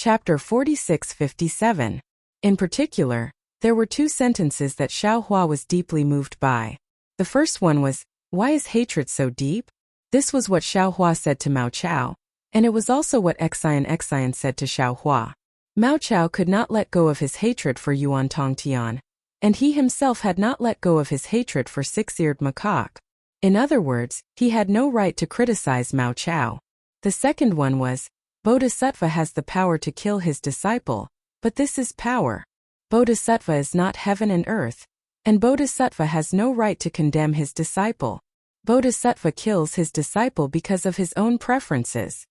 Chapter 46-57. In particular, there were two sentences that Xiaohua was deeply moved by. The first one was, "Why is hatred so deep?" This was what Xiaohua said to Mao Chao, and it was also what Xian said to Xiaohua. Mao Chao could not let go of his hatred for Yuan Tongtian, and he himself had not let go of his hatred for six-eared macaque. In other words, he had no right to criticize Mao Chao. The second one was, Bodhisattva has the power to kill his disciple, but this is power. Bodhisattva is not heaven and earth, and Bodhisattva has no right to condemn his disciple. Bodhisattva kills his disciple because of his own preferences.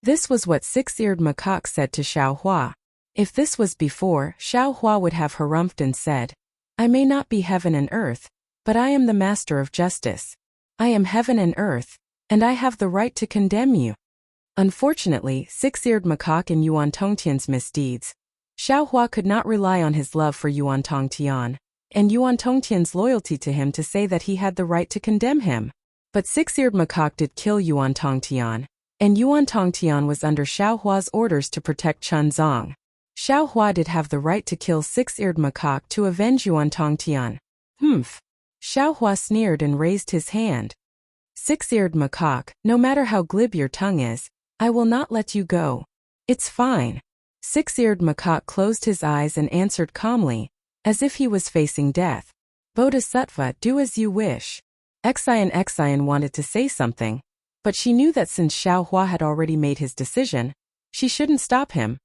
This was what six-eared macaque said to Xiaohua. If this was before, Xiaohua would have harumphed and said, "I may not be heaven and earth, but I am the master of justice. I am heaven and earth, and I have the right to condemn you." Unfortunately, six-eared macaque in Yuan Tongtian's misdeeds, Xiaohua could not rely on his love for Yuan Tongtian, and Yuan Tongtian's loyalty to him to say that he had the right to condemn him. But six-eared macaque did kill Yuan Tongtian, and Yuan Tongtian was under Xiaohua's orders to protect Chunzong. Xiaohua did have the right to kill six-eared macaque to avenge Yuan Tongtian. Humph. Xiaohua sneered and raised his hand. Six-eared macaque, no matter how glib your tongue is, I will not let you go. It's fine. Six-eared macaque closed his eyes and answered calmly, as if he was facing death. Bodhisattva, do as you wish. Xian wanted to say something, but she knew that since Xiaohua had already made his decision, she shouldn't stop him,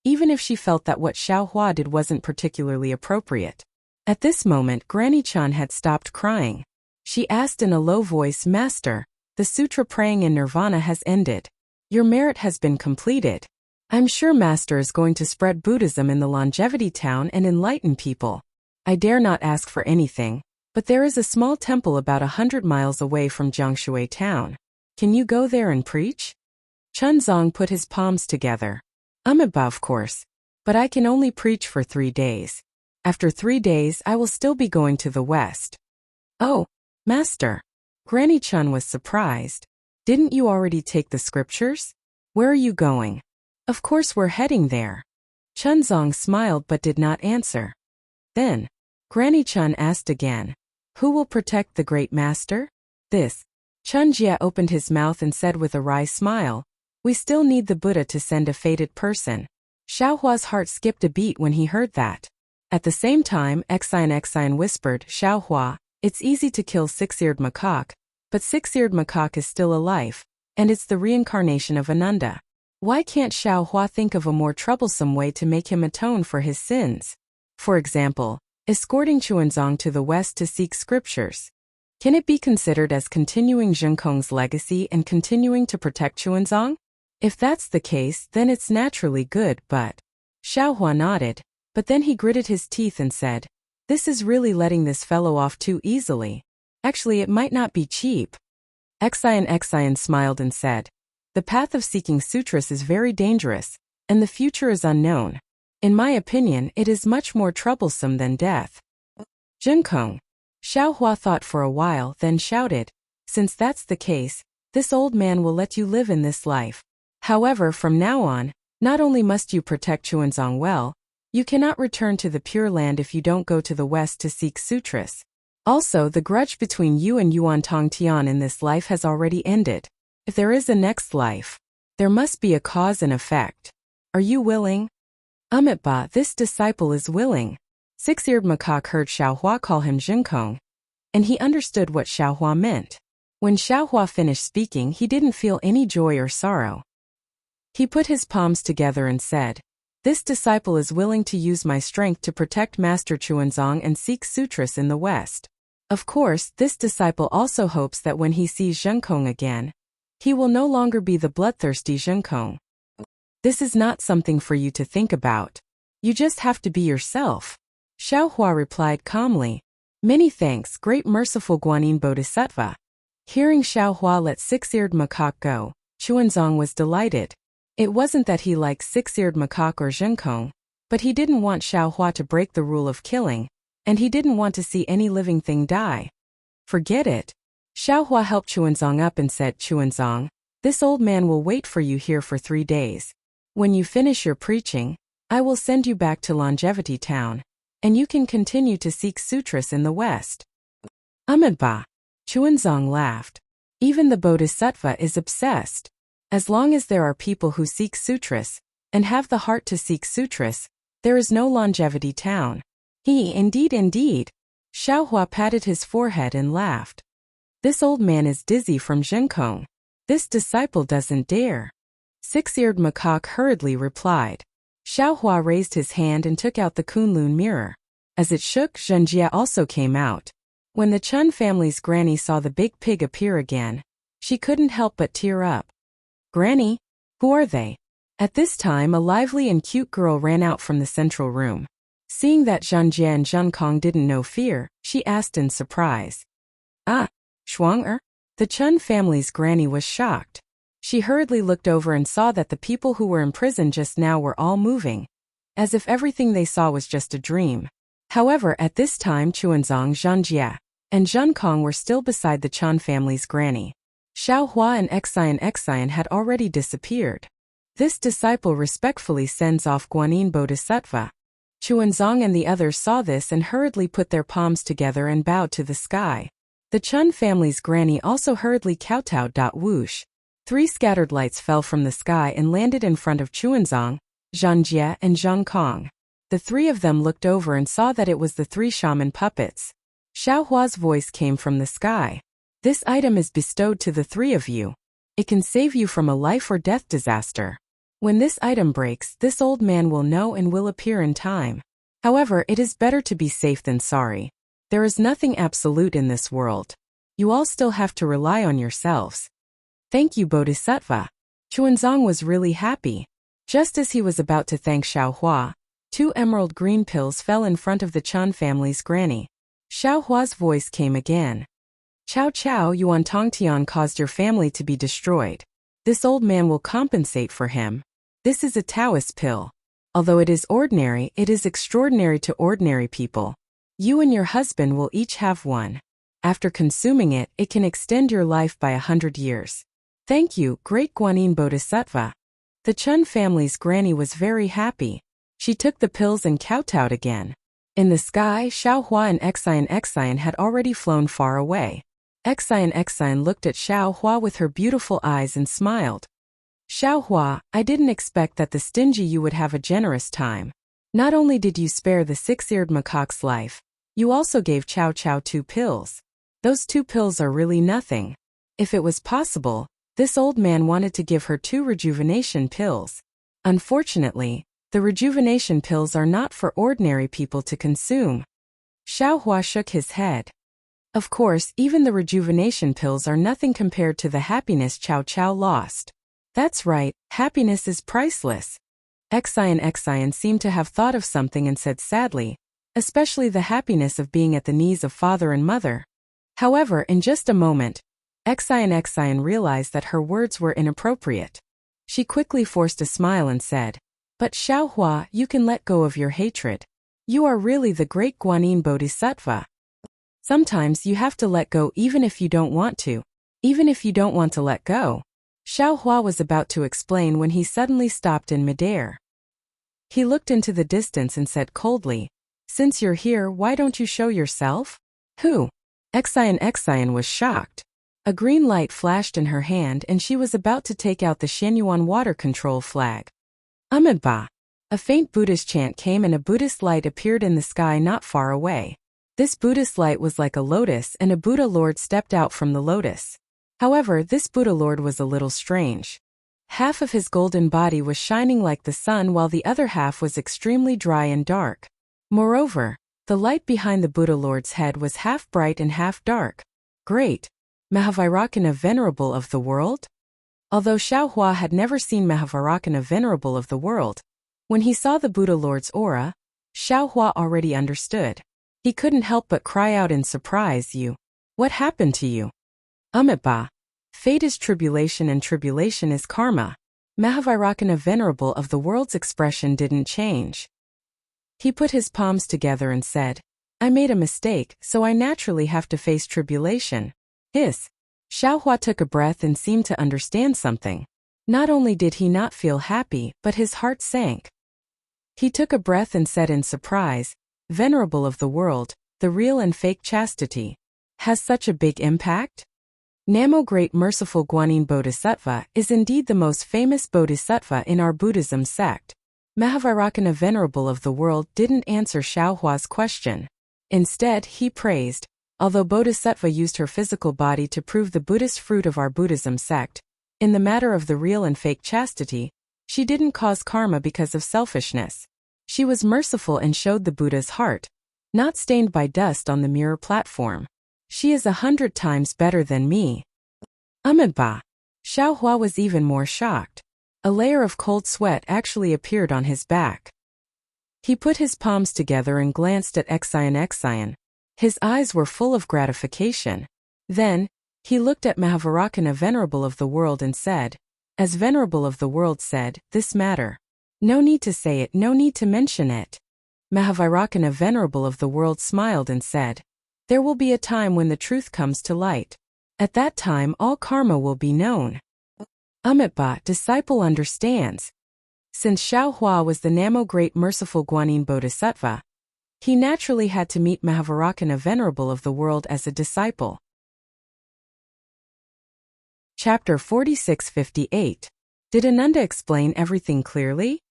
even if she felt that what Xiaohua did wasn't particularly appropriate. At this moment, Granny Chun had stopped crying. She asked in a low voice, "Master, the sutra praying in nirvana has ended. Your merit has been completed. I'm sure Master is going to spread Buddhism in the Longevity Town and enlighten people. I dare not ask for anything, but there is a small temple about 100 miles away from Jiangshui Town. Can you go there and preach?" Chunzong put his palms together. Of course, but I can only preach for 3 days. After 3 days I will still be going to the west. Oh, Master. Granny Chun was surprised. Didn't you already take the scriptures? Where are you going? Of course we're heading there. Chunzong smiled but did not answer. Then, Granny Chun asked again, "Who will protect the great master?" This. Chunjia opened his mouth and said with a wry smile, "We still need the Buddha to send a fated person." Xiaohua's heart skipped a beat when he heard that. At the same time, Xian whispered, "Xiaohua, it's easy to kill six-eared macaque, but six-eared macaque is still alive, and it's the reincarnation of Ananda. Why can't Xiaohua think of a more troublesome way to make him atone for his sins? For example, escorting Chuanzong to the west to seek scriptures. Can it be considered as continuing Zhenkong's legacy and continuing to protect Chuanzong? If that's the case, then it's naturally good, but..." Xiaohua nodded, but then he gritted his teeth and said, "This is really letting this fellow off too easily. Actually, it might not be cheap." Xian smiled and said, "The path of seeking sutras is very dangerous, and the future is unknown. In my opinion, it is much more troublesome than death." Zhenkong. Xiaohua thought for a while, then shouted, "Since that's the case, this old man will let you live in this life. However, from now on, not only must you protect Chuanzong well, you cannot return to the Pure Land if you don't go to the west to seek sutras. Also, the grudge between you and Yuan Tongtian in this life has already ended. If there is a next life, there must be a cause and effect. Are you willing?" This disciple is willing. Six-eared macaque heard Xiaohua call him Zhenkong, and he understood what Xiaohua meant. When Xiaohua finished speaking, he didn't feel any joy or sorrow. He put his palms together and said, "This disciple is willing to use my strength to protect Master Chuanzong and seek sutras in the west. Of course, this disciple also hopes that when he sees Zhenkong again, he will no longer be the bloodthirsty Zhenkong. This is not something for you to think about. You just have to be yourself." Xiaohua replied calmly, "Many thanks, great merciful Guanyin Bodhisattva." Hearing Xiaohua let six-eared macaque go, Chuanzong was delighted. It wasn't that he liked six-eared macaque or Zhenkong, but he didn't want Xiaohua to break the rule of killing, and he didn't want to see any living thing die. Forget it. Xiaohua helped Chuanzong up and said, "Chuanzong, this old man will wait for you here for 3 days. When you finish your preaching, I will send you back to Longevity Town, and you can continue to seek sutras in the West. Ba. Chuanzong laughed. Even the Bodhisattva is obsessed. As long as there are people who seek sutras, and have the heart to seek sutras, there is no Longevity Town. Indeed. Xiaohua patted his forehead and laughed. This old man is dizzy from Zhenkong. This disciple doesn't dare. Six-eared macaque hurriedly replied. Xiaohua raised his hand and took out the Kunlun mirror. As it shook, Zhenjie also came out. When the Chun family's granny saw the big pig appear again, she couldn't help but tear up. Granny? Who are they? At this time a lively and cute girl ran out from the central room. Seeing that Zhenjie and Zhenkong didn't know fear, she asked in surprise. Ah, Shuang-er? The Chun family's granny was shocked. She hurriedly looked over and saw that the people who were in prison just now were all moving, as if everything they saw was just a dream. However, at this time Chuanzong, Zhenjie, and Zhenkong were still beside the Chun family's granny. Xiaohua and Xian had already disappeared. This disciple respectfully sends off Guanyin Bodhisattva. Chuanzong and the others saw this and hurriedly put their palms together and bowed to the sky. The Chun family's granny also hurriedly kowtowed. Whoosh. 3 scattered lights fell from the sky and landed in front of Chuanzong, Zhenjie, and Zhenkong. The 3 of them looked over and saw that it was the 3 shaman puppets. Xiaohua's voice came from the sky. This item is bestowed to the 3 of you. It can save you from a life or death disaster. When this item breaks, this old man will know and will appear in time. However, it is better to be safe than sorry. There is nothing absolute in this world. You all still have to rely on yourselves. Thank you, Bodhisattva. Chuanzong was really happy. Just as he was about to thank Xiaohua, 2 emerald green pills fell in front of the Chun family's granny. Xiaohua's voice came again. Chao Chao Yuan Tongtian caused your family to be destroyed. This old man will compensate for him. This is a Taoist pill. Although it is ordinary, it is extraordinary to ordinary people. You and your husband will each have one. After consuming it, it can extend your life by 100 years. Thank you, great Guanyin Bodhisattva. The Chun family's granny was very happy. She took the pills and kowtowed again. In the sky, Xiaohua and Xian had already flown far away. Xian looked at Xiaohua with her beautiful eyes and smiled. Xiaohua, I didn't expect that the stingy you would have a generous time. Not only did you spare the 6-eared macaque's life, you also gave Chao Chao 2 pills. Those 2 pills are really nothing. If it was possible, this old man wanted to give her 2 rejuvenation pills. Unfortunately, the rejuvenation pills are not for ordinary people to consume. Xiaohua shook his head. Of course, even the rejuvenation pills are nothing compared to the happiness Chao Chao lost. That's right, happiness is priceless. Xian seemed to have thought of something and said sadly, especially the happiness of being at the knees of father and mother. However, in just a moment, Xian realized that her words were inappropriate. She quickly forced a smile and said, But Xiaohua, you can let go of your hatred. You are really the great Guanyin Bodhisattva. Sometimes you have to let go even if you don't want to. Even if you don't want to let go. Xiaohua was about to explain when he suddenly stopped in midair. He looked into the distance and said coldly, Since you're here, why don't you show yourself? Who? Xian was shocked. A green light flashed in her hand and she was about to take out the Shenyuan water control flag. Ba. A faint Buddhist chant came and a Buddhist light appeared in the sky not far away. This Buddhist light was like a lotus and a Buddha Lord stepped out from the lotus. However, this Buddha Lord was a little strange. Half of his golden body was shining like the sun while the other half was extremely dry and dark. Moreover, the light behind the Buddha Lord's head was half bright and half dark. Great! Mahavairākana Venerable of the world? Although Xiaohua had never seen Mahavairākana Venerable of the world, when he saw the Buddha Lord's aura, Xiaohua already understood. He couldn't help but cry out in surprise, What happened to you? Ba. Fate is tribulation and tribulation is karma. Mahavairākana Venerable of the world's expression didn't change. He put his palms together and said, I made a mistake, so I naturally have to face tribulation. Hiss. Xiaohua took a breath and seemed to understand something. Not only did he not feel happy, but his heart sank. He took a breath and said in surprise, "Venerable of the world, the real and fake chastity has such a big impact?" Namo Great Merciful Guanyin Bodhisattva is indeed the most famous bodhisattva in our Buddhism sect. Mahavairocana Venerable of the world didn't answer Xiaohua's question. Instead, he praised, although Bodhisattva used her physical body to prove the Buddhist fruit of our Buddhism sect, in the matter of the real and fake chastity, she didn't cause karma because of selfishness. She was merciful and showed the Buddha's heart, not stained by dust on the mirror platform. She is 100 times better than me. Ba. Xiaohua was even more shocked. A layer of cold sweat actually appeared on his back. He put his palms together and glanced at Xian. His eyes were full of gratification. Then, he looked at Mahavairocana Venerable of the world and said, as Venerable of the world said, "This matter. No need to say it, no need to mention it." Mahavairocana Venerable of the world smiled and said, "There will be a time when the truth comes to light. At that time all karma will be known." Ba. Disciple understands. Since Xiaohua was the Namo Great Merciful Guanyin Bodhisattva, he naturally had to meet Mahavairocana Venerable of the world as a disciple. Chapter 4658. Did Ananda explain everything clearly?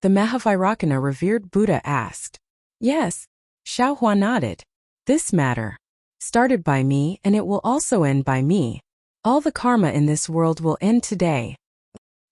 The Mahavairocana Revered Buddha asked. Yes. Xiaohua nodded. This matter started by me and it will also end by me. All the karma in this world will end today.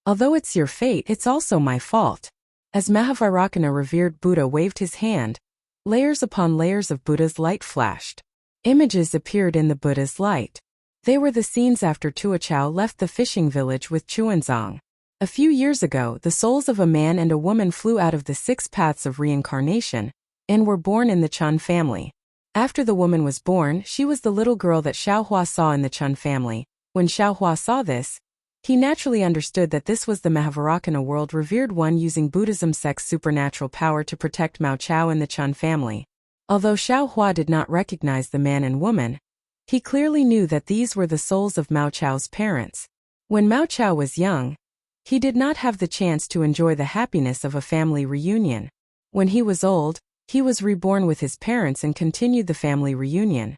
Although it's your fate, it's also my fault. As Mahavairocana Revered Buddha waved his hand, layers upon layers of Buddha's light flashed. Images appeared in the Buddha's light. They were the scenes after Tuachao left the fishing village with Chuanzong. A few years ago, the souls of a man and a woman flew out of the 6 paths of reincarnation and were born in the Chun family. After the woman was born, she was the little girl that Xiaohua saw in the Chun family. When Xiaohua saw this, he naturally understood that this was the Mahavairocana World Revered One using Buddhism sect's supernatural power to protect Mao Chao and the Chun family. Although Xiaohua did not recognize the man and woman, he clearly knew that these were the souls of Mao Chao's parents. When Mao Chao was young, he did not have the chance to enjoy the happiness of a family reunion. When he was old, he was reborn with his parents and continued the family reunion.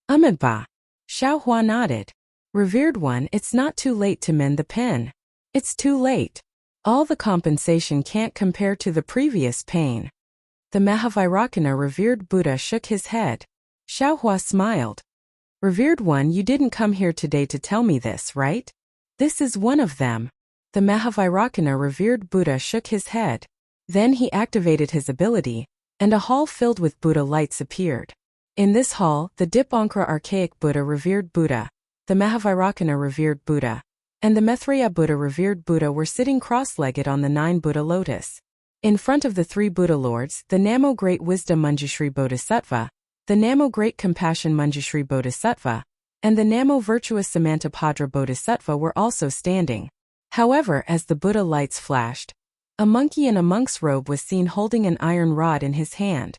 Ba. Xiaohua nodded. Revered One, it's not too late to mend the pen. It's too late. All the compensation can't compare to the previous pain. The Mahavairocana Revered Buddha shook his head. Xiaohua smiled. Revered One, you didn't come here today to tell me this, right? This is one of them. The Mahavairocana Revered Buddha shook his head. Then he activated his ability, and a hall filled with Buddha lights appeared. In this hall, the Dipankara Archaic Buddha Revered Buddha, the Mahavairocana Revered Buddha, and the Maitreya Buddha Revered Buddha were sitting cross-legged on the 9 Buddha lotus. In front of the 3 Buddha lords, the Namo Great Wisdom Manjushri Bodhisattva, the Namo Great Compassion Manjushri Bodhisattva, and the Namo Virtuous Samantabhadra Bodhisattva were also standing. However, as the Buddha lights flashed, a monkey in a monk's robe was seen holding an iron rod in his hand.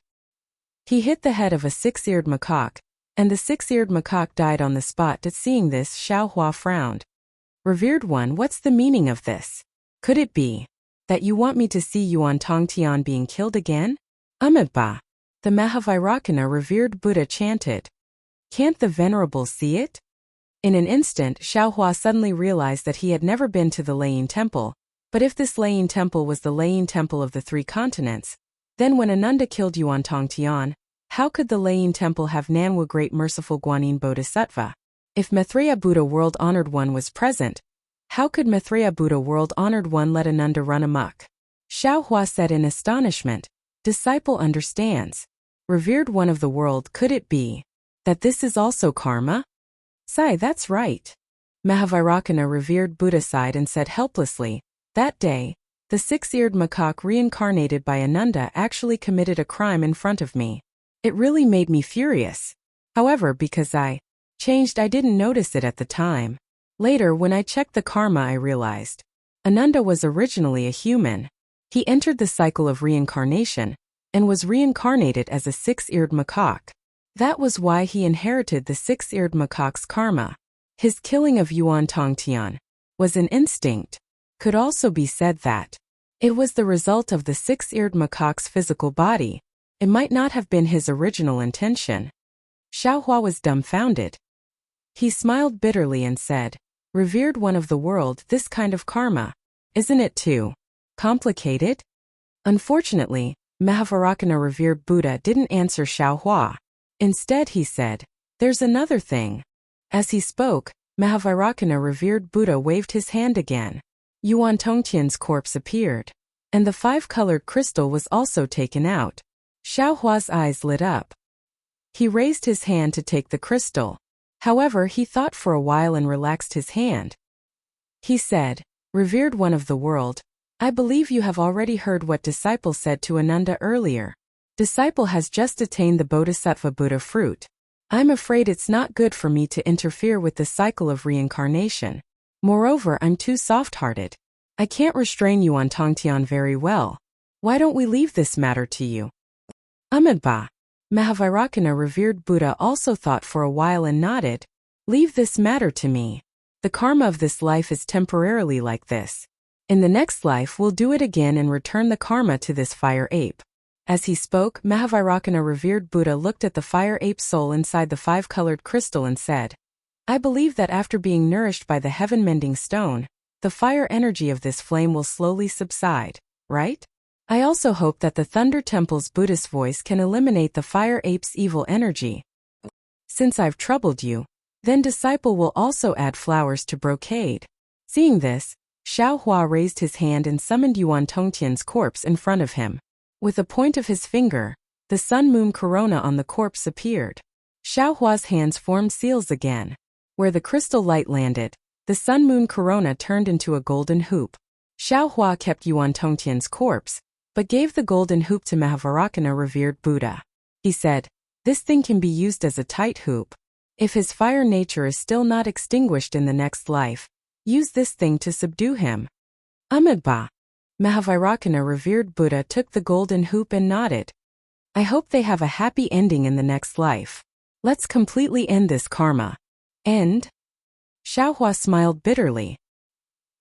He hit the head of a 6-eared macaque, and the 6-eared macaque died on the spot. At seeing this, Xiaohua frowned. Revered One, what's the meaning of this? Could it be that you want me to see Yuan Tongtian being killed again? Ba. The Mahavairocana Revered Buddha chanted. Can't the Venerable see it? In an instant, Xiaohua suddenly realized that he had never been to the Leyin Temple, but if this Leyin Temple was the Leyin Temple of the 3 continents, then when Ananda killed Yuan Tongtian, how could the Leyin Temple have Nanwa Great Merciful Guanyin Bodhisattva? If Maitreya Buddha World Honored One was present, how could Maitreya Buddha World Honored One let Ananda run amok? Xiaohua said in astonishment, Disciple understands. Revered One of the world, could it be that this is also karma? Sai, that's right. Mahavairocana Revered Buddha sighed and said helplessly, that day, the 6-eared macaque reincarnated by Ananda actually committed a crime in front of me. It really made me furious. However, because I changed, I didn't notice it at the time. Later, when I checked the karma, I realized Ananda was originally a human. He entered the cycle of reincarnation and was reincarnated as a 6-eared macaque. That was why he inherited the 6-eared macaque's karma. His killing of Yuan Tongtian was an instinct. Could also be said that it was the result of the six-eared macaque's physical body. It might not have been his original intention. Xiaohua was dumbfounded. He smiled bitterly and said, "Revered one of the world, this kind of karma. Isn't it too complicated?" Unfortunately, Mahavarakana revered Buddha didn't answer Xiaohua. Instead he said, "There's another thing." As he spoke, Mahavarakana revered Buddha waved his hand again. Yuan Tongtian's corpse appeared. And the five-colored crystal was also taken out. Xiaohua's eyes lit up. He raised his hand to take the crystal. However, he thought for a while and relaxed his hand. He said, "Revered one of the world, I believe you have already heard what disciple said to Ananda earlier. Disciple has just attained the Bodhisattva Buddha fruit. I'm afraid it's not good for me to interfere with the cycle of reincarnation. Moreover, I'm too soft-hearted. I can't restrain Yuan Tongtian very well. Why don't we leave this matter to you?" Amitabha. Mahavarakana revered Buddha also thought for a while and nodded. "Leave this matter to me. The karma of this life is temporarily like this. In the next life we'll do it again and return the karma to this fire ape." As he spoke, Mahavarakana revered Buddha looked at the fire ape soul inside the five-colored crystal and said, "I believe that after being nourished by the heaven-mending stone, the fire energy of this flame will slowly subside, right? I also hope that the Thunder Temple's Buddhist voice can eliminate the fire ape's evil energy. Since I've troubled you, then disciple will also add flowers to brocade." Seeing this, Xiaohua raised his hand and summoned Yuan Tongtian's corpse in front of him. With a point of his finger, the sun-moon corona on the corpse appeared. Xiaohua's hands formed seals again. Where the crystal light landed, the sun-moon corona turned into a golden hoop. Xiaohua kept Yuan Tongtian's corpse, but gave the golden hoop to Mahavarakana revered Buddha. He said, "This thing can be used as a tight hoop. If his fire nature is still not extinguished in the next life, use this thing to subdue him." Amitabha. Mahavarakana revered Buddha took the golden hoop and nodded. "I hope they have a happy ending in the next life. Let's completely end this karma." End? Xiaohua smiled bitterly.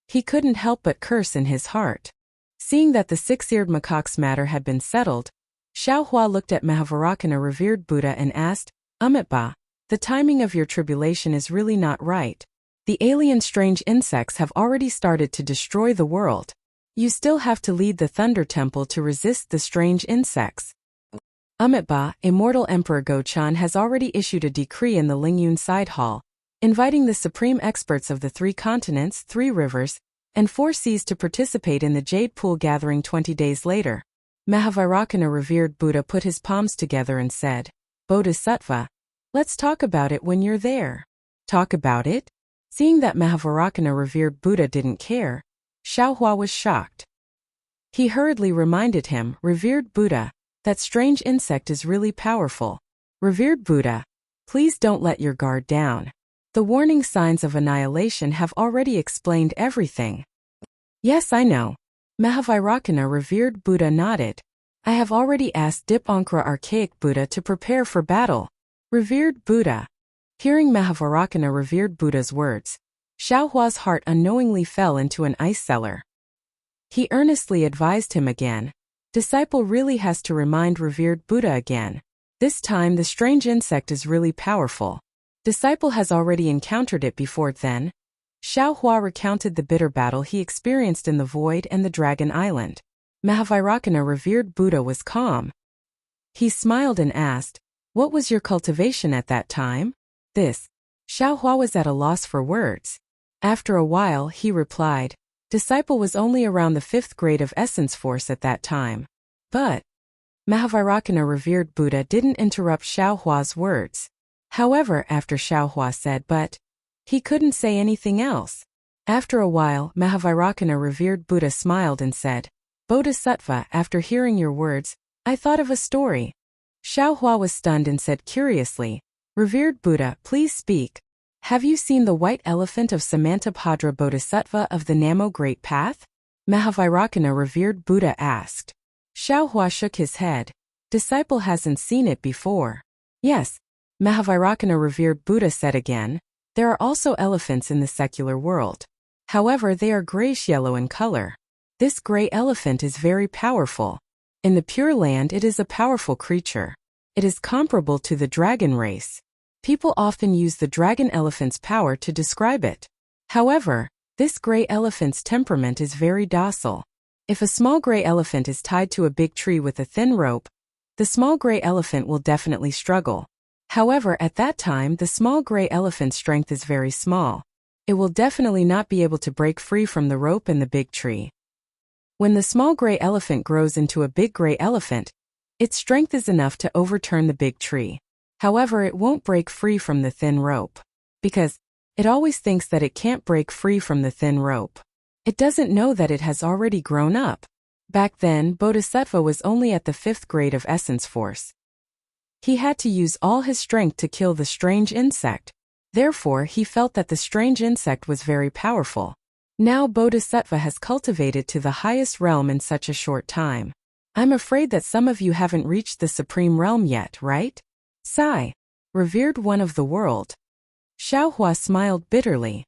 He couldn't help but curse in his heart. Seeing that the six-eared macaque's matter had been settled, Xiaohua looked at Mahavarakana revered Buddha and asked, "Amitabha, the timing of your tribulation is really not right. The alien strange insects have already started to destroy the world. You still have to lead the Thunder Temple to resist the strange insects. Amitabha, Immortal Emperor Go-chan has already issued a decree in the Lingyun Side Hall, inviting the supreme experts of the 3 continents, 3 rivers, and 4 seas to participate in the Jade Pool gathering 20 days later." Mahavarakana revered Buddha put his palms together and said, "Bodhisattva, let's talk about it when you're there." Talk about it? Seeing that Mahavarakana revered Buddha didn't care, Xiaohua was shocked. He hurriedly reminded him, "Revered Buddha, that strange insect is really powerful. Revered Buddha, please don't let your guard down. The warning signs of annihilation have already explained everything." "Yes, I know." Mahavarakana revered Buddha nodded. "I have already asked Dipankara Archaic Buddha to prepare for battle." Revered Buddha. Hearing Mahavarakana revered Buddha's words, Xiaohua's heart unknowingly fell into an ice cellar. He earnestly advised him again. Disciple really has to remind revered Buddha again. This time the strange insect is really powerful. Disciple has already encountered it before then. Xiaohua recounted the bitter battle he experienced in the Void and the Dragon Island. Mahavarakana revered Buddha was calm. He smiled and asked, "What was your cultivation at that time?" This. Xiaohua was at a loss for words. After a while he replied, "Disciple was only around the 5th grade of Essence Force at that time." But Mahavarakana revered Buddha didn't interrupt Xiaohua's words. However, after Xiaohua said "but," he couldn't say anything else. After a while, Mahavarakana revered Buddha smiled and said, "Bodhisattva, after hearing your words, I thought of a story." Xiaohua was stunned and said curiously, "Revered Buddha, please speak. Have you seen the white elephant of Samantabhadra Bodhisattva of the Namo Great Path?" Mahavarakana revered Buddha asked. Xiaohua shook his head. Disciple hasn't seen it before. Yes. Mahavarakana revered Buddha said again, "There are also elephants in the secular world. However, they are grayish-yellow in color. This gray elephant is very powerful. In the Pure Land, it is a powerful creature. It is comparable to the dragon race. People often use the dragon elephant's power to describe it. However, this gray elephant's temperament is very docile. If a small gray elephant is tied to a big tree with a thin rope, the small gray elephant will definitely struggle. However, at that time, the small gray elephant's strength is very small. It will definitely not be able to break free from the rope and the big tree. When the small gray elephant grows into a big gray elephant, its strength is enough to overturn the big tree. However, it won't break free from the thin rope. Because it always thinks that it can't break free from the thin rope. It doesn't know that it has already grown up. Back then, Bodhisattva was only at the 5th grade of essence force. He had to use all his strength to kill the strange insect. Therefore, he felt that the strange insect was very powerful. Now Bodhisattva has cultivated to the highest realm in such a short time. I'm afraid that some of you haven't reached the supreme realm yet, right? Sigh. Revered one of the world. Xiaohua smiled bitterly.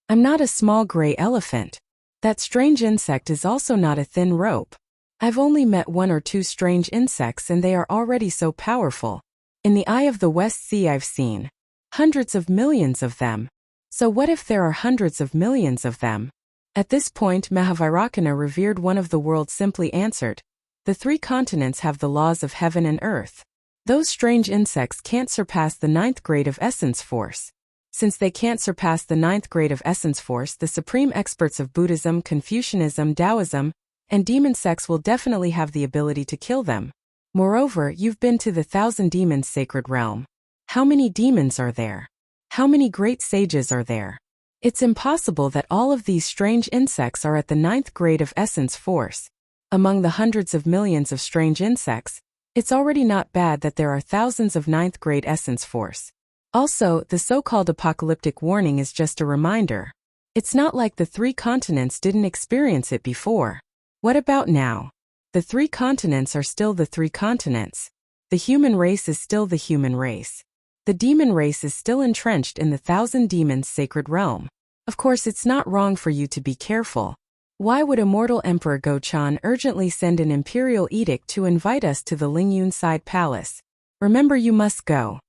I'm not a small gray elephant. That strange insect is also not a thin rope. I've only met 1 or 2 strange insects and they are already so powerful. In the eye of the West Sea I've seen hundreds of millions of them. So what if there are hundreds of millions of them? At this point, Mahavairakana, revered one of the world, simply answered, the 3 continents have the laws of heaven and earth. Those strange insects can't surpass the 9th grade of essence force. Since they can't surpass the 9th grade of essence force, the supreme experts of Buddhism, Confucianism, Taoism, and demon sects will definitely have the ability to kill them. Moreover, you've been to the 1,000 demons sacred realm. How many demons are there? How many great sages are there? It's impossible that all of these strange insects are at the 9th grade of essence force. Among the hundreds of millions of strange insects, it's already not bad that there are thousands of 9th grade essence force. Also, the so-called apocalyptic warning is just a reminder. It's not like the 3 continents didn't experience it before. What about now? The 3 continents are still the 3 continents. The human race is still the human race. The demon race is still entrenched in the 1,000 demons sacred realm. Of course, it's not wrong for you to be careful. Why would immortal Emperor Go-chan urgently send an imperial edict to invite us to the Lingyun Side Palace? Remember, you must go.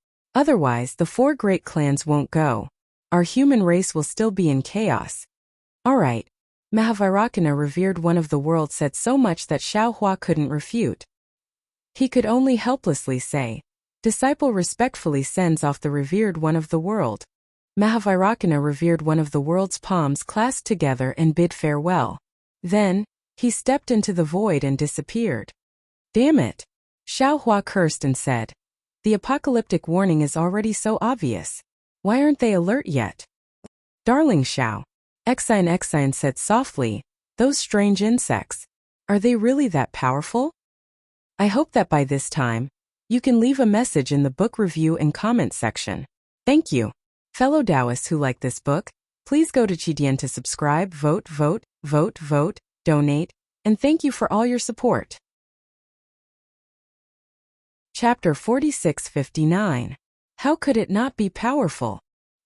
Otherwise, the 4 great clans won't go. Our human race will still be in chaos. Alright. Mahavairakana, revered one of the world, said so much that Xiaohua couldn't refute. He could only helplessly say, disciple respectfully sends off the revered one of the world. Mahavairakana, revered one of the world's palms clasped together and bid farewell. Then, he stepped into the void and disappeared. Damn it! Xiaohua cursed and said. The apocalyptic warning is already so obvious. Why aren't they alert yet? Darling Xiao. Exine said softly, those strange insects. Are they really that powerful? I hope that by this time, you can leave a message in the book review and comment section. Thank you. Fellow Taoists who like this book, please go to Qidian to subscribe, vote, donate, and thank you for all your support. Chapter 4659. How could it not be powerful?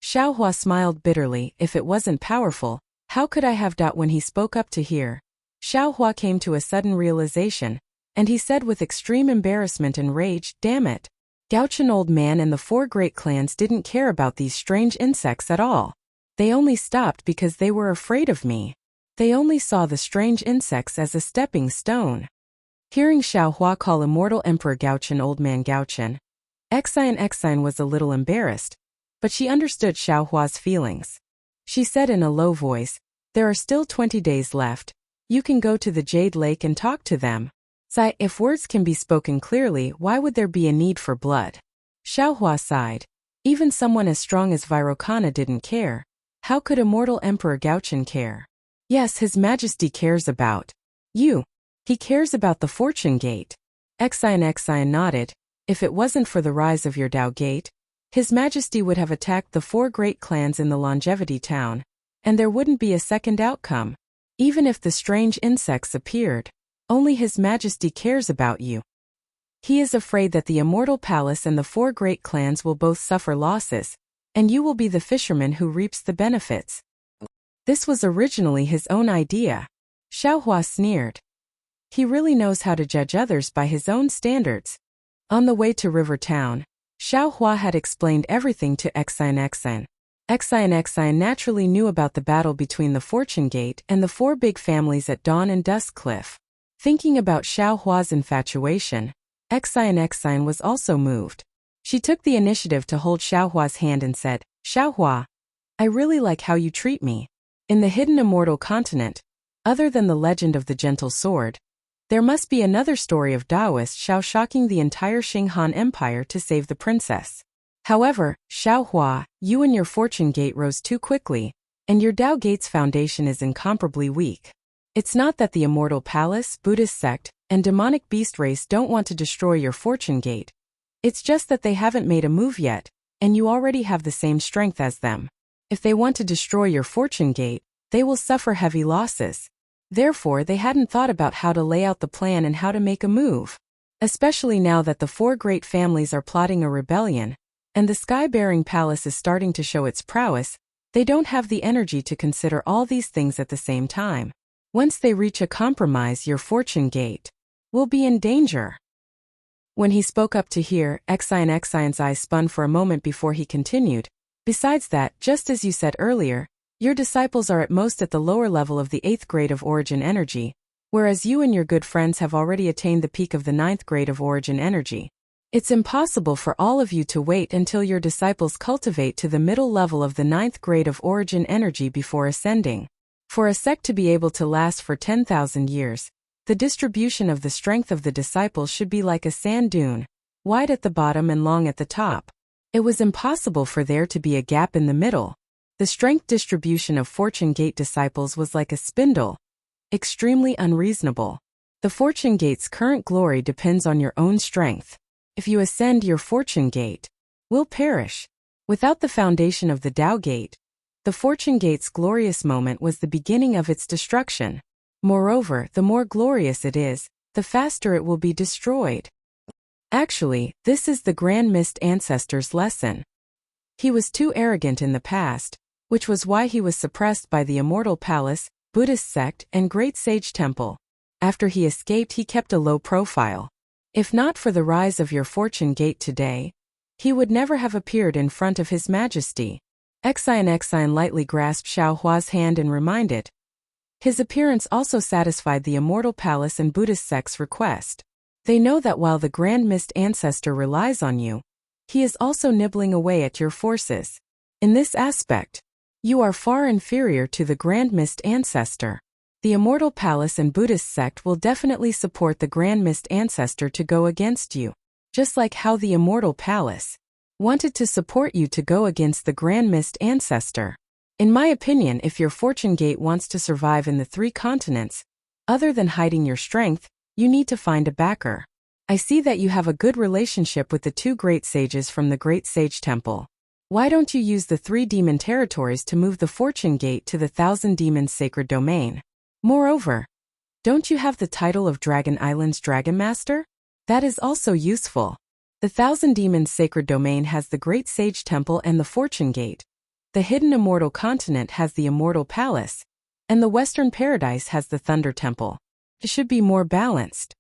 Xiaohua smiled bitterly. If it wasn't powerful, how could I have doubt? When he spoke up to hear, Xiaohua came to a sudden realization, and he said with extreme embarrassment and rage, damn it. Gauchan old man and the 4 great clans didn't care about these strange insects at all. They only stopped because they were afraid of me. They only saw the strange insects as a stepping stone. Hearing Xiaohua call immortal Emperor Gauchan old man Gauchan, Exine was a little embarrassed, but she understood Xiaohua's feelings. She said in a low voice, there are still 20 days left. You can go to the Jade Lake and talk to them. Sigh, if words can be spoken clearly, why would there be a need for blood? Xiaohua sighed. Even someone as strong as Vairocana didn't care. How could immortal Emperor Gauchan care? Yes, His Majesty cares about you. He cares about the Fortune Gate. Exine nodded. If it wasn't for the rise of your Tao Gate, His Majesty would have attacked the 4 great clans in the Longevity Town, and there wouldn't be a second outcome. Even if the strange insects appeared, only His Majesty cares about you. He is afraid that the Immortal Palace and the 4 great clans will both suffer losses, and you will be the fisherman who reaps the benefits. This was originally his own idea. Xiaohua sneered. He really knows how to judge others by his own standards. On the way to River Town, Xiaohua had explained everything to Xian. Xian naturally knew about the battle between the Fortune Gate and the four big families at Dawn and Dusk Cliff. Thinking about Xiaohua's infatuation, Xian was also moved. She took the initiative to hold Xiaohua's hand and said, Xiaohua, I really like how you treat me. In the hidden immortal continent, other than the legend of the gentle sword, there must be another story of Taoist Xiao shocking the entire Xinghan Empire to save the princess. However, Xiaohua, you and your Fortune Gate rose too quickly, and your Tao Gate's foundation is incomparably weak. It's not that the Immortal Palace, Buddhist sect, and demonic beast race don't want to destroy your Fortune Gate. It's just that they haven't made a move yet, and you already have the same strength as them. If they want to destroy your Fortune Gate, they will suffer heavy losses. Therefore, they hadn't thought about how to lay out the plan and how to make a move. Especially now that the four great families are plotting a rebellion, and the sky-bearing palace is starting to show its prowess, they don't have the energy to consider all these things at the same time. Once they reach a compromise, your Fortune Gate will be in danger. When he spoke up to hear, Xian's eyes spun for a moment before he continued. Besides that, just as you said earlier, your disciples are at most at the lower level of the 8th grade of origin energy, whereas you and your good friends have already attained the peak of the 9th grade of origin energy. It's impossible for all of you to wait until your disciples cultivate to the middle level of the 9th grade of origin energy before ascending. For a sect to be able to last for 10,000 years, the distribution of the strength of the disciples should be like a sand dune, wide at the bottom and long at the top. It was impossible for there to be a gap in the middle. The strength distribution of Fortune Gate disciples was like a spindle. Extremely unreasonable. The Fortune Gate's current glory depends on your own strength. If you ascend, your Fortune Gate will perish. Without the foundation of the Tao Gate, the Fortune Gate's glorious moment was the beginning of its destruction. Moreover, the more glorious it is, the faster it will be destroyed. Actually, this is the Grand Mist Ancestor's lesson. He was too arrogant in the past, which was why he was suppressed by the Immortal Palace, Buddhist sect, and Great Sage Temple. After he escaped, he kept a low profile. If not for the rise of your Fortune Gate today, he would never have appeared in front of His Majesty. Xian lightly grasped Xiaohua's hand and reminded. His appearance also satisfied the Immortal Palace and Buddhist sect's request. They know that while the Grand Mist Ancestor relies on you, he is also nibbling away at your forces. In this aspect, you are far inferior to the Grand Mist Ancestor. The Immortal Palace and Buddhist sect will definitely support the Grand Mist Ancestor to go against you, just like how the Immortal Palace wanted to support you to go against the Grand Mist Ancestor. In my opinion, if your Fortune Gate wants to survive in the 3 continents, other than hiding your strength, you need to find a backer. I see that you have a good relationship with the 2 great sages from the Great Sage Temple. Why don't you use the 3 demon territories to move the Fortune Gate to the 1,000 Demons Sacred Domain? Moreover, don't you have the title of Dragon Island's Dragon Master? That is also useful. The 1,000 Demons Sacred Domain has the Great Sage Temple and the Fortune Gate. The Hidden Immortal Continent has the Immortal Palace, and the Western Paradise has the Thunder Temple. It should be more balanced.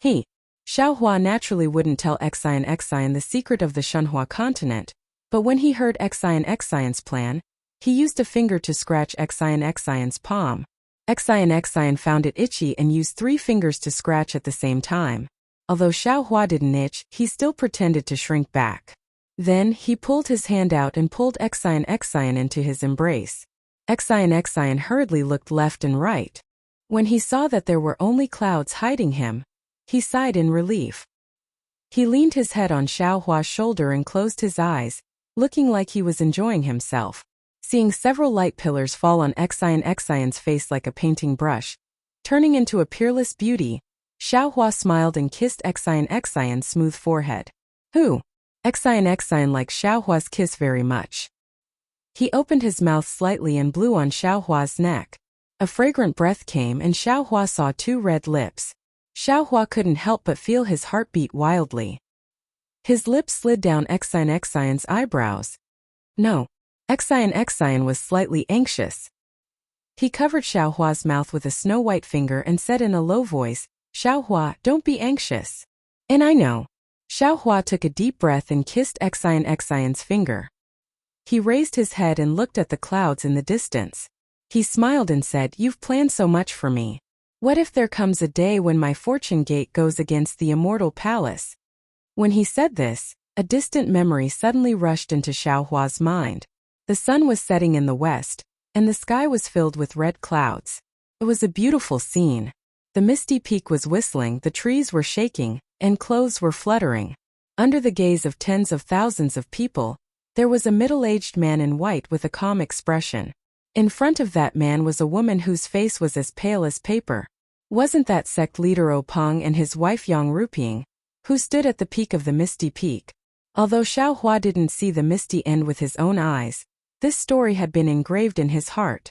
Xiaohua naturally wouldn't tell Xian the secret of the Shunhua continent, but when he heard Xian's plan, he used a finger to scratch Xian's palm. Xian found it itchy and used 3 fingers to scratch at the same time. Although Xiaohua didn't itch, he still pretended to shrink back. Then, he pulled his hand out and pulled Xian into his embrace. Xian hurriedly looked left and right. When he saw that there were only clouds hiding him, he sighed in relief. He leaned his head on Xiaohua's shoulder and closed his eyes, looking like he was enjoying himself. Seeing several light pillars fall on Xian's face like a painting brush, turning into a peerless beauty, Xiaohua smiled and kissed Xian's smooth forehead. Xian liked Xiaohua's kiss very much. He opened his mouth slightly and blew on Xiaohua's neck. A fragrant breath came and Xiaohua saw 2 red lips. Xiaohua couldn't help but feel his heart beat wildly. His lips slid down Xian's eyebrows. No. Xian was slightly anxious. He covered Xiaohua's mouth with a snow-white finger and said in a low voice, "Xiaohua, don't be anxious." "And I know." Xiaohua took a deep breath and kissed Xian's finger. He raised his head and looked at the clouds in the distance. He smiled and said, "You've planned so much for me. What if there comes a day when my fortune gate goes against the immortal palace?" When he said this, a distant memory suddenly rushed into Xiaohua's mind. The sun was setting in the west, and the sky was filled with red clouds. It was a beautiful scene. The misty peak was whistling, the trees were shaking, and clothes were fluttering. Under the gaze of tens of thousands of people, there was a middle-aged man in white with a calm expression. In front of that man was a woman whose face was as pale as paper. Wasn't that sect leader Openg and his wife Yang Ruping, who stood at the peak of the misty peak? Although Xiaohua didn't see the misty end with his own eyes, this story had been engraved in his heart.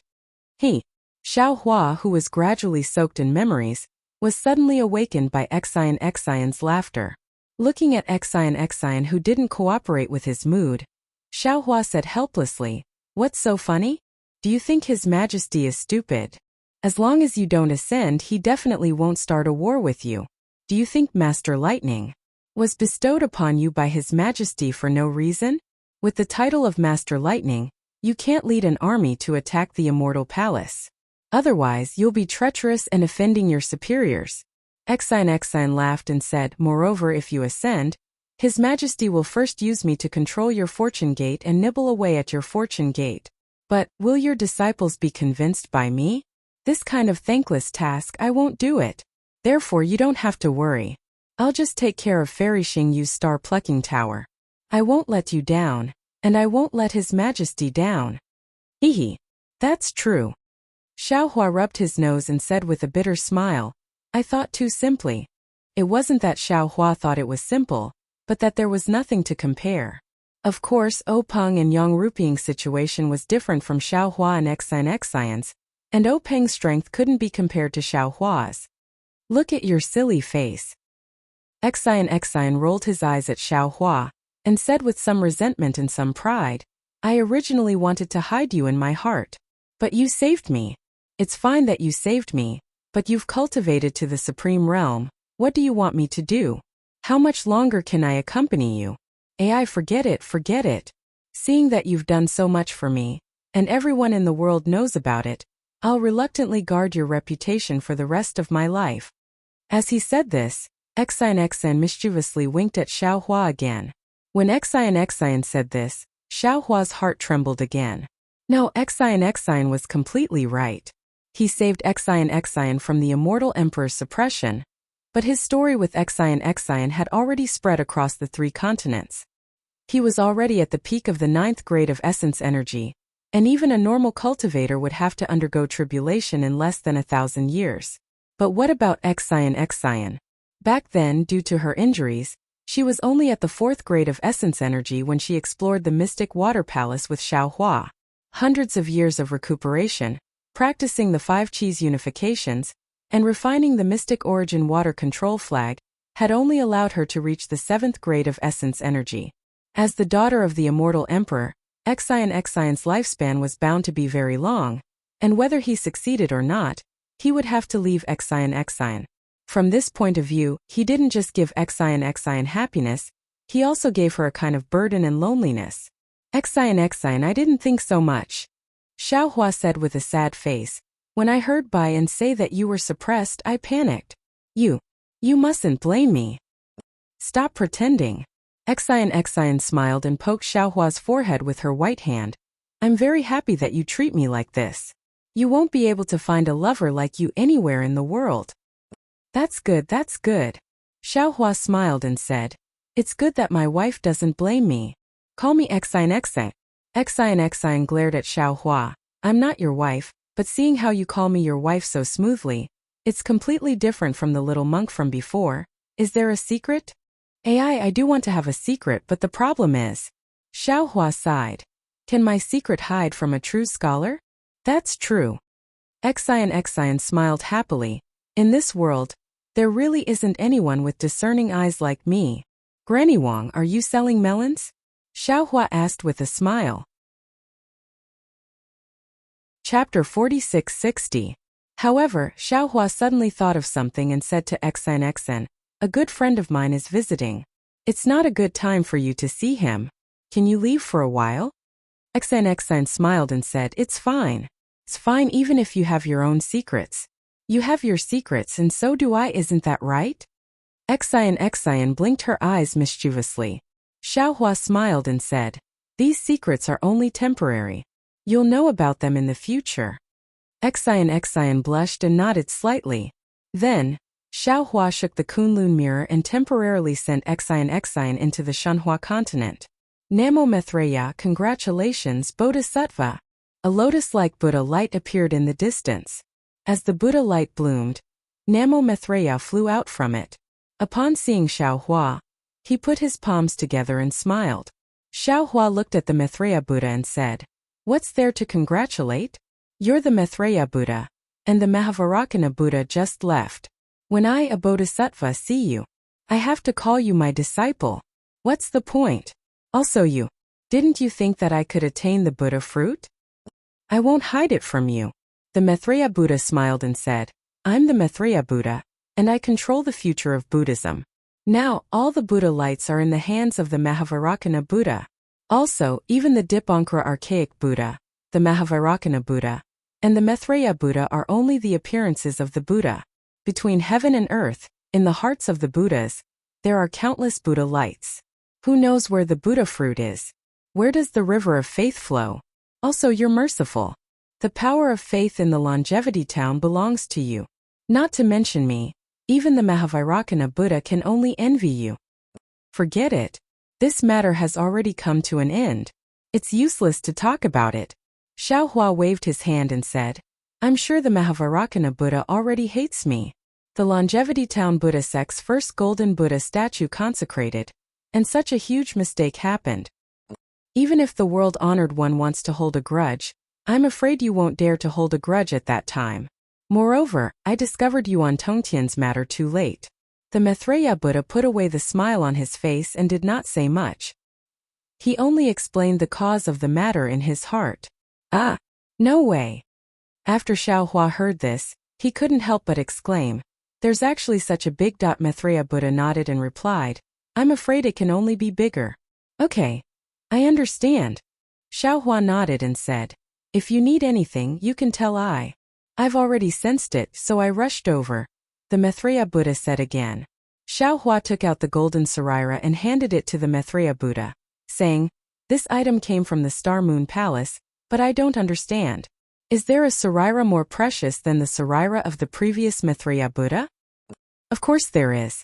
Xiaohua, who was gradually soaked in memories, was suddenly awakened by Xian's laughter. Looking at Xian, who didn't cooperate with his mood, Xiaohua said helplessly, "What's so funny? Do you think His Majesty is stupid? As long as you don't ascend, he definitely won't start a war with you. Do you think Master Lightning was bestowed upon you by His Majesty for no reason? With the title of Master Lightning, you can't lead an army to attack the immortal palace. Otherwise, you'll be treacherous and offending your superiors." Xian laughed and said, "Moreover, if you ascend, His Majesty will first use me to control your fortune gate and nibble away at your fortune gate. But, will your disciples be convinced by me? This kind of thankless task, I won't do it. Therefore you don't have to worry. I'll just take care of Fairy Xingyu's star-plucking tower. I won't let you down, and I won't let His Majesty down." Hehe. That's true. Xiaohua rubbed his nose and said with a bitter smile, "I thought too simply." It wasn't that Xiaohua thought it was simple, but that there was nothing to compare. Of course, Openg and Yang Ruping's situation was different from Xiaohua and Xian's, and Openg's strength couldn't be compared to Xiaohua's. "Look at your silly face." Xian rolled his eyes at Xiaohua, and said with some resentment and some pride, "I originally wanted to hide you in my heart. But you saved me. It's fine that you saved me, but you've cultivated to the supreme realm. What do you want me to do? How much longer can I accompany you? Forget it. Seeing that you've done so much for me, and everyone in the world knows about it, I'll reluctantly guard your reputation for the rest of my life." As he said this, Xian mischievously winked at Xiaohua again. When Xian said this, Xiaohua's heart trembled again. No, Xian was completely right. He saved Xian from the immortal emperor's suppression, but his story with Xian had already spread across the 3 continents. He was already at the peak of the 9th grade of essence energy, and even a normal cultivator would have to undergo tribulation in less than 1,000 years. But what about Xian? Back then, due to her injuries, she was only at the 4th grade of essence energy when she explored the mystic water palace with Xiaohua. Hundreds of years of recuperation, practicing the 5 Qis unifications, and refining the mystic origin water control flag, had only allowed her to reach the 7th grade of essence energy. As the daughter of the immortal emperor, Xian's lifespan was bound to be very long, and whether he succeeded or not, he would have to leave Xian. From this point of view, he didn't just give Xian happiness, he also gave her a kind of burden and loneliness. Xian, I didn't think so much," Xiaohua said with a sad face. "When I heard Bai and say that you were suppressed, I panicked. You mustn't blame me. Stop pretending." Xian smiled and poked Xiaohua's forehead with her white hand. "I'm very happy that you treat me like this. You won't be able to find a lover like you anywhere in the world." That's good. Xiaohua smiled and said, "It's good that my wife doesn't blame me. Call me Xian." Xian glared at Xiaohua. "I'm not your wife, but seeing how you call me your wife so smoothly, it's completely different from the little monk from before. Is there a secret?" I do want to have a secret, but the problem is..." Xiaohua sighed. "Can my secret hide from a true scholar?" "That's true." Xian smiled happily. "In this world, there really isn't anyone with discerning eyes like me. Granny Wang, are you selling melons?" Xiaohua asked with a smile. Chapter 4660. However, Xiaohua suddenly thought of something and said to Xn, a good friend of mine is visiting. It's not a good time for you to see him. Can you leave for a while? Xn smiled and said, it's fine. It's fine even if you have your own secrets. You have your secrets and so do I, isn't that right? Xn blinked her eyes mischievously. Xiaohua smiled and said, these secrets are only temporary. You'll know about them in the future. Xn blushed and nodded slightly. Then, Xiaohua shook the Kunlun mirror and temporarily sent Xn into the Shanhua continent. Namo Maitreya, congratulations, Bodhisattva. A lotus-like Buddha light appeared in the distance. As the Buddha light bloomed, Namo Maitreya flew out from it. Upon seeing Xiaohua, he put his palms together and smiled. Xiaohua looked at the Maitreya Buddha and said, what's there to congratulate? You're the Maitreya Buddha, and the Mahavarakana Buddha just left. When I, a Bodhisattva, see you, I have to call you my disciple. What's the point? Also didn't you think that I could attain the Buddha fruit? I won't hide it from you. The Maitreya Buddha smiled and said, I'm the Maitreya Buddha, and I control the future of Buddhism. Now, all the Buddha lights are in the hands of the Mahavarakana Buddha. Also, even the Dipankara archaic Buddha, the Mahavarakana Buddha, and the Maitreya Buddha are only the appearances of the Buddha. Between heaven and earth, in the hearts of the Buddhas, there are countless Buddha lights. Who knows where the Buddha fruit is? Where does the river of faith flow? Also, you're merciful. The power of faith in the longevity town belongs to you. Not to mention me, even the Mahavarakana Buddha can only envy you. Forget it. This matter has already come to an end. It's useless to talk about it. Xiaohua waved his hand and said, I'm sure the Mahavarakana Buddha already hates me. The longevity town Buddha sect's first golden Buddha statue consecrated, and such a huge mistake happened. Even if the world-honored one wants to hold a grudge, I'm afraid you won't dare to hold a grudge at that time. Moreover, I discovered you on Tongtian's matter too late. The Maitreya Buddha put away the smile on his face and did not say much. He only explained the cause of the matter in his heart. Ah, no way. After Xiaohua heard this, he couldn't help but exclaim, there's actually such a big. Maitreya Buddha nodded and replied, I'm afraid it can only be bigger. Okay. I understand. Xiaohua nodded and said, if you need anything, you can tell I've already sensed it, so I rushed over. The Maitreya Buddha said again. Xiaohua took out the golden sarira and handed it to the Maitreya Buddha, saying, this item came from the Star Moon Palace, but I don't understand. Is there a sarira more precious than the sarira of the previous Maitreya Buddha? Of course there is.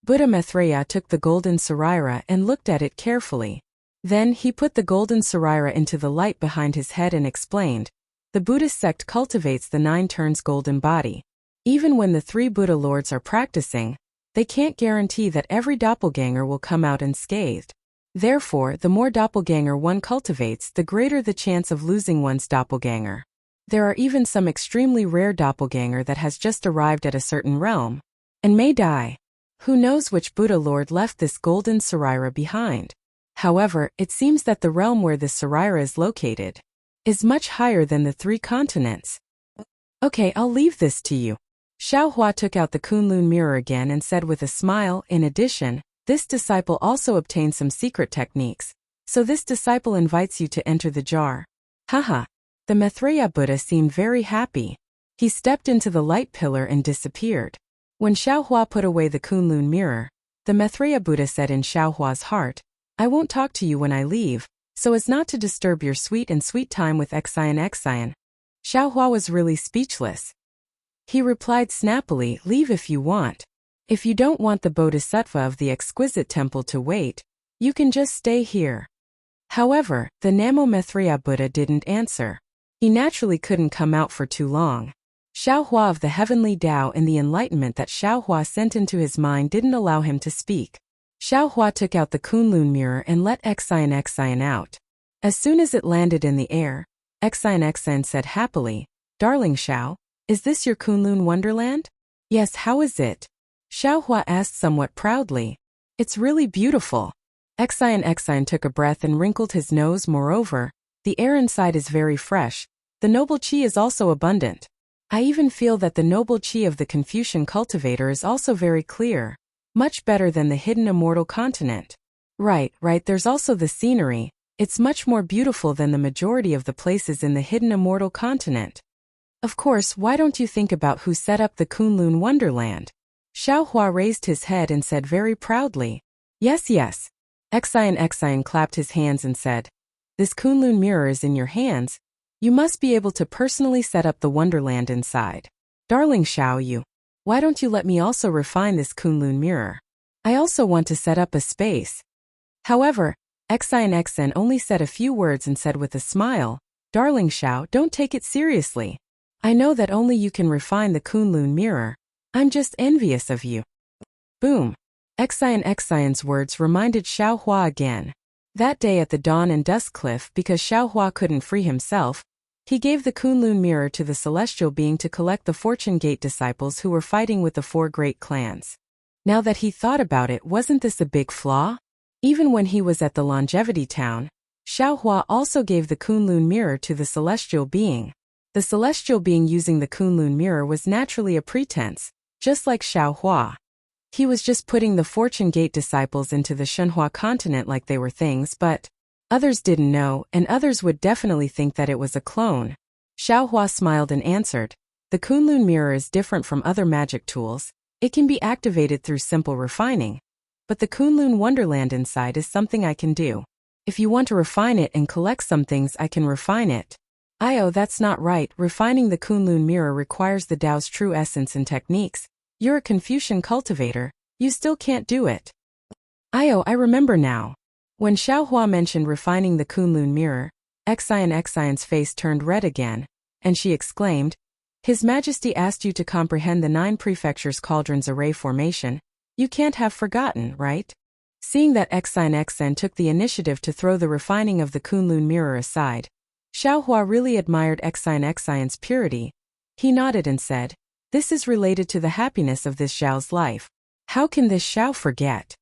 Buddha Maitreya took the golden sarira and looked at it carefully. Then he put the golden sarira into the light behind his head and explained, the Buddhist sect cultivates the 9 turns golden body. Even when the 3 Buddha lords are practicing, they can't guarantee that every doppelganger will come out unscathed. Therefore, the more doppelganger one cultivates, the greater the chance of losing one's doppelganger. There are even some extremely rare doppelganger that has just arrived at a certain realm, and may die. Who knows which Buddha lord left this golden sarira behind? However, it seems that the realm where this sarira is located is much higher than the 3 continents. Okay, I'll leave this to you. Xiaohua took out the Kunlun mirror again and said with a smile, in addition, this disciple also obtained some secret techniques, so this disciple invites you to enter the jar. Haha. The Maitreya Buddha seemed very happy. He stepped into the light pillar and disappeared. When Xiaohua put away the Kunlun mirror, the Maitreya Buddha said in Xiaohua's heart, I won't talk to you when I leave, so as not to disturb your sweet time with Xn. Xiaohua was really speechless. He replied snappily, leave if you want. If you don't want the Bodhisattva of the exquisite temple to wait, you can just stay here. However, the Namo Maitreya Buddha didn't answer. He naturally couldn't come out for too long. Xiaohua of the heavenly Tao and the enlightenment that Xiaohua sent into his mind didn't allow him to speak. Xiaohua took out the Kunlun mirror and let Xn out. As soon as it landed in the air, Xn said happily, Darling Xiao, is this your Kunlun wonderland? Yes, how is it? Xiaohua asked somewhat proudly. It's really beautiful. Xn took a breath and wrinkled his nose. Moreover, the air inside is very fresh, The noble qi is also abundant. I even feel that the noble qi of the Confucian cultivator is also very clear, much better than the hidden immortal continent. Right, there's also the scenery. It's much more beautiful than the majority of the places in the hidden immortal continent. Of course, why don't you think about who set up the Kunlun Wonderland? Xiao Hua raised his head and said very proudly. Yes. Xian clapped his hands and said, this Kunlun mirror is in your hands. You must be able to personally set up the Wonderland inside. Darling Xiao Yu, why don't you let me also refine this Kunlun mirror? I also want to set up a space. However, Xian only said a few words and said with a smile, Darling Xiao, don't take it seriously. I know that only you can refine the Kunlun mirror. I'm just envious of you. Boom. Xian's words reminded Xiao Hua again. That day at the Dawn and Dusk Cliff, because Xiao Hua couldn't free himself, he gave the Kunlun mirror to the celestial being to collect the Fortune Gate disciples who were fighting with the 4 great clans. Now that he thought about it, wasn't this a big flaw? Even when he was at the Longevity Town, Xiao Hua also gave the Kunlun mirror to the celestial being. The celestial being using the Kunlun mirror was naturally a pretense, just like Xiao Hua. He was just putting the Fortune Gate disciples into the Shenhua continent like they were things, but others didn't know, and others would definitely think that it was a clone. Xiao Hua smiled and answered, the Kunlun mirror is different from other magic tools. It can be activated through simple refining. But the Kunlun Wonderland inside is something I can do. If you want to refine it and collect some things, I can refine it. That's not right. Refining the Kunlun mirror requires the Tao's true essence and techniques. You're a Confucian cultivator. You still can't do it. I remember now. When Xiao Hua mentioned refining the Kunlun mirror, Xian's face turned red again, and she exclaimed, His Majesty asked you to comprehend the 9 prefectures' cauldrons array formation. You can't have forgotten, right? Seeing that Xian took the initiative to throw the refining of the Kunlun mirror aside, Xiao Hua really admired Xian's purity. He nodded and said, This is related to the happiness of this Xiao's life. How can this Xiao forget?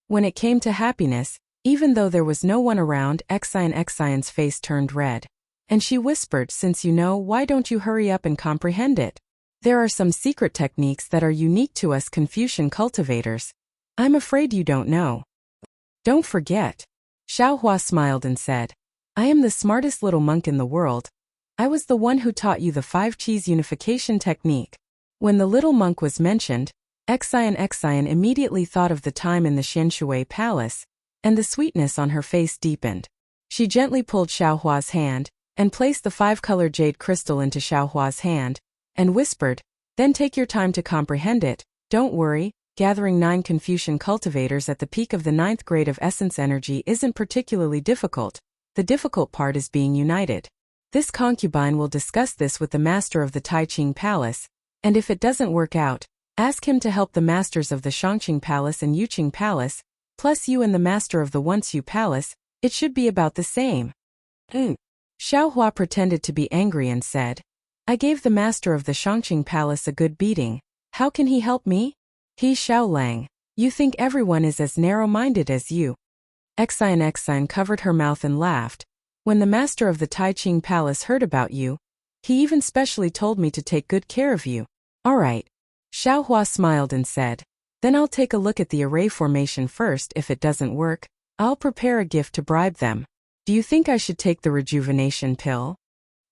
When it came to happiness, even though there was no one around, Xian's face turned red. And she whispered, Since you know, why don't you hurry up and comprehend it? There are some secret techniques that are unique to us Confucian cultivators. I'm afraid you don't know. Don't forget. Xiao Hua smiled and said, I am the smartest little monk in the world. I was the one who taught you the 5 Qis unification technique. When the little monk was mentioned, Xian immediately thought of the time in the Xianshui Palace, and the sweetness on her face deepened. She gently pulled Xiao Hua's hand, and placed the 5-color jade crystal into Xiao Hua's hand, and whispered, Then take your time to comprehend it. Don't worry, gathering 9 Confucian cultivators at the peak of the 9th grade of essence energy isn't particularly difficult. The difficult part is being united. This concubine will discuss this with the master of the Taiqing Palace, and if it doesn't work out, ask him to help the masters of the Shangqing Palace and Yuqing Palace, plus you and the master of the Onsu Palace. It should be about the same. Xiao Hua pretended to be angry and said, I gave the master of the Shangqing Palace a good beating. How can he help me? He Xiao Lang. You think everyone is as narrow-minded as you. Xian covered her mouth and laughed. When the master of the Taiqing Palace heard about you, he even specially told me to take good care of you. All right. Xiao Hua smiled and said, Then I'll take a look at the array formation first. If it doesn't work, I'll prepare a gift to bribe them. Do you think I should take the rejuvenation pill?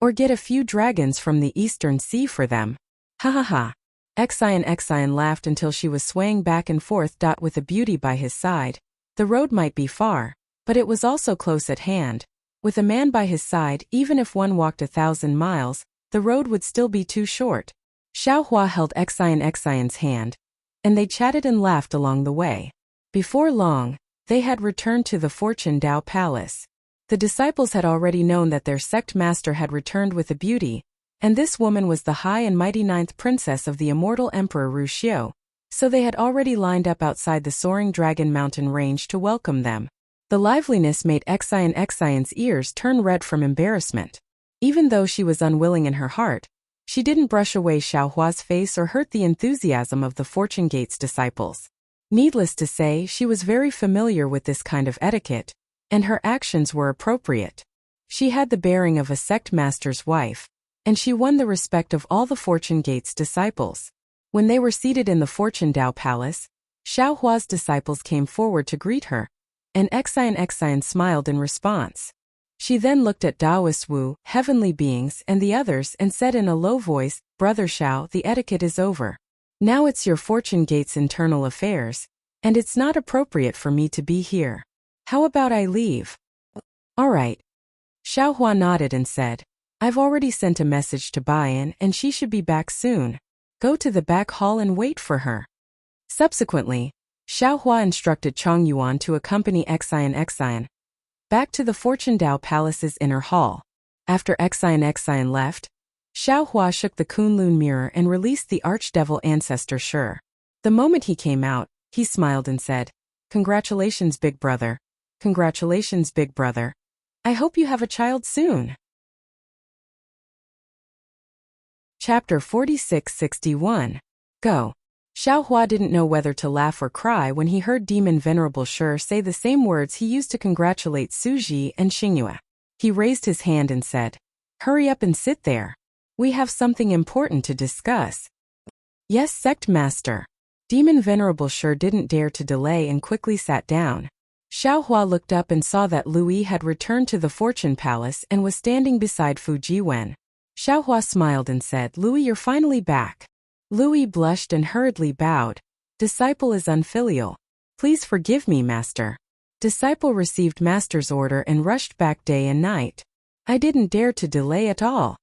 Or get a few dragons from the Eastern Sea for them? Ha ha ha. Xian laughed until she was swaying back and forth. With a beauty by his side. The road might be far, but it was also close at hand. With a man by his side, even if one walked 1,000 miles, the road would still be too short. Xiao Hua held Xian's hand, and they chatted and laughed along the way. Before long, they had returned to the Fortune Tao Palace. The disciples had already known that their sect master had returned with a beauty, and this woman was the high and mighty 9th princess of the immortal Emperor Ru Xiu, so they had already lined up outside the soaring Dragon Mountain range to welcome them. The liveliness made Xian's ears turn red from embarrassment. Even though she was unwilling in her heart, she didn't brush away Xiao Hua's face or hurt the enthusiasm of the Fortune Gate's disciples. Needless to say, she was very familiar with this kind of etiquette, and her actions were appropriate. She had the bearing of a sect master's wife, and she won the respect of all the Fortune Gate's disciples. When they were seated in the Fortune Dao Palace, Xiao Hua's disciples came forward to greet her, and Xian smiled in response. She then looked at Daoist Wu, heavenly beings, and the others and said in a low voice, "Brother Xiao, the etiquette is over. Now it's your Fortune Gate's internal affairs, and it's not appropriate for me to be here. How about I leave?" "All right." Xiao Hua nodded and said, "I've already sent a message to Bayan and she should be back soon. Go to the back hall and wait for her." Subsequently, Xiao Hua instructed Chong Yuan to accompany Xian back to the Fortune Dao Palace's inner hall. After Xian left, Xiao Hua shook the Kunlun mirror and released the archdevil ancestor Shi. The moment he came out, he smiled and said, "Congratulations, big brother. Congratulations, big brother. I hope you have a child soon." Chapter 46-61. Go. Xiao Hua didn't know whether to laugh or cry when he heard Demon Venerable Shi say the same words he used to congratulate Su Ji and Xingyue. He raised his hand and said, "Hurry up and sit there. We have something important to discuss." "Yes, Sect Master." Demon Venerable Shi didn't dare to delay and quickly sat down. Xiao Hua looked up and saw that Lui had returned to the Fortune Palace and was standing beside Fu Jiwen. Xiao Hua smiled and said, "Lui, you're finally back." Lui blushed and hurriedly bowed. "Disciple is unfilial. Please forgive me, Master." Disciple received Master's order and rushed back day and night. I didn't dare to delay at all.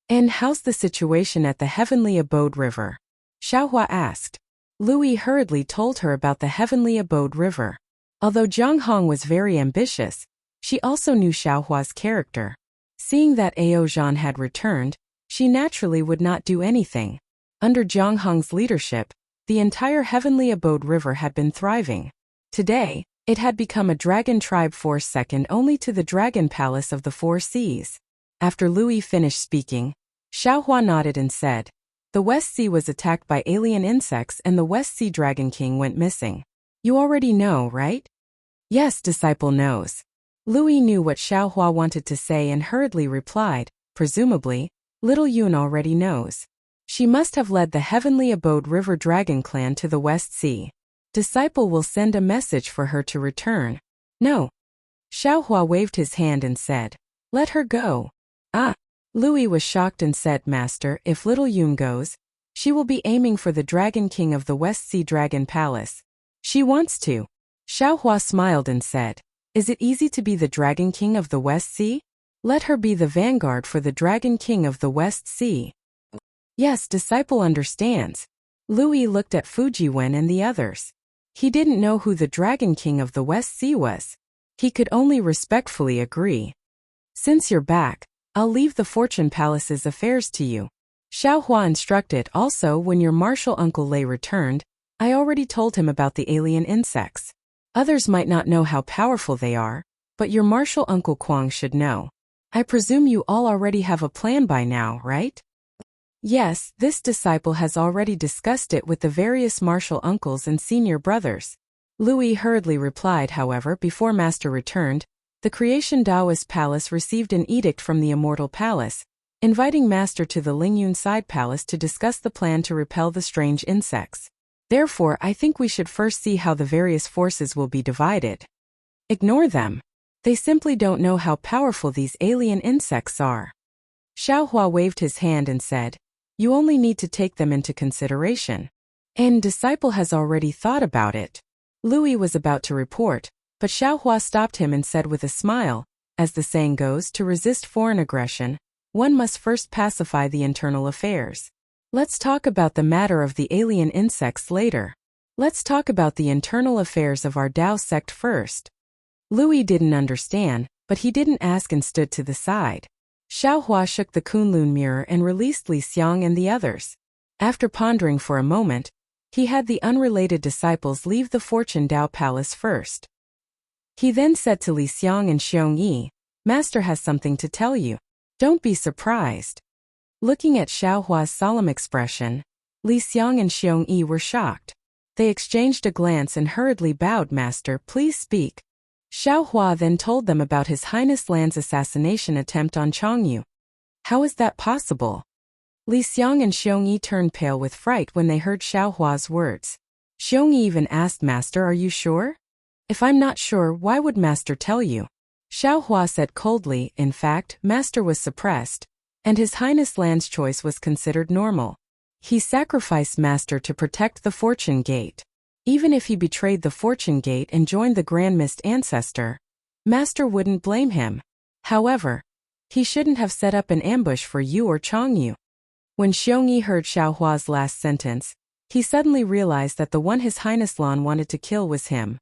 "And how's the situation at the Heavenly Abode River?" Xiao Hua asked. Lui hurriedly told her about the Heavenly Abode River. Although Zhang Hong was very ambitious, she also knew Xiao Hua's character. Seeing that Ao Zhan had returned, she naturally would not do anything. Under Zhang Hong's leadership, the entire Heavenly Abode River had been thriving. Today, it had become a dragon tribe force second only to the Dragon Palace of the Four Seas. After Lui finished speaking, Xiao Hua nodded and said, "The West Sea was attacked by alien insects and the West Sea Dragon King went missing. You already know, right?" "Yes, Disciple knows." Lui knew what Xiao Hua wanted to say and hurriedly replied, "Presumably, little Yun already knows. She must have led the Heavenly Abode River Dragon clan to the West Sea. Disciple will send a message for her to return." "No." Xiao Hua waved his hand and said, "Let her go." "Ah." Lui was shocked and said, "Master, if little Yun goes, she will be aiming for the Dragon King of the West Sea Dragon Palace. She wants to." Xiao Hua smiled and said, "Is it easy to be the Dragon King of the West Sea? Let her be the vanguard for the Dragon King of the West Sea." "Yes, Disciple understands." Lui looked at Fujiwen and the others. He didn't know who the Dragon King of the West Sea was. He could only respectfully agree. "Since you're back, I'll leave the Fortune Palace's affairs to you." Xiao Hua instructed. "Also, when your martial uncle Lei returned, I already told him about the alien insects. Others might not know how powerful they are, but your martial uncle Quang should know. I presume you all already have a plan by now, right?" "Yes, this disciple has already discussed it with the various martial uncles and senior brothers." Lui hurriedly replied. However, before Master returned, the Creation Taoist Palace received an edict from the Immortal Palace, inviting Master to the Lingyun Side Palace to discuss the plan to repel the strange insects. Therefore, I think we should first see how the various forces will be divided. Ignore them. They simply don't know how powerful these alien insects are. Xiao Hua waved his hand and said, "You only need to take them into consideration." And Disciple has already thought about it. Lui was about to report, but Xiao Hua stopped him and said with a smile, "As the saying goes, to resist foreign aggression, one must first pacify the internal affairs. Let's talk about the matter of the alien insects later. Let's talk about the internal affairs of our Dao sect first." Lui didn't understand, but he didn't ask and stood to the side. Xiao Hua shook the Kunlun mirror and released Li Xiang and the others. After pondering for a moment, he had the unrelated disciples leave the Fortune Dao Palace first. He then said to Li Xiang and Xiong Yi, "Master has something to tell you. Don't be surprised." Looking at Xiao Hua's solemn expression, Li Xiang and Xiong Yi were shocked. They exchanged a glance and hurriedly bowed. "Master, please speak." Xiao Hua then told them about His Highness Lan's assassination attempt on Changyu. How is that possible? Li Xiang and Xiongyi turned pale with fright when they heard Xiao Hua's words. Xiongyi even asked, Master, are you sure? If I'm not sure, why would Master tell you? Xiao Hua said coldly, in fact, Master was suppressed, and His Highness Lan's choice was considered normal. He sacrificed Master to protect the Fortune Gate. Even if he betrayed the Fortune Gate and joined the Grand Mist Ancestor, Master wouldn't blame him. However, he shouldn't have set up an ambush for you or Changyu. When Xiongyi heard Xiao Hua's last sentence, he suddenly realized that the one His Highness Lan wanted to kill was him,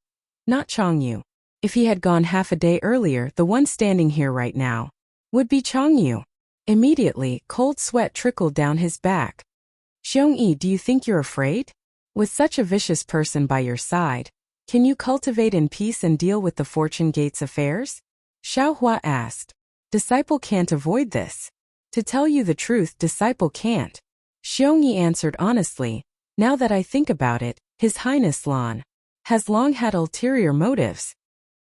not Changyu. If he had gone half a day earlier, the one standing here right now would be Changyu. Immediately, cold sweat trickled down his back. Xiongyi, do you think you're afraid? With such a vicious person by your side, can you cultivate in peace and deal with the Fortune Gate's affairs? Xiao Hua asked. Disciple can't avoid this. To tell you the truth, Disciple can't. Xiongyi answered honestly. Now that I think about it, His Highness Lan has long had ulterior motives.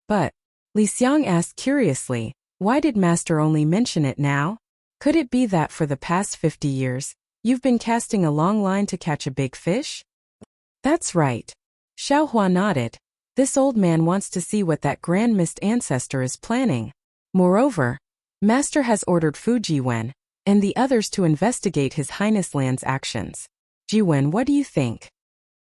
But, Li Xiang asked curiously, why did Master only mention it now? Could it be that for the past 50 years, you've been casting a long line to catch a big fish? That's right. Xiao Hua nodded. This old man wants to see what that Grand Mist Ancestor is planning. Moreover, Master has ordered Fu Jiwen and the others to investigate His Highness Lan's actions. Jiwen, what do you think?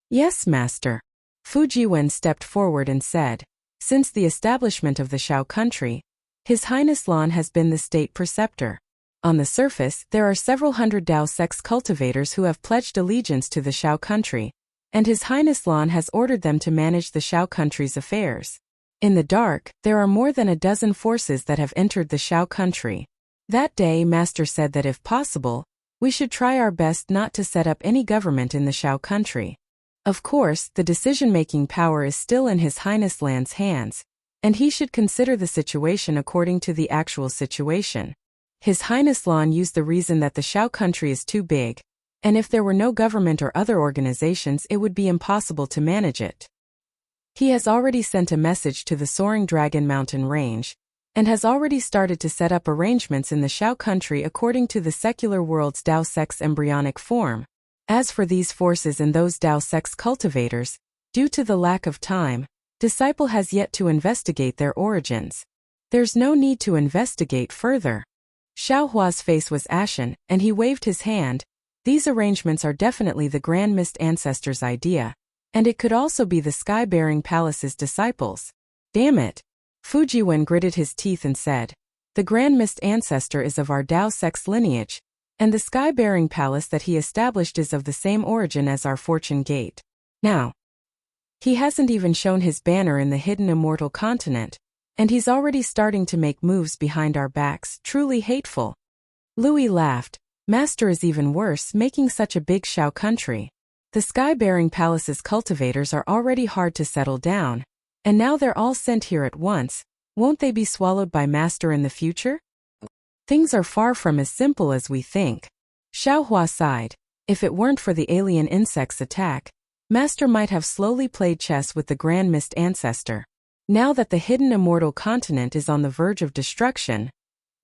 Yes, Master. Fu Jiwen stepped forward and said, since the establishment of the Shao country, His Highness Lan has been the state preceptor. On the surface, there are several hundred Dao sex cultivators who have pledged allegiance to the Shao country, and His Highness Lan has ordered them to manage the Shao country's affairs. In the dark, there are more than a dozen forces that have entered the Shao country. That day, Master said that if possible, we should try our best not to set up any government in the Shao country. Of course, the decision-making power is still in His Highness Lan's hands, and he should consider the situation according to the actual situation. His Highness Lan used the reason that the Shao country is too big, and if there were no government or other organizations, it would be impossible to manage it. He has already sent a message to the Soaring Dragon Mountain Range, and has already started to set up arrangements in the Shao country according to the secular world's Dao sex embryonic form. As for these forces and those Dao sex cultivators, due to the lack of time, Disciple has yet to investigate their origins. There's no need to investigate further. Xiao Hua's face was ashen, and he waved his hand. These arrangements are definitely the Grand Mist Ancestor's idea, and it could also be the Sky-Bearing Palace's disciples. Damn it! Fu Jiwen gritted his teeth and said, the Grand Mist Ancestor is of our Dao sex lineage, and the Sky-Bearing Palace that he established is of the same origin as our Fortune Gate. Now, he hasn't even shown his banner in the hidden immortal continent, and he's already starting to make moves behind our backs, truly hateful. Louis laughed. Master is even worse, making such a big Shao country. The Sky-Bearing Palace's cultivators are already hard to settle down, and now they're all sent here at once. Won't they be swallowed by Master in the future? Things are far from as simple as we think. Xiao Hua sighed. If it weren't for the alien insect's attack, Master might have slowly played chess with the Grand Mist Ancestor. Now that the hidden immortal continent is on the verge of destruction,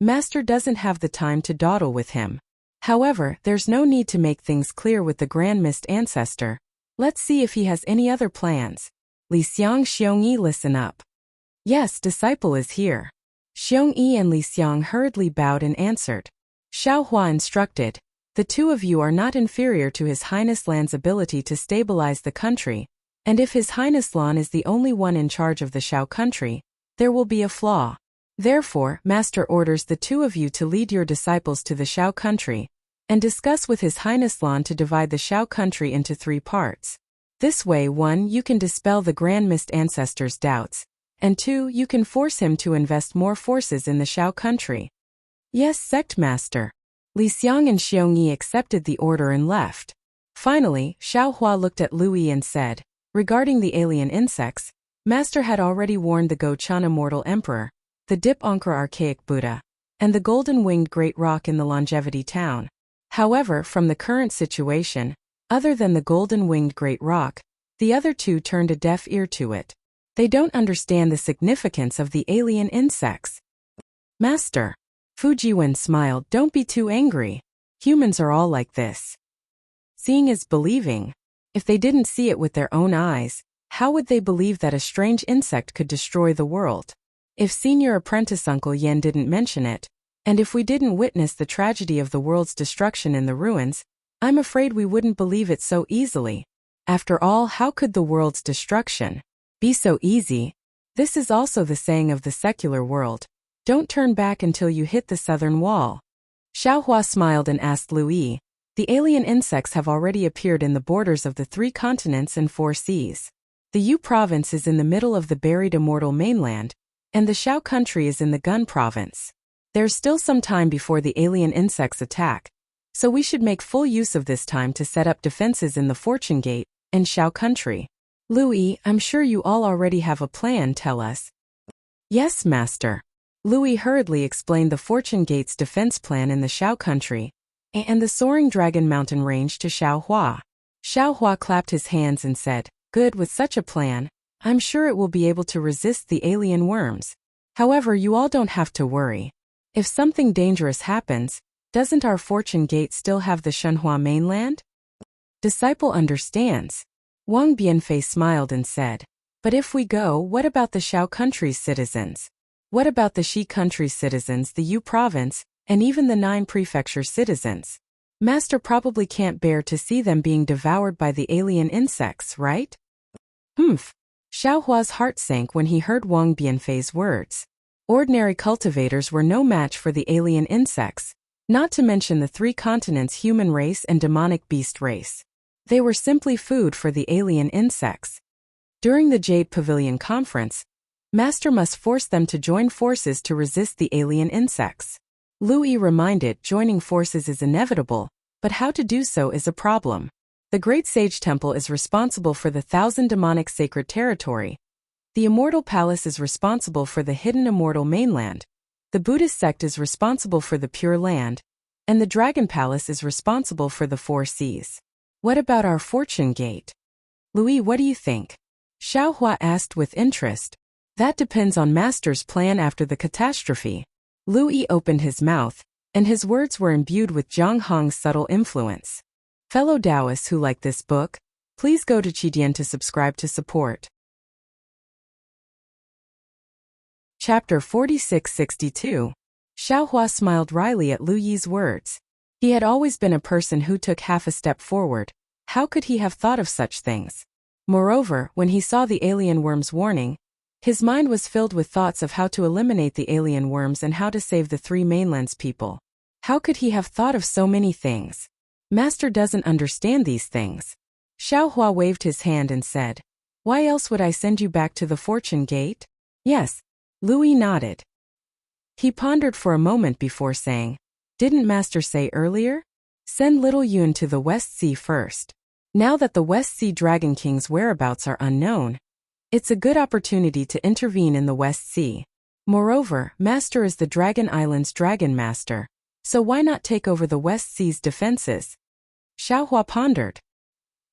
Master doesn't have the time to dawdle with him. However, there's no need to make things clear with the Grand Mist Ancestor. Let's see if he has any other plans. Li Xiang, Xiongyi, listen up. Yes, Disciple is here. Xiongyi and Li Xiang hurriedly bowed and answered. Xiao Hua instructed, the two of you are not inferior to His Highness Lan's ability to stabilize the country, and if His Highness Lan is the only one in charge of the Shao country, there will be a flaw. Therefore, Master orders the two of you to lead your disciples to the Shao country, and discuss with His Highness Lan to divide the Shao country into 3 parts. This way, 1, you can dispel the Grand Mist Ancestor's doubts, and 2, you can force him to invest more forces in the Shao country. Yes, Sect Master. Li Xiang and Xiongyi accepted the order and left. Finally, Xiao Hua looked at Louis and said, regarding the alien insects, Master had already warned the Gochan Immortal Emperor, the Dip Ankara Archaic Buddha, and the Golden-Winged Great Rock in the Longevity Town. However, from the current situation, other than the Golden-Winged Great Rock, the other 2 turned a deaf ear to it. They don't understand the significance of the alien insects. Master. Fujiwen smiled. Don't be too angry. Humans are all like this. Seeing is believing. If they didn't see it with their own eyes, how would they believe that a strange insect could destroy the world? If Senior Apprentice Uncle Yen didn't mention it, and if we didn't witness the tragedy of the world's destruction in the ruins, I'm afraid we wouldn't believe it so easily. After all, how could the world's destruction be so easy? This is also the saying of the secular world. Don't turn back until you hit the southern wall. Xiaohua smiled and asked Louis, the alien insects have already appeared in the borders of the 3 continents and 4 seas. The Yu province is in the middle of the buried immortal mainland, and the Xiao country is in the Gun province. There's still some time before the alien insects attack, so we should make full use of this time to set up defenses in the Fortune Gate and Xiao country. Louis, I'm sure you all already have a plan, tell us. Yes, Master. Louis hurriedly explained the Fortune Gate's defense plan in the Xiao country, and the Soaring Dragon Mountain range to Xiaohua. Xiaohua clapped his hands and said, good, with such a plan, I'm sure it will be able to resist the alien worms. However, you all don't have to worry. If something dangerous happens, doesn't our Fortune Gate still have the Shenhua mainland? Disciple understands. Wang Bianfei smiled and said, but if we go, what about the Xiao country's citizens? What about the Shi country's citizens, the Yu province, and even the 9 prefecture citizens? Master probably can't bear to see them being devoured by the alien insects, right? Humph. Xiaohua's heart sank when he heard Wang Bianfei's words. Ordinary cultivators were no match for the alien insects, not to mention the 3 continents human race and demonic beast race. They were simply food for the alien insects. During the Jade Pavilion conference, Master must force them to join forces to resist the alien insects. Louis reminded joining forces is inevitable, but how to do so is a problem. The Great Sage Temple is responsible for the 1,000 demonic sacred territory. The Immortal Palace is responsible for the hidden immortal mainland. The Buddhist sect is responsible for the Pure Land, and the Dragon Palace is responsible for the 4 seas. What about our Fortune Gate? Louis, what do you think? Xiaohua asked with interest. That depends on Master's plan after the catastrophe. Louis opened his mouth, and his words were imbued with Zhang Hong's subtle influence. Fellow Taoists who like this book, please go to Qidian to subscribe to support. Chapter 4662. Xiaohua smiled wryly at Lu Yi's words. He had always been a person who took half a step forward. How could he have thought of such things? Moreover, when he saw the alien worms' warning, his mind was filled with thoughts of how to eliminate the alien worms and how to save the 3 mainlands people. How could he have thought of so many things? Master doesn't understand these things. Xiaohua waved his hand and said, why else would I send you back to the Fortune Gate? Yes. Louis nodded. He pondered for a moment before saying, didn't Master say earlier? Send little Yun to the West Sea first. Now that the West Sea Dragon King's whereabouts are unknown, it's a good opportunity to intervene in the West Sea. Moreover, Master is the Dragon Island's Dragon Master, so why not take over the West Sea's defenses? Xiaohua pondered.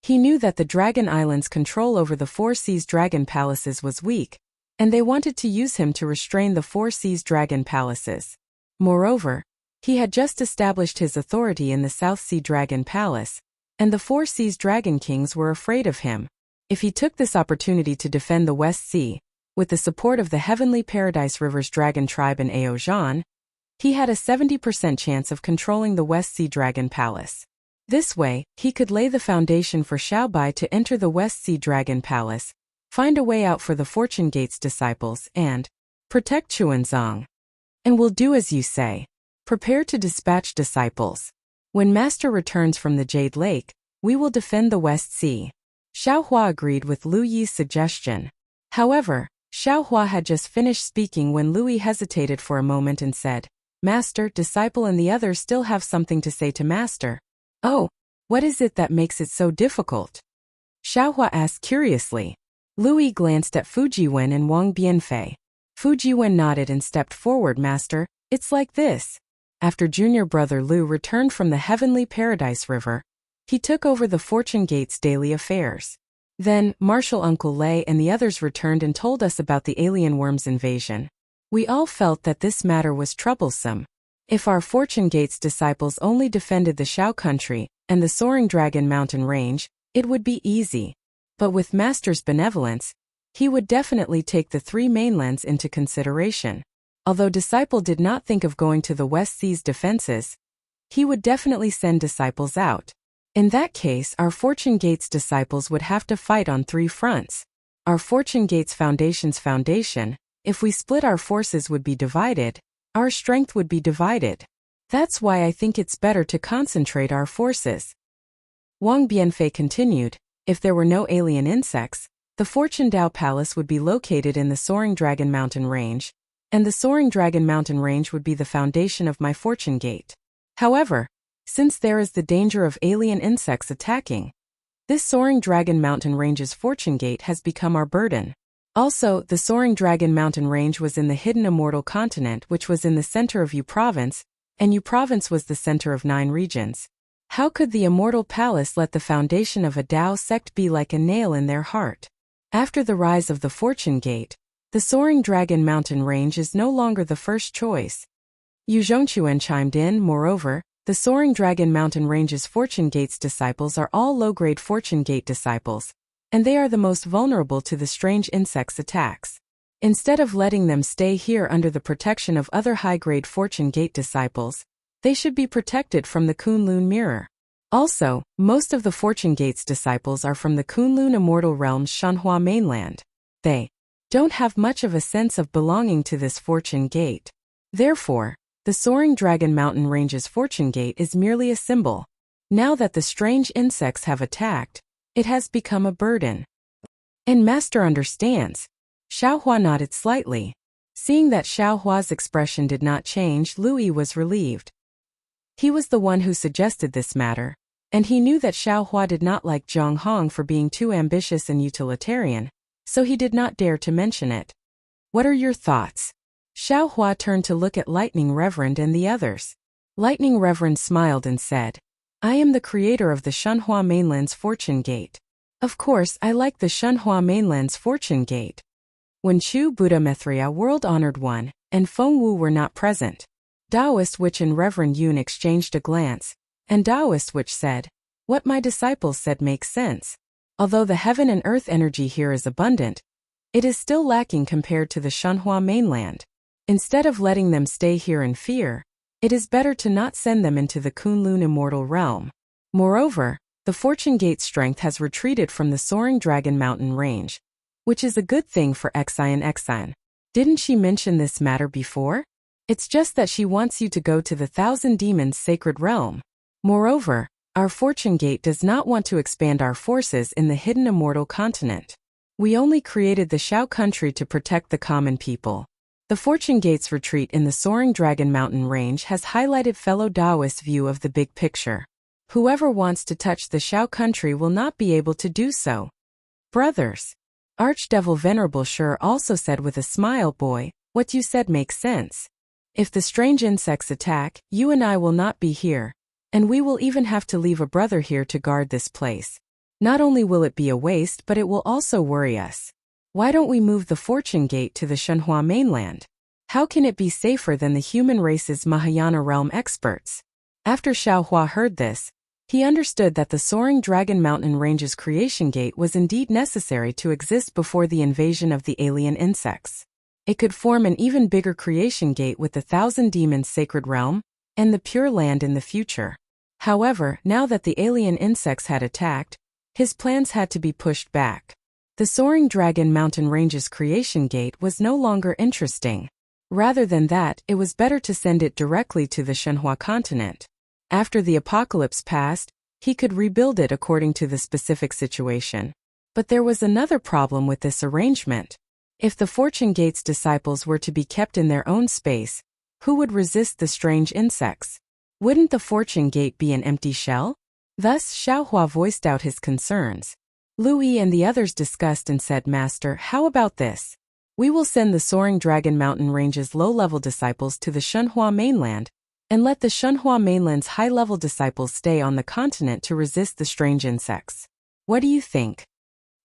He knew that the Dragon Island's control over the 4 Seas Dragon Palaces was weak, and they wanted to use him to restrain the 4 Seas Dragon Palaces. Moreover, he had just established his authority in the South Sea Dragon Palace, and the 4 Seas Dragon Kings were afraid of him. If he took this opportunity to defend the West Sea, with the support of the Heavenly Paradise River's Dragon Tribe in Aozhan, he had a 70% chance of controlling the West Sea Dragon Palace. This way, he could lay the foundation for Xiaobai to enter the West Sea Dragon Palace, find a way out for the Fortune Gate's disciples, and protect Chuanzong. And we'll do as you say. Prepare to dispatch disciples. When Master returns from the Jade Lake, we will defend the West Sea. Xiaohua agreed with Lu Yi's suggestion. However, Xiaohua had just finished speaking when Louis hesitated for a moment and said, Master, disciple and the others still have something to say to Master. Oh, what is it that makes it so difficult? Xiaohua asked curiously. Louis glanced at Fujiwen and Wang Bianfei. Fujiwen nodded and stepped forward. Master, it's like this. After junior brother Lu returned from the Heavenly Paradise River, he took over the Fortune Gate's daily affairs. Then, Marshal Uncle Lei and the others returned and told us about the alien worms invasion. We all felt that this matter was troublesome. If our Fortune Gates disciples only defended the Shao country and the Soaring Dragon Mountain range, it would be easy. But with Master's benevolence, he would definitely take the 3 mainlands into consideration. Although Disciple did not think of going to the West Sea's defenses, he would definitely send disciples out. In that case, our Fortune Gates disciples would have to fight on 3 fronts. Our Fortune Gates Foundation's foundation, if we split our forces, would be divided, our strength would be divided. That's why I think it's better to concentrate our forces. Wang Bianfei continued, if there were no alien insects, the Fortune Dao Palace would be located in the Soaring Dragon Mountain range, and the Soaring Dragon Mountain range would be the foundation of my Fortune Gate. However, since there is the danger of alien insects attacking, this Soaring Dragon Mountain range's Fortune Gate has become our burden. Also, the Soaring Dragon Mountain range was in the hidden immortal continent, which was in the center of Yu Province, and Yu Province was the center of 9 regions. How could the Immortal Palace let the foundation of a Dao sect be like a nail in their heart? After the rise of the Fortune Gate, the Soaring Dragon Mountain range is no longer the first choice. Yu Zhongquan chimed in, moreover, the Soaring Dragon Mountain range's Fortune Gates disciples are all low-grade Fortune Gate disciples, and they are the most vulnerable to the strange insects' attacks. Instead of letting them stay here under the protection of other high-grade Fortune Gate disciples, they should be protected from the Kunlun Mirror. Also, most of the Fortune Gates disciples are from the Kunlun Immortal Realm's Shanhua mainland. They don't have much of a sense of belonging to this Fortune Gate. Therefore, the Soaring Dragon Mountain range's Fortune Gate is merely a symbol. Now that the strange insects have attacked, it has become a burden. And Master understands. Xiaohua nodded slightly. Seeing that Xiaohua's expression did not change, Lui was relieved. He was the one who suggested this matter, and he knew that Xiaohua did not like Zhang Hong for being too ambitious and utilitarian, so he did not dare to mention it. What are your thoughts? Xiaohua turned to look at Lightning Reverend and the others. Lightning Reverend smiled and said, I am the creator of the Shanhua mainland's Fortune Gate. Of course, I like the Shanhua mainland's Fortune Gate. When Chu Buddha Mithria, World-Honored One, and Feng Wu were not present, Taoist Witch and Reverend Yun exchanged a glance, and Taoist Witch said, what my disciples said makes sense. Although the heaven and earth energy here is abundant, it is still lacking compared to the Shanhua mainland. Instead of letting them stay here in fear, it is better to not send them into the Kunlun Immortal Realm. Moreover, the Fortune Gate strength has retreated from the Soaring Dragon Mountain range, which is a good thing for Xian Xian. Didn't she mention this matter before? It's just that she wants you to go to the Thousand Demons' sacred realm. Moreover, our Fortune Gate does not want to expand our forces in the hidden immortal continent. We only created the Shao country to protect the common people. The Fortune Gate's retreat in the Soaring Dragon Mountain range has highlighted fellow Taoist view of the big picture. Whoever wants to touch the Shao country will not be able to do so. Brothers. Archdevil Venerable Sure also said with a smile, boy, what you said makes sense. If the strange insects attack, you and I will not be here, and we will even have to leave a brother here to guard this place. Not only will it be a waste, but it will also worry us. Why don't we move the Fortune Gate to the Shanhua mainland? How can it be safer than the human race's Mahayana realm experts? After Xiaohua heard this, he understood that the Soaring Dragon Mountain range's creation gate was indeed necessary to exist before the invasion of the alien insects. It could form an even bigger creation gate with the Thousand Demons' sacred realm and the Pure Land in the future. However, now that the alien insects had attacked, his plans had to be pushed back. The Soaring Dragon Mountain range's creation gate was no longer interesting. Rather than that, it was better to send it directly to the Shanhua continent. After the apocalypse passed, he could rebuild it according to the specific situation. But there was another problem with this arrangement. If the Fortune Gate's disciples were to be kept in their own space, who would resist the strange insects? Wouldn't the Fortune Gate be an empty shell? Thus, Xiaohua voiced out his concerns. Lui and the others discussed and said, Master, how about this? We will send the Soaring Dragon Mountain range's low-level disciples to the Shanhua mainland, and let the Shanhua mainland's high-level disciples stay on the continent to resist the strange insects. What do you think?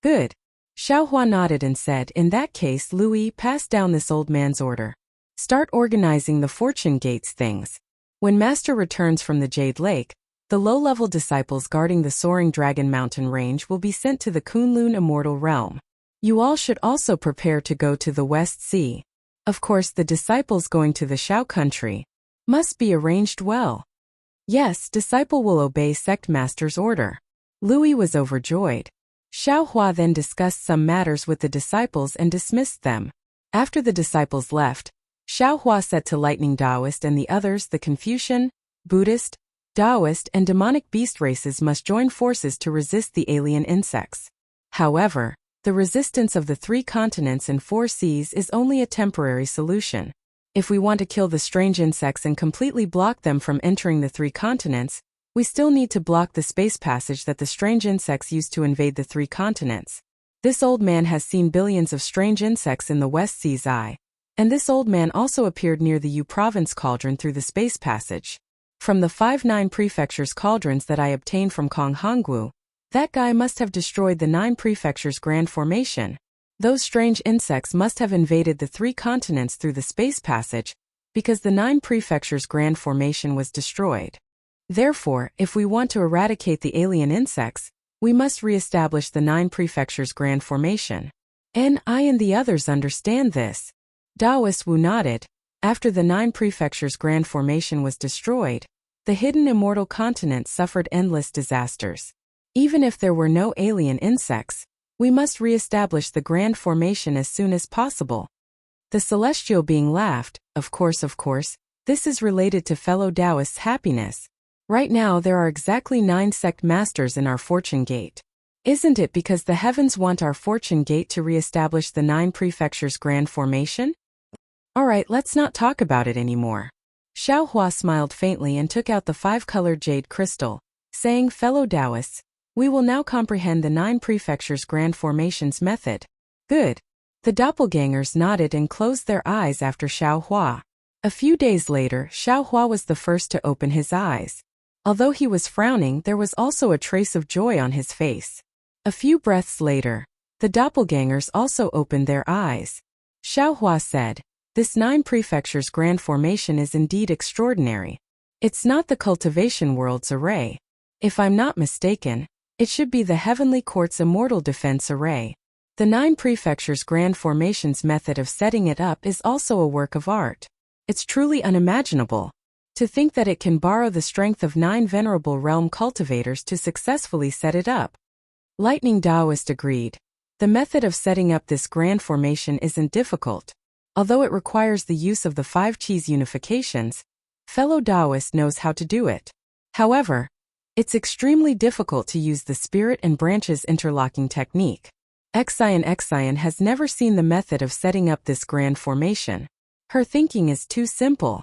Good. Xiaohua nodded and said, in that case, Louis, pass down this old man's order. Start organizing the fortune gates things. When Master returns from the Jade Lake, the low-level disciples guarding the soaring Dragon Mountain range will be sent to the Kunlun Immortal Realm. You all should also prepare to go to the West Sea. Of course, the disciples going to the Shao country must be arranged well. Yes, disciple will obey sect master's order. Louis was overjoyed. Xiaohua then discussed some matters with the disciples and dismissed them. After the disciples left, Xiaohua said to Lightning Taoist and the others, the Confucian, Buddhist, Taoist and demonic beast races must join forces to resist the alien insects. However, the resistance of the 3 continents and 4 seas is only a temporary solution. If we want to kill the strange insects and completely block them from entering the 3 continents, we still need to block the space passage that the strange insects use to invade the 3 continents. This old man has seen billions of strange insects in the West Sea's eye, and this old man also appeared near the Yu province cauldron through the space passage. From the 5-9 prefectures cauldrons that I obtained from Kong Honggu, that guy must have destroyed the 9 prefectures grand formation. Those strange insects must have invaded the 3 continents through the space passage, because the 9 prefectures grand formation was destroyed. Therefore, if we want to eradicate the alien insects, we must re-establish the 9 prefectures grand formation. I and the others understand this. Taoist Wu nodded. After the 9 prefectures grand formation was destroyed, the hidden immortal continent suffered endless disasters. Even if there were no alien insects, we must re-establish the grand formation as soon as possible. The celestial being laughed. Of course, this is related to fellow Taoists' happiness. Right now there are exactly 9 sect masters in our fortune gate. Isn't it because the heavens want our fortune gate to re-establish the 9 prefectures grand formation? Alright, let's not talk about it anymore. Xiaohua smiled faintly and took out the 5-colored jade crystal, saying, fellow Taoists, we will now comprehend the 9 prefectures grand formations method. Good. The doppelgangers nodded and closed their eyes after Xiaohua. A few days later, Xiaohua was the first to open his eyes. Although he was frowning, there was also a trace of joy on his face. A few breaths later, the doppelgangers also opened their eyes. Xiaohua said, this 9 prefectures grand formation is indeed extraordinary. It's not the cultivation world's array. If I'm not mistaken, it should be the Heavenly Court's immortal defense array. The 9 prefectures grand formations method of setting it up is also a work of art. It's truly unimaginable. To think that it can borrow the strength of 9 venerable realm cultivators to successfully set it up. Lightning Taoist agreed. The method of setting up this grand formation isn't difficult. Although it requires the use of the 5 Qis unifications, fellow Taoist knows how to do it. However, it's extremely difficult to use the spirit and branches interlocking technique. Xian has never seen the method of setting up this grand formation. Her thinking is too simple.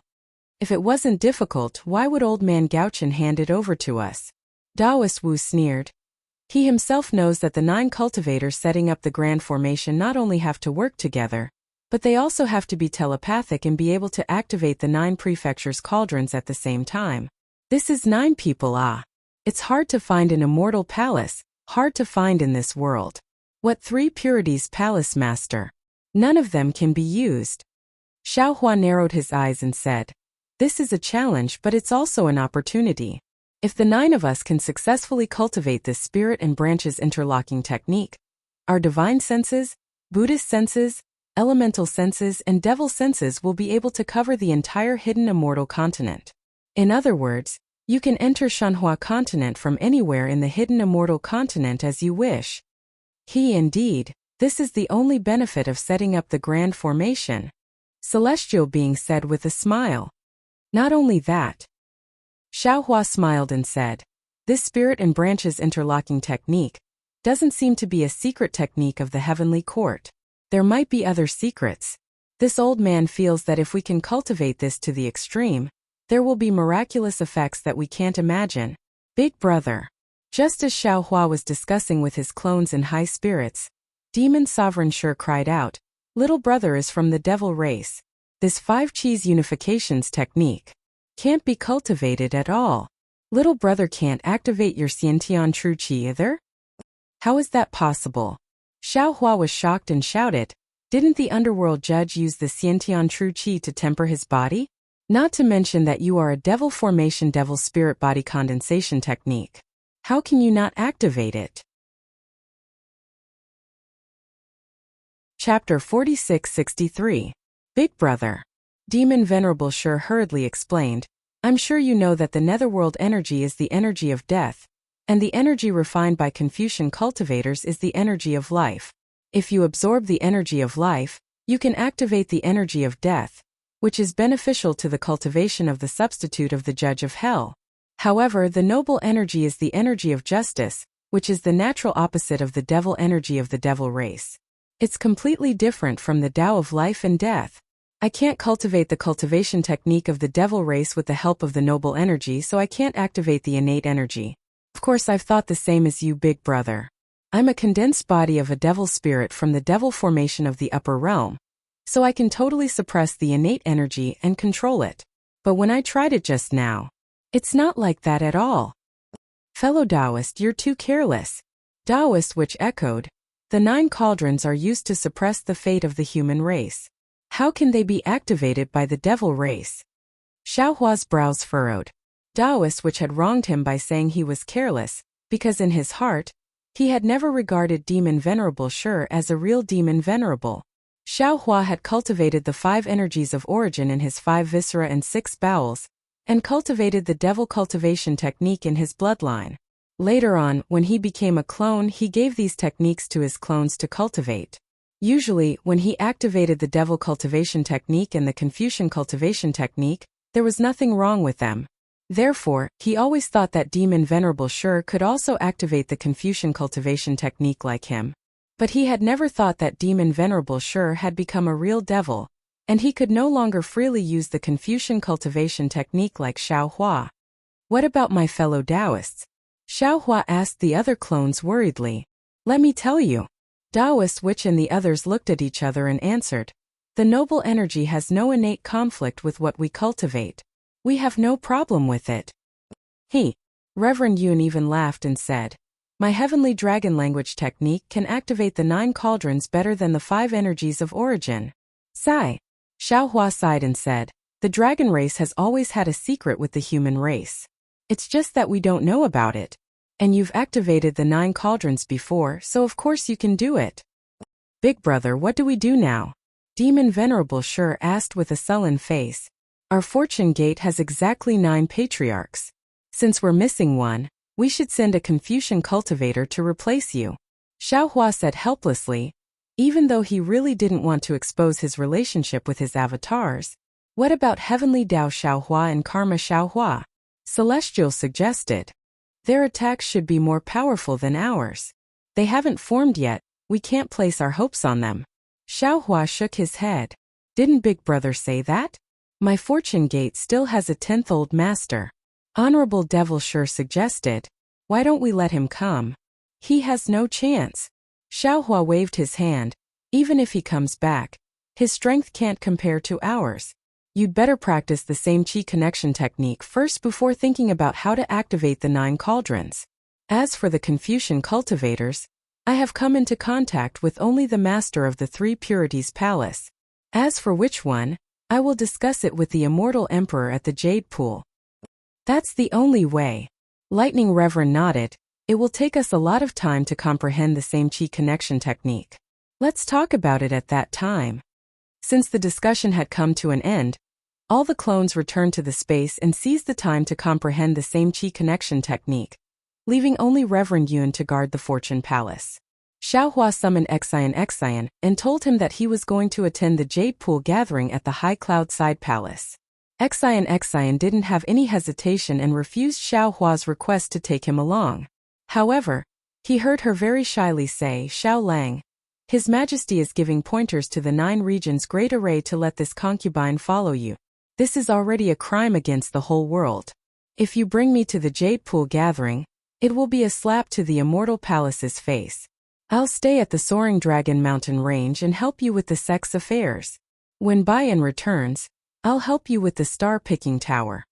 If it wasn't difficult, why would old man Gaochen hand it over to us? Taoist Wu sneered. He himself knows that the 9 cultivators setting up the grand formation not only have to work together, but they also have to be telepathic and be able to activate the 9 prefectures cauldrons at the same time. This is 9 people. It's hard to find an immortal palace, hard to find in this world. What 3 purities palace master? None of them can be used. Xiaohua narrowed his eyes and said, this is a challenge, but it's also an opportunity. If the 9 of us can successfully cultivate this spirit and branches interlocking technique, our divine senses, Buddhist senses, elemental senses and devil senses will be able to cover the entire hidden immortal continent. In other words, you can enter Shanhua continent from anywhere in the hidden immortal continent as you wish. Indeed, this is the only benefit of setting up the grand formation. Celestial being said with a smile. Not only that. Xiaohua smiled and said, this spirit and branches interlocking technique doesn't seem to be a secret technique of the heavenly court. There might be other secrets. This old man feels that if we can cultivate this to the extreme, there will be miraculous effects that we can't imagine. Big brother. Just as Xiaohua was discussing with his clones in high spirits, Demon Sovereign Sure cried out, little brother is from the devil race. This 5 Qis unifications technique can't be cultivated at all. Little brother can't activate your Xiantian true Qi either? How is that possible? Xiao Hua was shocked and shouted, "Didn't the underworld judge use the Xiantian true qi to temper his body? Not to mention that you are a devil formation devil spirit body condensation technique. How can you not activate it?" Chapter 4663. Big Brother. Demon Venerable Shur hurriedly explained, "I'm sure you know that the netherworld energy is the energy of death, and the energy refined by Confucian cultivators is the energy of life. If you absorb the energy of life, you can activate the energy of death, which is beneficial to the cultivation of the substitute of the judge of hell. However, the noble energy is the energy of justice, which is the natural opposite of the devil energy of the devil race. It's completely different from the Tao of life and death. I can't cultivate the cultivation technique of the devil race with the help of the noble energy, so I can't activate the innate energy. Of course, I've thought the same as you, Big Brother. I'm a condensed body of a devil spirit from the devil formation of the upper realm, so I can totally suppress the innate energy and control it. But when I tried it just now, it's not like that at all. Fellow Taoist, you're too careless. Taoist, which echoed, the 9 cauldrons are used to suppress the fate of the human race. How can they be activated by the devil race? Xiao Hua's brows furrowed. Taoist, which had wronged him by saying he was careless, because in his heart, he had never regarded Demon Venerable Shur as a real Demon Venerable. Xiao Hua had cultivated the 5 energies of origin in his 5 viscera and 6 bowels, and cultivated the devil cultivation technique in his bloodline. Later on, when he became a clone, he gave these techniques to his clones to cultivate. Usually, when he activated the devil cultivation technique and the Confucian cultivation technique, there was nothing wrong with them. Therefore, he always thought that Demon Venerable Shur could also activate the Confucian cultivation technique like him. But he had never thought that Demon Venerable Shur had become a real devil, and he could no longer freely use the Confucian cultivation technique like Xiao Hua. What about my fellow Taoists? Xiao Hua asked the other clones worriedly. Let me tell you. Taoist Witch and the others looked at each other and answered, the noble energy has no innate conflict with what we cultivate. We have no problem with it. Reverend Yun even laughed and said, my heavenly dragon language technique can activate the 9 cauldrons better than the 5 energies of origin. Sigh. Xiao Hua sighed and said, the dragon race has always had a secret with the human race. It's just that we don't know about it. And you've activated the 9 cauldrons before, so of course you can do it. Big Brother, what do we do now? Demon Venerable Shur asked with a sullen face. Our fortune gate has exactly 9 patriarchs. Since we're missing one, we should send a Confucian cultivator to replace you. Xiao Hua said helplessly, even though he really didn't want to expose his relationship with his avatars. What about Heavenly Tao Xiao Hua and Karma Xiao Hua? Celestial suggested. Their attacks should be more powerful than ours. They haven't formed yet, we can't place our hopes on them. Xiao Hua shook his head. Didn't Big Brother say that? My fortune gate still has a 10th old master. Honorable Devil Shur suggested. Why don't we let him come? He has no chance. Xiao Hua waved his hand. Even if he comes back, his strength can't compare to ours. You'd better practice the same Qi connection technique first before thinking about how to activate the 9 cauldrons. As for the Confucian cultivators, I have come into contact with only the master of the 3 Purities Palace. As for which one, I will discuss it with the immortal emperor at the Jade Pool. That's the only way. Lightning Reverend nodded. It will take us a lot of time to comprehend the same Qi connection technique. Let's talk about it at that time. Since the discussion had come to an end, all the clones returned to the space and seized the time to comprehend the same Qi connection technique, leaving only Reverend Yun to guard the Fortune Palace. Xiao Hua summoned Xian and told him that he was going to attend the Jade Pool gathering at the High Cloud Side Palace. Xian didn't have any hesitation and refused Xiao Hua's request to take him along. However, he heard her very shyly say, Xiao Lang, His Majesty is giving pointers to the 9 regions' great array to let this concubine follow you. This is already a crime against the whole world. If you bring me to the Jade Pool gathering, it will be a slap to the Immortal Palace's face. I'll stay at the Soaring Dragon Mountain Range and help you with the sex affairs. When Bayan returns, I'll help you with the star-picking tower.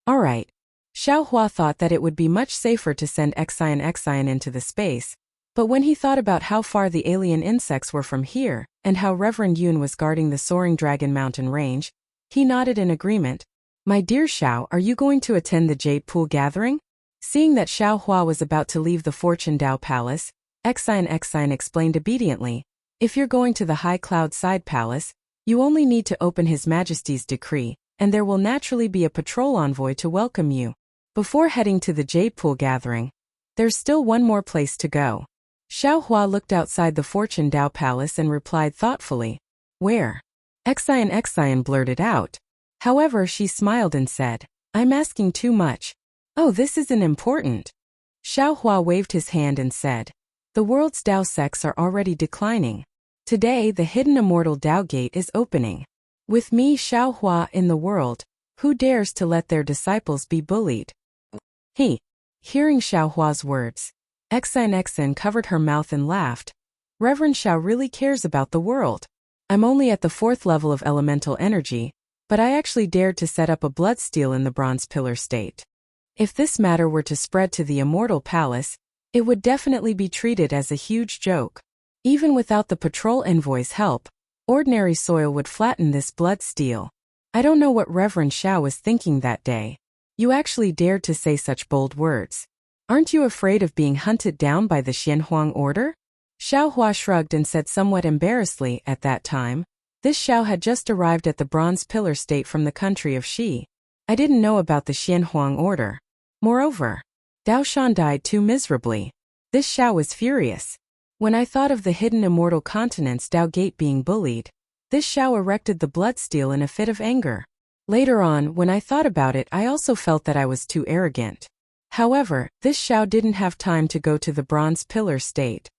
Alright. Xiao Hua thought that it would be much safer to send Xian into the space, But when he thought about how far the alien insects were from here, and how Reverend Yun was guarding the soaring Dragon Mountain range, he nodded in agreement. My dear Xiao, are you going to attend the Jade Pool gathering? Seeing that Xiao Hua was about to leave the Fortune Dao Palace, Xian explained obediently. If you're going to the High Cloud Side Palace, you only need to open His Majesty's decree, and there will naturally be a patrol envoy to welcome you. Before heading to the Jade Pool gathering, there's still one more place to go. Xiao Hua looked outside the Fortune Dao Palace and replied thoughtfully. Where? Xian blurted out. However, she smiled and said, I'm asking too much. Oh, this isn't important. Xiao Hua waved his hand and said, the world's Dao sects are already declining. Today, the hidden immortal Dao Gate is opening. With me, Xiao Hua, in the world, who dares to let their disciples be bullied? Hearing Xiao Hua's words, Xian covered her mouth and laughed. Reverend Xiao really cares about the world. I'm only at the 4th level of elemental energy, but I actually dared to set up a blood steel in the Bronze Pillar State. If this matter were to spread to the Immortal Palace, it would definitely be treated as a huge joke. Even without the patrol envoy's help, ordinary soil would flatten this blood steel. I don't know what Reverend Xiao was thinking that day. You actually dared to say such bold words. Aren't you afraid of being hunted down by the Xianhuang order? Xiao Hua shrugged and said somewhat embarrassedly at that time. This Xiao had just arrived at the Bronze Pillar State from the country of Xi. I didn't know about the Xianhuang order. Moreover, Dao Shan died too miserably. This Xiao was furious. When I thought of the hidden immortal continent's Dao Gate being bullied, this Xiao erected the blood steel in a fit of anger. Later on, when I thought about it, I also felt that I was too arrogant. However, this Xiao didn't have time to go to the Bronze Pillar State.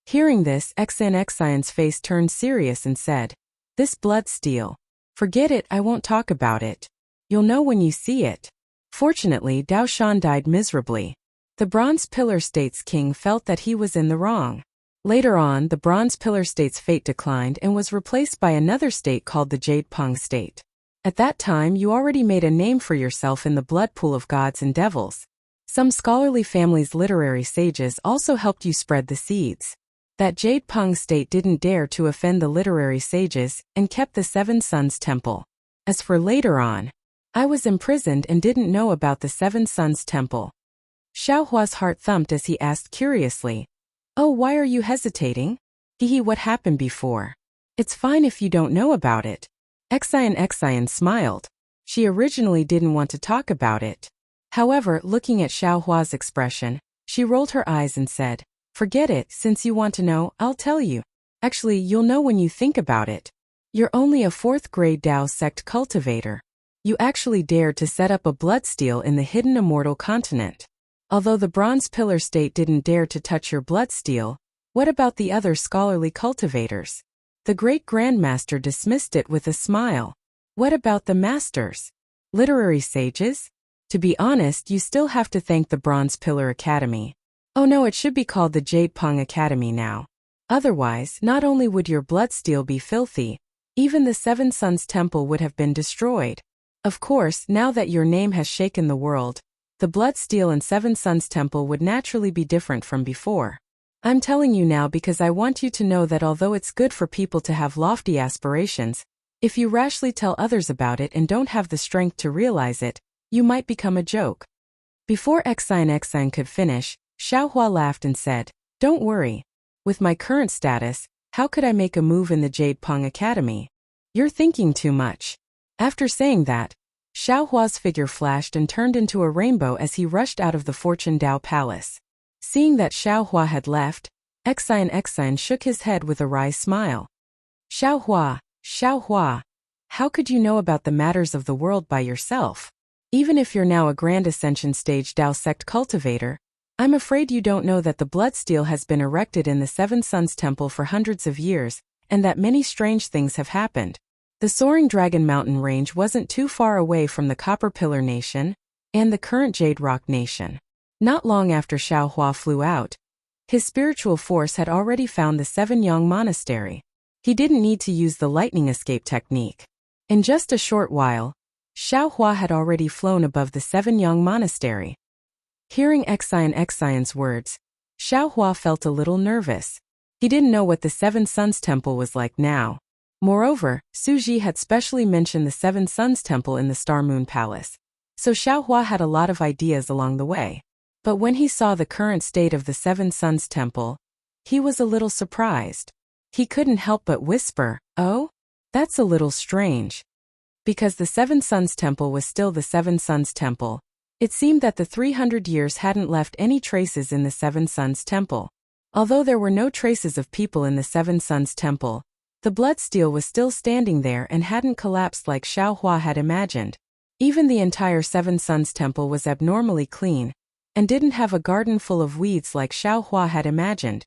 Hearing this, Xian's face turned serious and said, this blood steel. Forget it, I won't talk about it. You'll know when you see it. Fortunately, Dao Shan died miserably. The Bronze Pillar State's king felt that he was in the wrong. Later on, the Bronze Pillar State's fate declined and was replaced by another state called the Jade Peng State. At that time, you already made a name for yourself in the blood pool of gods and devils. Some scholarly families' literary sages also helped you spread the seeds. That Jade Peng State didn't dare to offend the literary sages and kept the Seven Suns Temple. As for later on, I was imprisoned and didn't know about the Seven Suns Temple. Xiao Hua's heart thumped as he asked curiously, oh, why are you hesitating? What happened before? It's fine if you don't know about it. Xian smiled. She originally didn't want to talk about it. However, looking at Xiao Hua's expression, she rolled her eyes and said, forget it, since you want to know, I'll tell you. Actually, you'll know when you think about it. You're only a 4th grade Dao sect cultivator. You actually dared to set up a blood steel in the hidden immortal continent. Although the Bronze Pillar State didn't dare to touch your blood steel, what about the other scholarly cultivators? The Great Grandmaster dismissed it with a smile. What about the masters? Literary sages? To be honest, you still have to thank the Bronze Pillar Academy. Oh no, it should be called the Jade Peng Academy now. Otherwise, not only would your blood steel be filthy, even the Seven Suns Temple would have been destroyed. Of course, now that your name has shaken the world, the blood steel and Seven Suns Temple would naturally be different from before. I'm telling you now because I want you to know that although it's good for people to have lofty aspirations, if you rashly tell others about it and don't have the strength to realize it, you might become a joke. Before Xian could finish, Xiao Hua laughed and said, don't worry. With my current status, how could I make a move in the Jade Peng Academy? You're thinking too much. After saying that, Xiao Hua's figure flashed and turned into a rainbow as he rushed out of the Fortune Dao Palace. Seeing that Xiao Hua had left, Xian shook his head with a wry smile. Xiao Hua, how could you know about the matters of the world by yourself? Even if you're now a Grand Ascension Stage Dao Sect cultivator, I'm afraid you don't know that the blood steel has been erected in the Seven Suns Temple for hundreds of years, and that many strange things have happened. The soaring Dragon Mountain range wasn't too far away from the Copper Pillar Nation and the current Jade Rock Nation. Not long after Xiao Hua flew out, his spiritual force had already found the Seven Yang Monastery. He didn't need to use the lightning escape technique. In just a short while, Xiao Hua had already flown above the Seven Yang Monastery. Hearing Xian's words, Xiaohua felt a little nervous. He didn't know what the Seven Suns Temple was like now. Moreover, Suji had specially mentioned the Seven Suns Temple in the Star Moon Palace. So Xiaohua had a lot of ideas along the way. But when he saw the current state of the Seven Suns Temple, he was a little surprised. He couldn't help but whisper, "Oh? That's a little strange." Because the Seven Suns Temple was still the Seven Suns Temple, it seemed that the 300 years hadn't left any traces in the Seven Suns Temple. Although there were no traces of people in the Seven Suns Temple, the blood steel was still standing there and hadn't collapsed like Xiaohua had imagined. Even the entire Seven Suns Temple was abnormally clean, and didn't have a garden full of weeds like Xiaohua had imagined.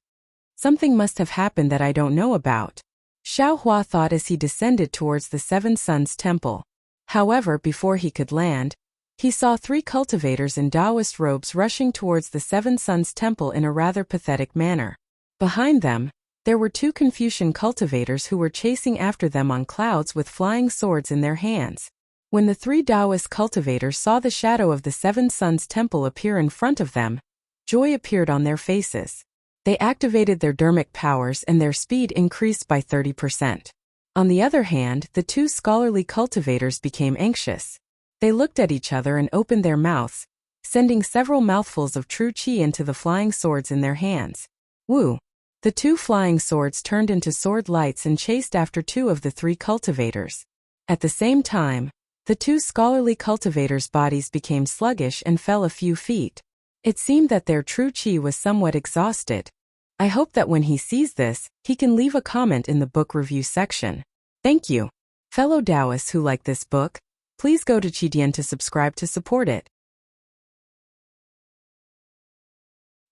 Something must have happened that I don't know about, Xiaohua thought as he descended towards the Seven Suns Temple. However, before he could land, he saw 3 cultivators in Taoist robes rushing towards the Seven Suns Temple in a rather pathetic manner. Behind them, there were 2 Confucian cultivators who were chasing after them on clouds with flying swords in their hands. When the 3 Taoist cultivators saw the shadow of the Seven Suns Temple appear in front of them, joy appeared on their faces. They activated their dermic powers and their speed increased by 30%. On the other hand, the 2 scholarly cultivators became anxious. They looked at each other and opened their mouths, sending several mouthfuls of true qi into the flying swords in their hands. Woo! The 2 flying swords turned into sword lights and chased after 2 of the 3 cultivators. At the same time, the 2 scholarly cultivators' bodies became sluggish and fell a few feet. It seemed that their true qi was somewhat exhausted. I hope that when he sees this, he can leave a comment in the book review section. Thank you. Fellow Taoists who like this book, please go to Qidian to subscribe to support it.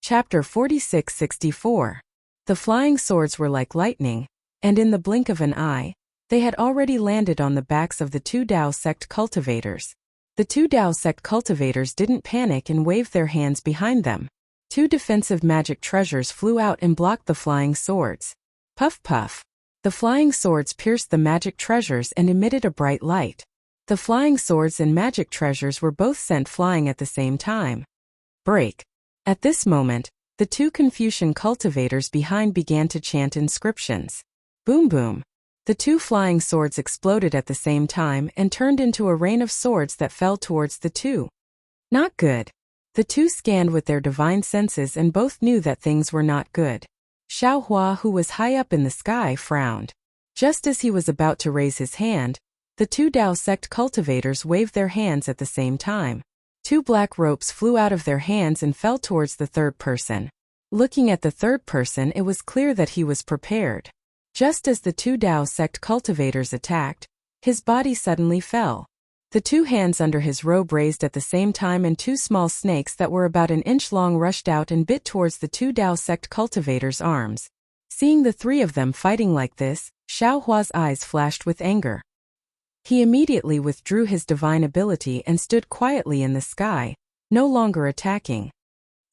Chapter 46-64. The flying swords were like lightning, and in the blink of an eye, they had already landed on the backs of the 2 Tao sect cultivators. The 2 Tao sect cultivators didn't panic and waved their hands behind them. 2 defensive magic treasures flew out and blocked the flying swords. Puff puff. The flying swords pierced the magic treasures and emitted a bright light. The flying swords and magic treasures were both sent flying at the same time. Break. At this moment, the 2 Confucian cultivators behind began to chant inscriptions. Boom boom. The 2 flying swords exploded at the same time and turned into a rain of swords that fell towards the 2. Not good. The 2 scanned with their divine senses and both knew that things were not good. Xiaohua, who was high up in the sky, frowned. Just as he was about to raise his hand, the 2 Tao sect cultivators waved their hands at the same time. 2 black ropes flew out of their hands and fell towards the 3rd person. Looking at the 3rd person, it was clear that he was prepared. Just as the 2 Tao sect cultivators attacked, his body suddenly fell. The 2 hands under his robe raised at the same time and 2 small snakes that were about an inch long rushed out and bit towards the 2 Tao sect cultivators' arms. Seeing the 3 of them fighting like this, Xiaohua's eyes flashed with anger. He immediately withdrew his divine ability and stood quietly in the sky, no longer attacking.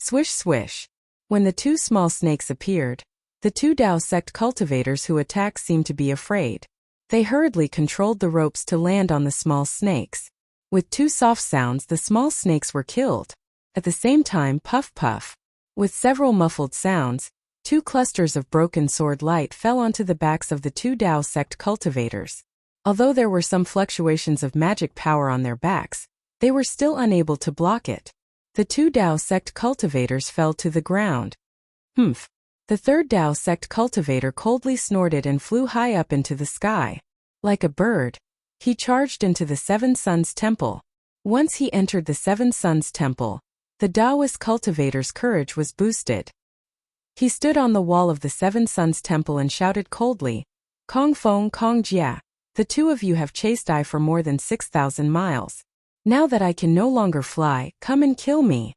Swish swish. When the 2 small snakes appeared, the 2 Tao sect cultivators who attacked seemed to be afraid. They hurriedly controlled the ropes to land on the small snakes. With 2 soft sounds, the small snakes were killed. At the same time, puff puff. With several muffled sounds, 2 clusters of broken sword light fell onto the backs of the 2 Tao sect cultivators. Although there were some fluctuations of magic power on their backs, they were still unable to block it. The 2 Tao sect cultivators fell to the ground. Humph. The 3rd Tao sect cultivator coldly snorted and flew high up into the sky. Like a bird, he charged into the Seven Suns Temple. Once he entered the Seven Suns Temple, the Taoist cultivator's courage was boosted. He stood on the wall of the Seven Suns Temple and shouted coldly, "Kong Feng Kong Jia, the 2 of you have chased I for more than 6,000 miles. Now that I can no longer fly, come and kill me."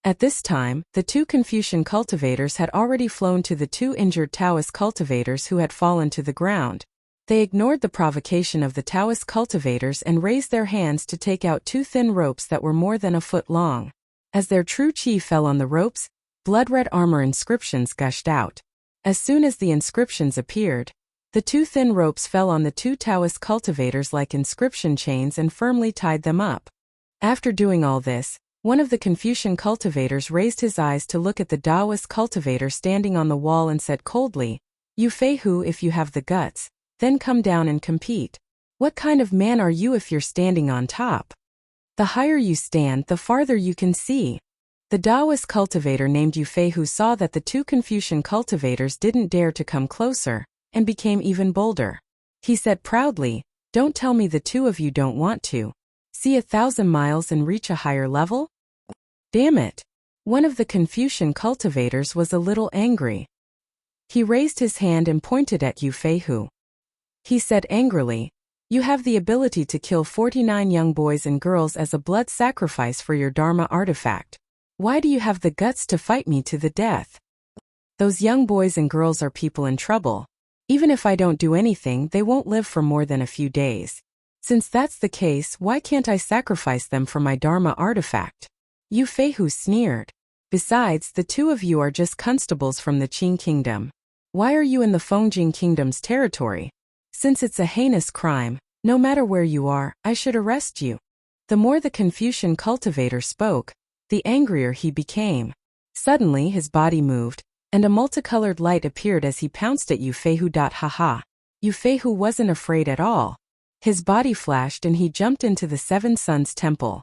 At this time, the 2 Confucian cultivators had already flown to the 2 injured Taoist cultivators who had fallen to the ground. They ignored the provocation of the Taoist cultivators and raised their hands to take out 2 thin ropes that were more than a foot long. As their true qi fell on the ropes, blood-red armor inscriptions gushed out. As soon as the inscriptions appeared, the 2 thin ropes fell on the 2 Taoist cultivators like inscription chains and firmly tied them up. After doing all this, One of the Confucian cultivators raised his eyes to look at the Taoist cultivator standing on the wall and said coldly, "You Feihu, if you have the guts, then come down and compete. What kind of man are you if you're standing on top? The higher you stand, the farther you can see." The Taoist cultivator named Yu Feihu saw that the two Confucian cultivators didn't dare to come closer, and became even bolder. He said proudly, "Don't tell me the two of you don't want to see 1,000 miles and reach a higher level? Damn it." One of the Confucian cultivators was a little angry. He raised his hand and pointed at Yu Feihu. He said angrily, "You have the ability to kill 49 young boys and girls as a blood sacrifice for your Dharma artifact. Why do you have the guts to fight me to the death? Those young boys and girls are people in trouble. Even if I don't do anything, they won't live for more than a few days. Since that's the case, why can't I sacrifice them for my Dharma artifact?" Yu Feihu sneered. "Besides, the two of you are just constables from the Qing kingdom. Why are you in the Fongjing kingdom's territory? Since it's a heinous crime, no matter where you are, I should arrest you." The more the Confucian cultivator spoke, the angrier he became. Suddenly his body moved, and a multicolored light appeared as he pounced at Yu Feihu. Haha. Yu Feihu wasn't afraid at all. His body flashed and he jumped into the Seven Suns Temple.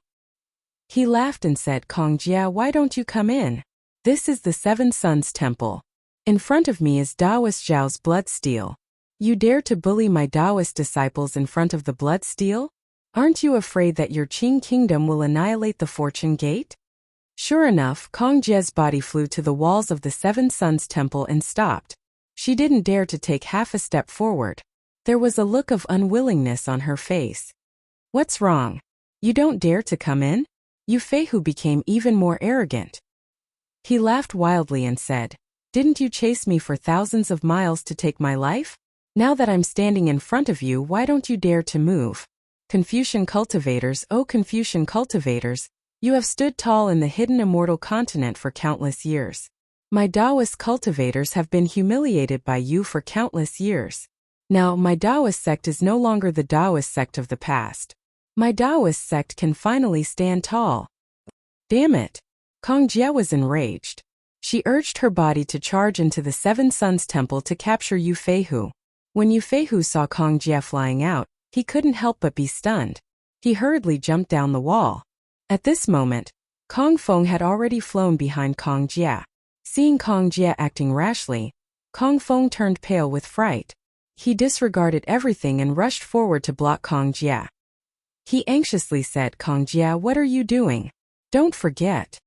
He laughed and said, "Kongjia, why don't you come in? This is the Seven Suns Temple. In front of me is Taoist Zhao's blood steel. You dare to bully my Taoist disciples in front of the blood steel? Aren't you afraid that your Qing kingdom will annihilate the Fortune Gate?" Sure enough, Kongjia's body flew to the walls of the Seven Suns Temple and stopped. She didn't dare to take half a step forward. There was a look of unwillingness on her face. "What's wrong? You don't dare to come in?" Yu Feihu became even more arrogant. He laughed wildly and said, "Didn't you chase me for thousands of miles to take my life? Now that I'm standing in front of you, why don't you dare to move? Confucian cultivators, oh Confucian cultivators, you have stood tall in the hidden immortal continent for countless years. My Taoist cultivators have been humiliated by you for countless years. Now, my Taoist sect is no longer the Taoist sect of the past. My Taoist sect can finally stand tall." Damn it! Kongjia was enraged. She urged her body to charge into the Seven Suns Temple to capture Yu Feihu. When Yu Feihu saw Kongjia flying out, he couldn't help but be stunned. He hurriedly jumped down the wall. At this moment, Kong Feng had already flown behind Kongjia. Seeing Kongjia acting rashly, Kong Feng turned pale with fright. He disregarded everything and rushed forward to block Kongjia. He anxiously said, "Kongjia, what are you doing? Don't forget.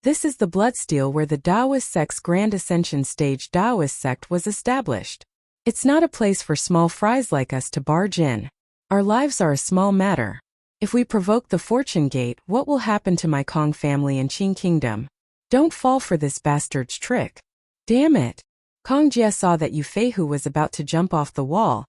This is the bloodsteel where the Taoist sect's Grand Ascension Stage Taoist sect was established. It's not a place for small fries like us to barge in. Our lives are a small matter. If we provoke the Fortune Gate, what will happen to my Kong family and Qing Kingdom? Don't fall for this bastard's trick." Damn it! Kongjia saw that Yu Feihu was about to jump off the wall,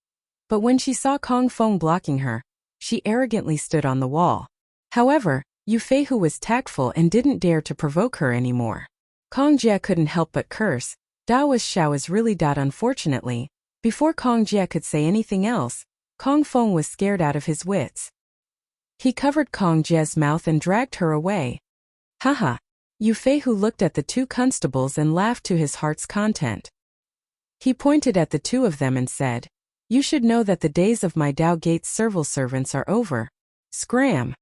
but when she saw Kong Feng blocking her, she arrogantly stood on the wall. However, Yu Feihu was tactful and didn't dare to provoke her anymore. Kongjia couldn't help but curse, "Taoist Xiao is really that unfortunately." Before Kongjia could say anything else, Kong Feng was scared out of his wits. He covered Kongjia's mouth and dragged her away. Haha! Yu Feihu looked at the two constables and laughed to his heart's content. He pointed at the two of them and said, "You should know that the days of my Tao Gate's civil servants are over. Scram!"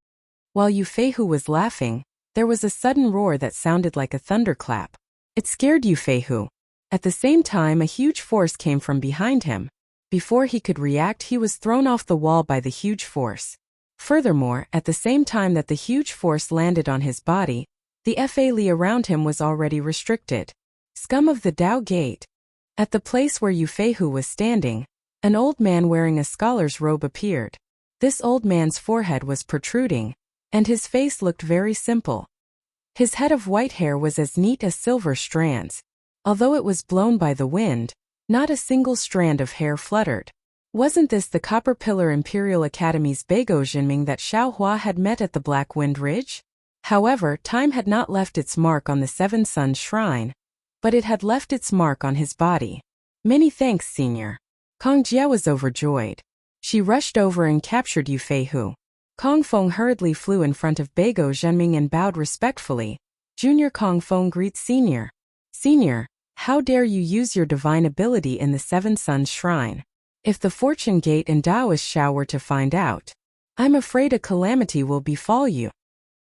While Yu Feihu was laughing, there was a sudden roar that sounded like a thunderclap. It scared Yu Feihu. At the same time, a huge force came from behind him. Before he could react, he was thrown off the wall by the huge force. Furthermore, at the same time that the huge force landed on his body, the FA around him was already restricted. Scum of the Tao Gate! At the place where Yu Feihu was standing, an old man wearing a scholar's robe appeared. This old man's forehead was protruding, and his face looked very simple. His head of white hair was as neat as silver strands. Although it was blown by the wind, not a single strand of hair fluttered. Wasn't this the Copper Pillar Imperial Academy's Beigo Jinming that Xiao Hua had met at the Black Wind Ridge? However, time had not left its mark on the Seven Suns Shrine, but it had left its mark on his body. "Many thanks, Senior." Kongjia was overjoyed. She rushed over and captured Yu Feihu. Kong Feng hurriedly flew in front of Beigo Zhenming and bowed respectfully. Junior Kong Feng greets Senior. Senior, how dare you use your divine ability in the Seven Suns Shrine? If the Fortune Gate and Taoist Shao were to find out, I'm afraid a calamity will befall you.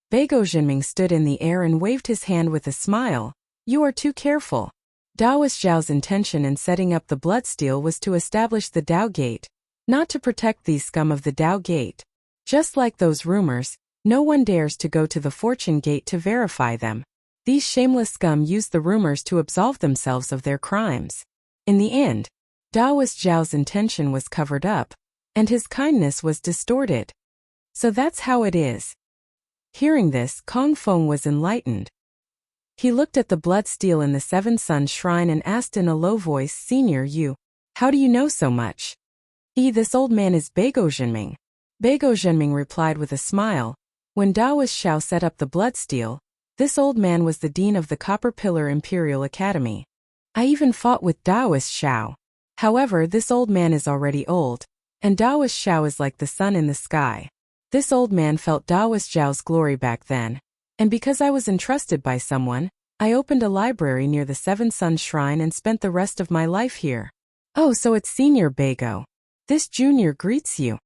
Beigo Zhenming stood in the air and waved his hand with a smile. You are too careful. Taoist Zhao's intention in setting up the Bloodsteel was to establish the Tao Gate, not to protect these scum of the Tao Gate. Just like those rumors, no one dares to go to the Fortune Gate to verify them. These shameless scum use the rumors to absolve themselves of their crimes. In the end, Taoist Zhao's intention was covered up, and his kindness was distorted. So that's how it is. Hearing this, Kong Feng was enlightened. He looked at the Bloodsteel in the Seven Suns Shrine and asked in a low voice, Senior, how do you know so much? This old man is Beigo Zhenming. Beigo Zhenming replied with a smile. When Taoist Shao set up the Bloodsteel, this old man was the dean of the Copper Pillar Imperial Academy. I even fought with Taoist Shao. However, this old man is already old, and Taoist Shao is like the sun in the sky. This old man felt Taoist Zhao's glory back then, and because I was entrusted by someone, I opened a library near the Seven Suns Shrine and spent the rest of my life here. Oh, so it's Senior Beigo. This junior greets you.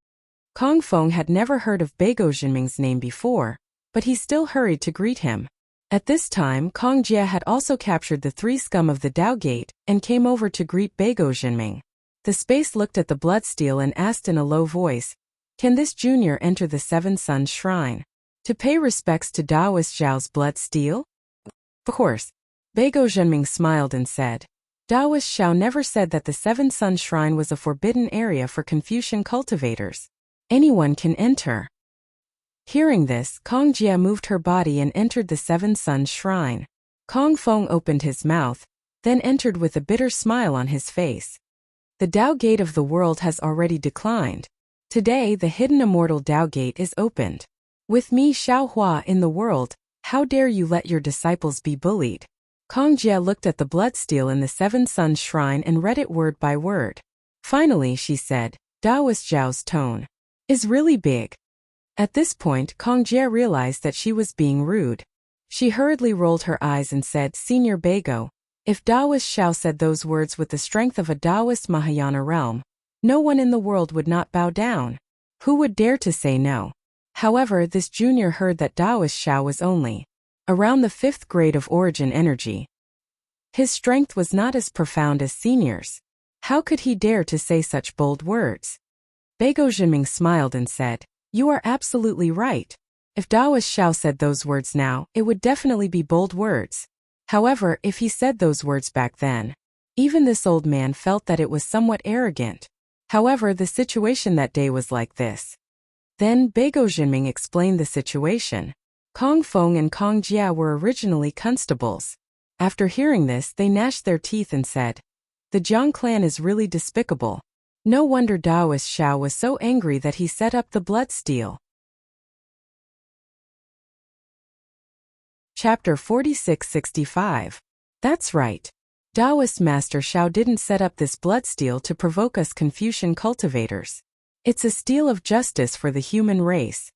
Kong Feng had never heard of Beigo Zhenming's name before, but he still hurried to greet him. At this time, Kong Jia had also captured the three scum of the Tao Gate and came over to greet Beigo Zhenming. The space looked at the Bloodsteel and asked in a low voice, Can this junior enter the Seven Suns Shrine to pay respects to Taoist Zhao's Bloodsteel? Of course. Beigo Zhenming smiled and said, Taoist Zhao never said that the Seven Suns Shrine was a forbidden area for Confucian cultivators. Anyone can enter. Hearing this, Kong Jia moved her body and entered the Seven Suns Shrine. Kong Feng opened his mouth, then entered with a bitter smile on his face. The Tao Gate of the world has already declined. Today the hidden immortal Tao Gate is opened. With me Xiaohua in the world, how dare you let your disciples be bullied? Kong Jia looked at the Bloodsteel in the Seven Suns Shrine and read it word by word. Finally she said, Taoist Zhao's tone is really big. At this point, Kong Jia realized that she was being rude. She hurriedly rolled her eyes and said, Senior Beigo, if Taoist Shao said those words with the strength of a Taoist Mahayana realm, no one in the world would not bow down. Who would dare to say no? However, this junior heard that Taoist Shao was only around the 5th grade of origin energy. His strength was not as profound as Senior's. How could he dare to say such bold words? Beigo Zhenming smiled and said, You are absolutely right. If Taoist Shao said those words now, it would definitely be bold words. However, if he said those words back then, even this old man felt that it was somewhat arrogant. However, the situation that day was like this. Then Beigo Zhenming explained the situation. Kong Feng and Kong Jia were originally constables. After hearing this, they gnashed their teeth and said, The Jiang clan is really despicable. No wonder Taoist Shao was so angry that he set up the Bloodsteel. Chapter 46-65. That's right. Taoist Master Shao didn't set up this Bloodsteel to provoke us Confucian cultivators. It's a steel of justice for the human race.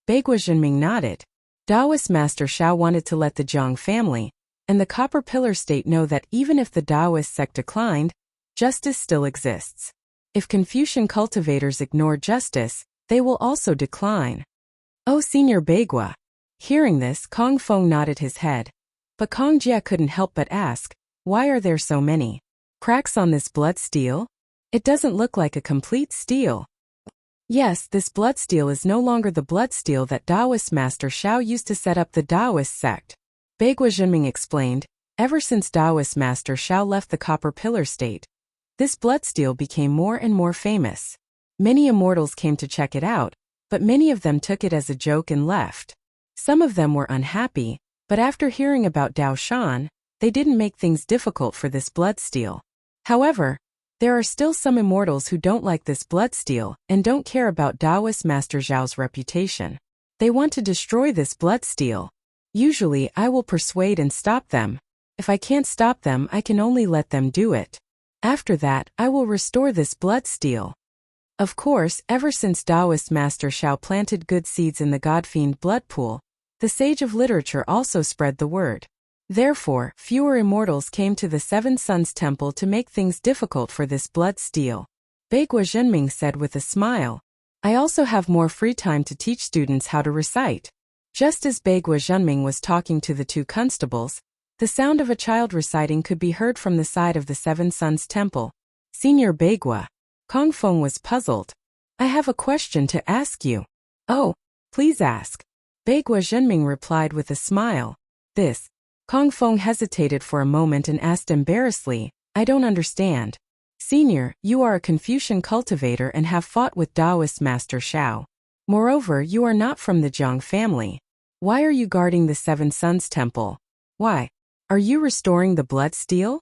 Beigo Zhenming nodded. Taoist Master Shao wanted to let the Jiang family and the Copper Pillar State know that even if the Taoist sect declined, justice still exists. If Confucian cultivators ignore justice, they will also decline. Oh, Senior Beigua. Hearing this, Kong Feng nodded his head. But Kong Jia couldn't help but ask, why are there so many cracks on this Bloodsteel? It doesn't look like a complete steel. Yes, this Bloodsteel is no longer the Bloodsteel that Taoist Master Shao used to set up the Taoist sect. Beigo Zhenming explained, ever since Taoist Master Shao left the Copper Pillar State, this Bloodsteel became more and more famous. Many immortals came to check it out, but many of them took it as a joke and left. Some of them were unhappy, but after hearing about Dao Shan, they didn't make things difficult for this Bloodsteel. However, there are still some immortals who don't like this Bloodsteel and don't care about Taoist Master Zhao's reputation. They want to destroy this Bloodsteel. Usually, I will persuade and stop them. If I can't stop them, I can only let them do it. After that, I will restore this Bloodsteel. Of course, ever since Taoist Master Shao planted good seeds in the godfiend blood pool, the sage of literature also spread the word. Therefore, fewer immortals came to the Seven Suns Temple to make things difficult for this blood steel. Beigua Zhenming said with a smile. I also have more free time to teach students how to recite. Just as Beigua Zhenming was talking to the two constables, the sound of a child reciting could be heard from the side of the Seven Suns Temple. Senior Beigua. Kong Feng was puzzled. I have a question to ask you. Oh, please ask. Beigua Zhenming replied with a smile. This. Kong Feng hesitated for a moment and asked embarrassedly, I don't understand. Senior, you are a Confucian cultivator and have fought with Taoist Master Shao. Moreover, you are not from the Jiang family. Why are you guarding the Seven Suns Temple? Why? Are you restoring the blood steel?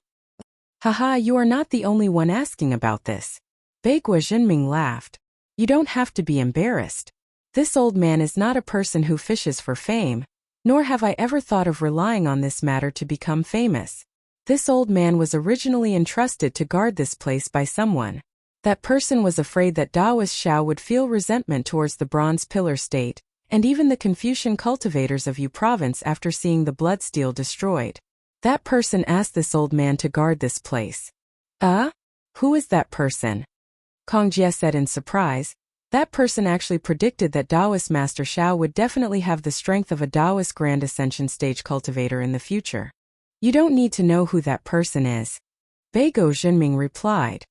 Haha, you are not the only one asking about this. Beigua Zhenming laughed. You don't have to be embarrassed. This old man is not a person who fishes for fame, nor have I ever thought of relying on this matter to become famous. This old man was originally entrusted to guard this place by someone. That person was afraid that Taoist Shao would feel resentment towards the Bronze Pillar State, and even the Confucian cultivators of Yu Province after seeing the blood steel destroyed. That person asked this old man to guard this place. Who is that person? Kong Jie said in surprise. That person actually predicted that Taoist Master Shao would definitely have the strength of a Taoist Grand Ascension stage cultivator in the future. You don't need to know who that person is. Beigua Zhenming replied.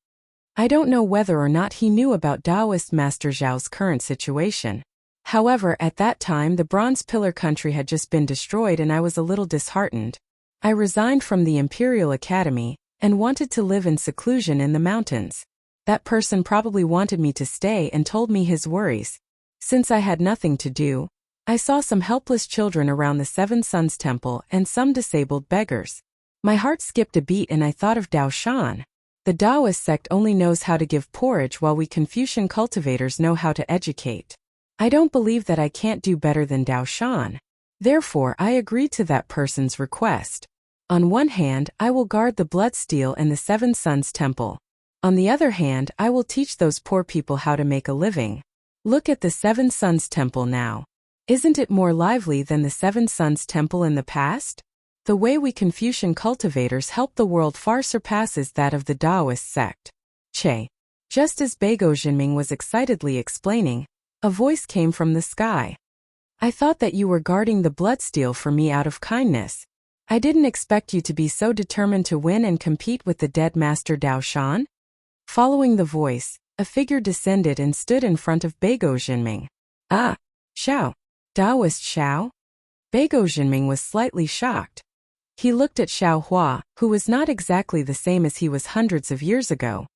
I don't know whether or not he knew about Taoist Master Zhao's current situation. However, at that time the Bronze Pillar country had just been destroyed and I was a little disheartened. I resigned from the Imperial Academy and wanted to live in seclusion in the mountains. That person probably wanted me to stay and told me his worries. Since I had nothing to do, I saw some helpless children around the Seven Suns Temple and some disabled beggars. My heart skipped a beat and I thought of Dao Shan. The Taoist sect only knows how to give porridge while we Confucian cultivators know how to educate. I don't believe that I can't do better than Dao Shan. Therefore, I agreed to that person's request. On one hand, I will guard the blood steel and the Seven Suns Temple. On the other hand, I will teach those poor people how to make a living. Look at the Seven Suns Temple now. Isn't it more lively than the Seven Suns Temple in the past? The way we Confucian cultivators help the world far surpasses that of the Taoist sect. Che. Just as Beigua Zhenming was excitedly explaining, a voice came from the sky. I thought that you were guarding the blood steel for me out of kindness. I didn't expect you to be so determined to win and compete with the dead Master Dao Shan. Following the voice, a figure descended and stood in front of Beigua Zhenming. Ah, Shao. Taoist Shao? Beigua Zhenming was slightly shocked. He looked at Xiao Hua, who was not exactly the same as he was hundreds of years ago.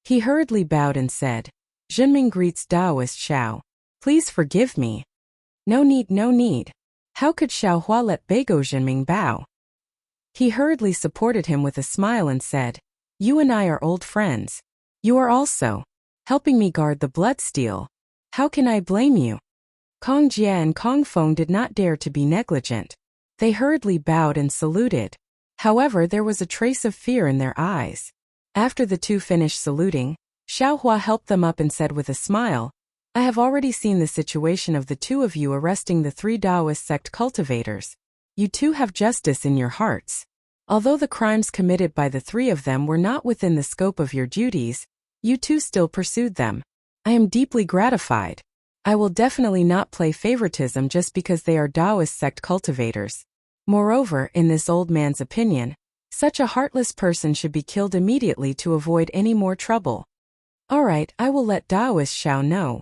He hurriedly bowed and said, Zhenming greets Taoist Shao. Please forgive me. No need, no need. How could Xiao Hua let Beigua Zhenming bow? He hurriedly supported him with a smile and said, You and I are old friends. You are also helping me guard the blood steel. How can I blame you? Kong Jie and Kong Feng did not dare to be negligent. They hurriedly bowed and saluted. However, there was a trace of fear in their eyes. After the two finished saluting, Xiao Hua helped them up and said with a smile, I have already seen the situation of the two of you arresting the three Taoist sect cultivators. You two have justice in your hearts. Although the crimes committed by the three of them were not within the scope of your duties, you two still pursued them. I am deeply gratified. I will definitely not play favoritism just because they are Taoist sect cultivators. Moreover, in this old man's opinion, such a heartless person should be killed immediately to avoid any more trouble. Alright, I will let Taoist Shao know.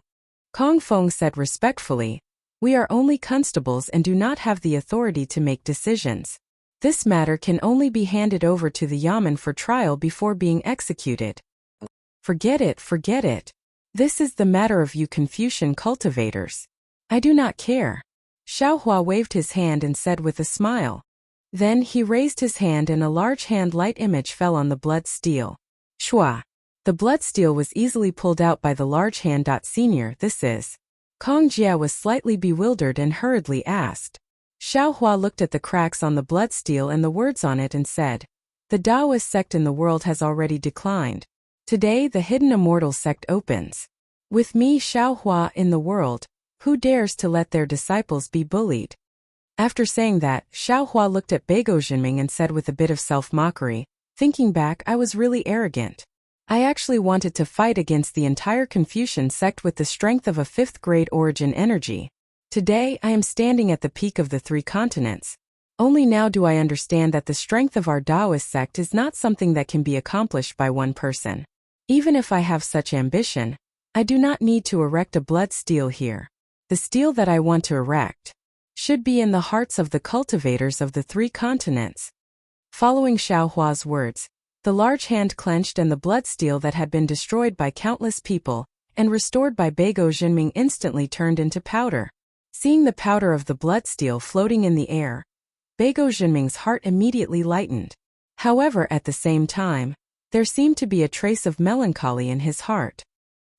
Kong Feng said respectfully, We are only constables and do not have the authority to make decisions. This matter can only be handed over to the Yamen for trial before being executed. Forget it, forget it. This is the matter of you Confucian cultivators. I do not care. Xiao Hua waved his hand and said with a smile. Then he raised his hand and a large hand-light image fell on the blood steel. Shua. The blood steel was easily pulled out by the large hand. Senior, this is. Kong Jie was slightly bewildered and hurriedly asked. Xiao Hua looked at the cracks on the blood steel and the words on it and said, The Taoist sect in the world has already declined. Today the hidden immortal sect opens. With me Xiaohua in the world, who dares to let their disciples be bullied? After saying that, Xiaohua looked at Beigo Jinming and said with a bit of self-mockery, thinking back, I was really arrogant. I actually wanted to fight against the entire Confucian sect with the strength of a fifth-grade origin energy. Today I am standing at the peak of the three continents. Only now do I understand that the strength of our Taoist sect is not something that can be accomplished by one person. Even if I have such ambition, I do not need to erect a blood steel here. The steel that I want to erect should be in the hearts of the cultivators of the three continents. Following Xiaohua's words, the large hand clenched and the blood steel that had been destroyed by countless people and restored by Beigo Jinming instantly turned into powder. Seeing the powder of the blood steel floating in the air, Beigo Jinming's heart immediately lightened. However, at the same time, there seemed to be a trace of melancholy in his heart.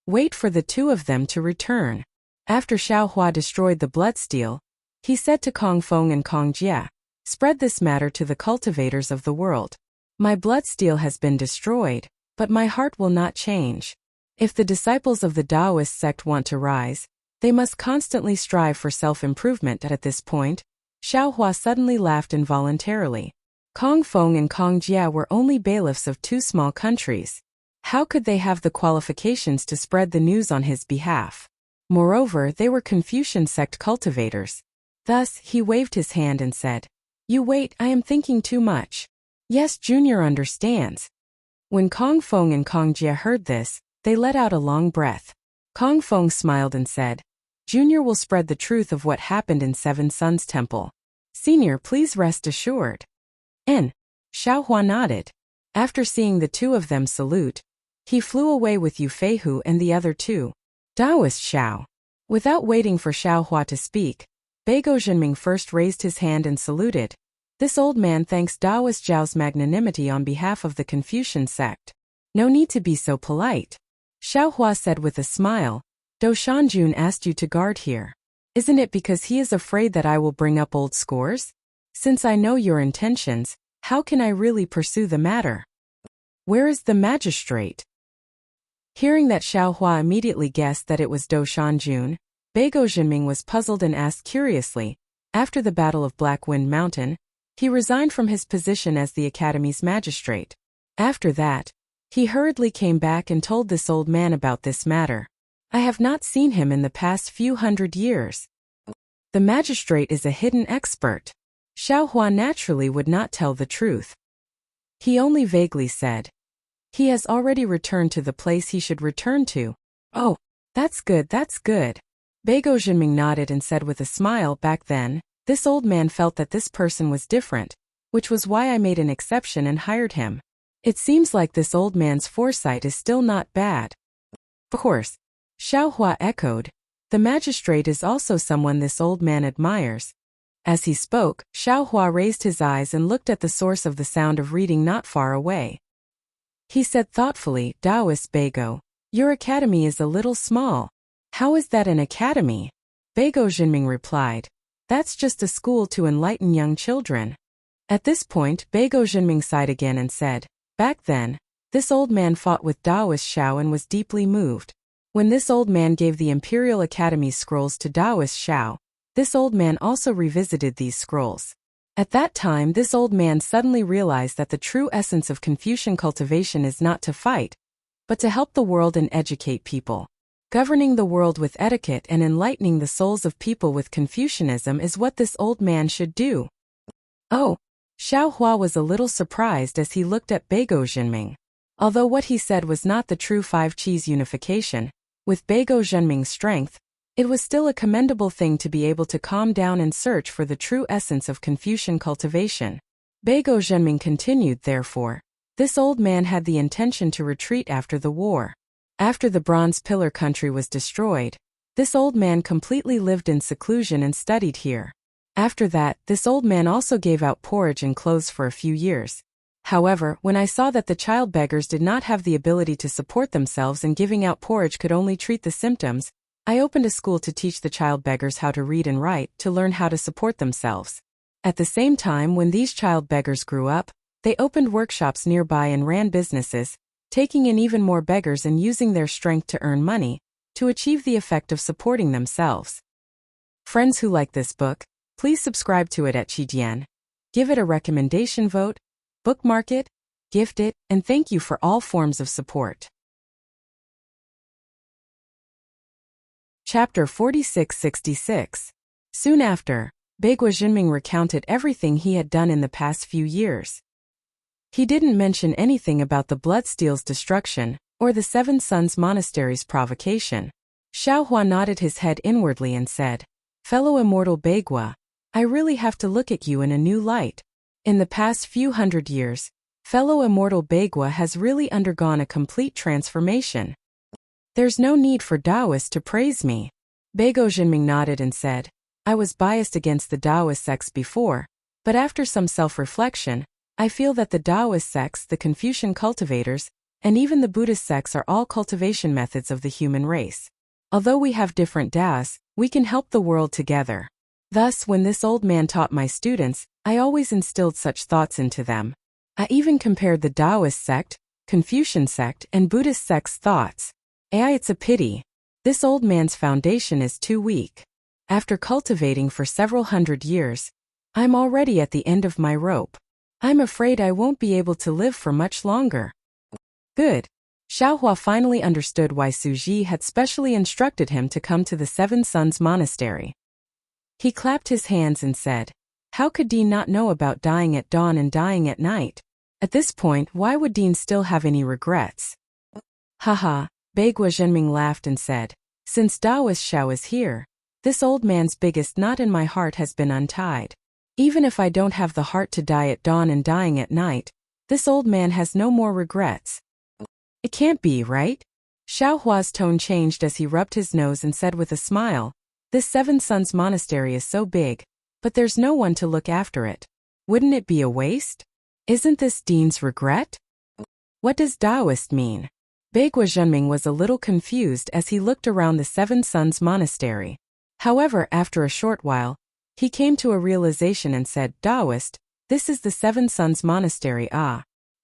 Wait for the two of them to return. After Xiaohua destroyed the blood steel, he said to Kong Feng and Kong Jie, spread this matter to the cultivators of the world. My blood steel has been destroyed, but my heart will not change. If the disciples of the Taoist sect want to rise, they must constantly strive for self-improvement. At this point, Xiaohua suddenly laughed involuntarily. Kong Feng and Kong Jie were only bailiffs of two small countries. How could they have the qualifications to spread the news on his behalf? Moreover, they were Confucian sect cultivators. Thus, he waved his hand and said, You wait, I am thinking too much. Yes, Junior understands. When Kong Feng and Kong Jie heard this, they let out a long breath. Kong Feng smiled and said, Junior will spread the truth of what happened in Seven Suns Temple. Senior, please rest assured. Xiaohua nodded. After seeing the two of them salute, he flew away with Yu Feihu and the other two. Taoist Xiao. Without waiting for Xiaohua to speak, Beigo Jinming first raised his hand and saluted. This old man thanks Taoist Zhao's magnanimity on behalf of the Confucian sect. No need to be so polite. Xiaohua said with a smile, Do Shanjun asked you to guard here. Isn't it because he is afraid that I will bring up old scores? Since I know your intentions, how can I really pursue the matter? Where is the magistrate? Hearing that Xiaohua immediately guessed that it was Do Shanjun, Beigo Jinming was puzzled and asked curiously, after the Battle of Black Wind Mountain, he resigned from his position as the Academy's magistrate. After that, he hurriedly came back and told this old man about this matter. I have not seen him in the past few hundred years. The magistrate is a hidden expert. Xiaohua naturally would not tell the truth. He only vaguely said, He has already returned to the place he should return to. Oh, that's good, that's good. Beigo Jinming nodded and said with a smile, Back then, this old man felt that this person was different, which was why I made an exception and hired him. It seems like this old man's foresight is still not bad. Of course, Xiaohua echoed, the magistrate is also someone this old man admires. As he spoke, Xiaohua raised his eyes and looked at the source of the sound of reading not far away. He said thoughtfully, Taoist Beigo, your academy is a little small. How is that an academy? Beigo Jinming replied, That's just a school to enlighten young children. At this point, Beigo Jinming sighed again and said, Back then, this old man fought with Taoist Xiao and was deeply moved. When this old man gave the Imperial Academy's scrolls to Taoist Xiao, this old man also revisited these scrolls. At that time, this old man suddenly realized that the true essence of Confucian cultivation is not to fight, but to help the world and educate people. Governing the world with etiquette and enlightening the souls of people with Confucianism is what this old man should do. Oh, Xiaohua was a little surprised as he looked at Beigo Jinming. Although what he said was not the true five qis unification, with Beigo Jinming's strength, it was still a commendable thing to be able to calm down and search for the true essence of Confucian cultivation. Beigo Jinming continued, therefore, this old man had the intention to retreat after the war. After the Bronze Pillar country was destroyed, this old man completely lived in seclusion and studied here. After that, this old man also gave out porridge and clothes for a few years. However, when I saw that the child beggars did not have the ability to support themselves and giving out porridge could only treat the symptoms, I opened a school to teach the child beggars how to read and write, to learn how to support themselves. At the same time, when these child beggars grew up, they opened workshops nearby and ran businesses, taking in even more beggars and using their strength to earn money, to achieve the effect of supporting themselves. Friends who like this book, please subscribe to it at Qijian. Give it a recommendation vote, bookmark it, gift it, and thank you for all forms of support. Chapter 4666. Soon after, Beigua Jinming recounted everything he had done in the past few years. He didn't mention anything about the Bloodsteel's destruction, or the Seven Sons Monastery's provocation. Xiaohua nodded his head inwardly and said, "Fellow immortal Beigua, I really have to look at you in a new light. In the past few hundred years, fellow immortal Beigua has really undergone a complete transformation. There's no need for Taoists to praise me." Beigua Jinming nodded and said, "I was biased against the Taoist sects before, but after some self-reflection, I feel that the Taoist sects, the Confucian cultivators, and even the Buddhist sects are all cultivation methods of the human race. Although we have different Taoists, we can help the world together. Thus, when this old man taught my students, I always instilled such thoughts into them. I even compared the Taoist sect, Confucian sect, and Buddhist sect's thoughts. It's a pity. This old man's foundation is too weak. After cultivating for several hundred years, I'm already at the end of my rope. I'm afraid I won't be able to live for much longer." Good. Xiaohua finally understood why Suji had specially instructed him to come to the Seven Sons Monastery. He clapped his hands and said, "How could Dean not know about dying at dawn and dying at night? At this point, why would Dean still have any regrets?" Haha, Beigua Jinming laughed and said, "Since Taoist Xiao is here, this old man's biggest knot in my heart has been untied. Even if I don't have the heart to die at dawn and dying at night, this old man has no more regrets. It can't be, right?" Xiaohua's tone changed as he rubbed his nose and said with a smile, "This Seven Sons Monastery is so big, but there's no one to look after it. Wouldn't it be a waste? Isn't this Dean's regret? What does Taoist mean?" Beigua Jinming was a little confused as he looked around the Seven Sons Monastery. However, after a short while, he came to a realization and said, "Taoist, this is the Seven Sons Monastery.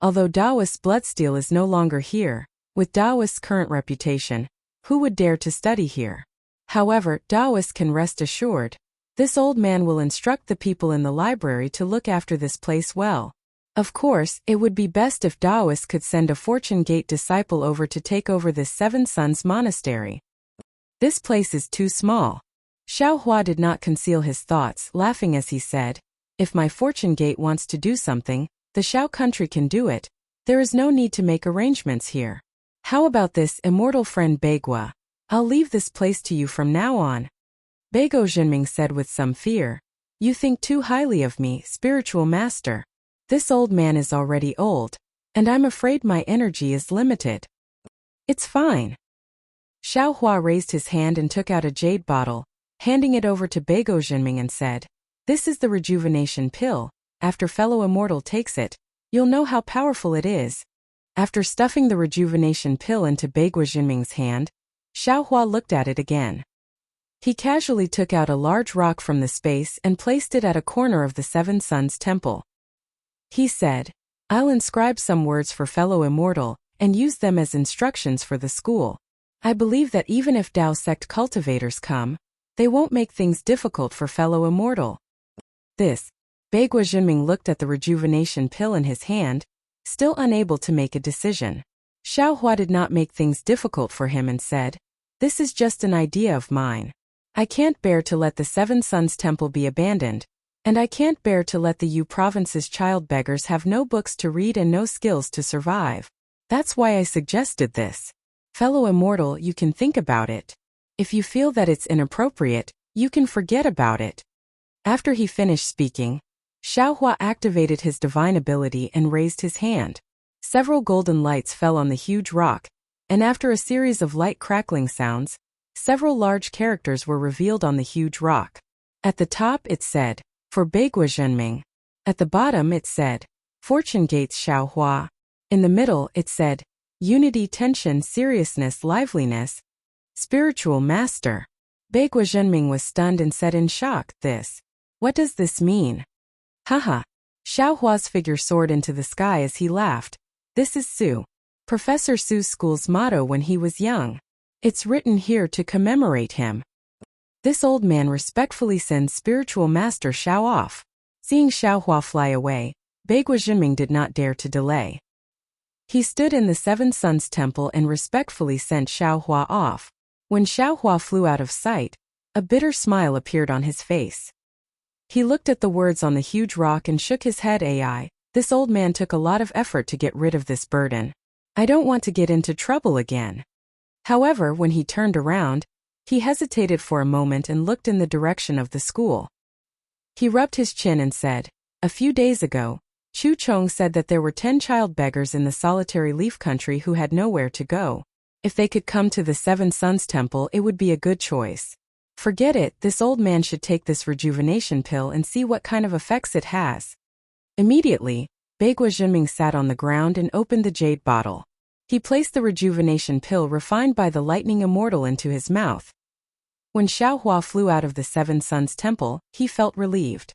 Although Taoist Bloodsteel is no longer here, with Taoist's current reputation, who would dare to study here? However, Taoist can rest assured, this old man will instruct the people in the library to look after this place well. Of course, it would be best if Taoist could send a Fortune Gate disciple over to take over this Seven Sons Monastery. This place is too small." Xiaohua did not conceal his thoughts, laughing as he said, "If my Fortune Gate wants to do something, the Xiao country can do it. There is no need to make arrangements here. How about this, immortal friend Beigua? I'll leave this place to you from now on." Beigua Jinming said with some fear, "You think too highly of me, spiritual master. This old man is already old, and I'm afraid my energy is limited." "It's fine." Xiaohua raised his hand and took out a jade bottle, handing it over to Beigua Jinming and said, "This is the rejuvenation pill. After fellow immortal takes it, you'll know how powerful it is." After stuffing the rejuvenation pill into Beigua Jinming's hand, Xiaohua looked at it again. He casually took out a large rock from the space and placed it at a corner of the Seven Sons Temple. He said, "I'll inscribe some words for fellow immortal, and use them as instructions for the school. I believe that even if Tao sect cultivators come, they won't make things difficult for fellow immortal." This. Beigua Jinming looked at the rejuvenation pill in his hand, still unable to make a decision. Xiaohua did not make things difficult for him and said, "This is just an idea of mine. I can't bear to let the Seven Sons Temple be abandoned, and I can't bear to let the Yu province's child beggars have no books to read and no skills to survive. That's why I suggested this. Fellow immortal, you can think about it. If you feel that it's inappropriate, you can forget about it." After he finished speaking, Xiaohua activated his divine ability and raised his hand. Several golden lights fell on the huge rock, and after a series of light crackling sounds, several large characters were revealed on the huge rock. At the top it said, "For Beigua Jinming." At the bottom it said, "Fortune Gates Xiaohua." In the middle it said, "Unity, tension, seriousness, liveliness, spiritual master." Beigua Jinming was stunned and said in shock, What does this mean?" Haha. Xiaohua's figure soared into the sky as he laughed. "This is Su. Professor Su's school's motto when he was young. It's written here to commemorate him. This old man respectfully sends spiritual master Xiao off. Seeing Xiaohua fly away, Beigua Zhenming did not dare to delay. He stood in the Seven Suns Temple and respectfully sent Xiaohua off. When Xiaohua flew out of sight, a bitter smile appeared on his face. He looked at the words on the huge rock and shook his head. This old man took a lot of effort to get rid of this burden. I don't want to get into trouble again. However, when he turned around, he hesitated for a moment and looked in the direction of the school. He rubbed his chin and said, "A few days ago, Chu Chong said that there were 10 child beggars in the solitary leaf country who had nowhere to go. If they could come to the Seven Suns Temple, it would be a good choice. Forget it, this old man should take this rejuvenation pill and see what kind of effects it has." Immediately, Beigua Zhenming sat on the ground and opened the jade bottle. He placed the rejuvenation pill refined by the lightning immortal into his mouth. When Xiaohua flew out of the Seven Suns Temple, he felt relieved.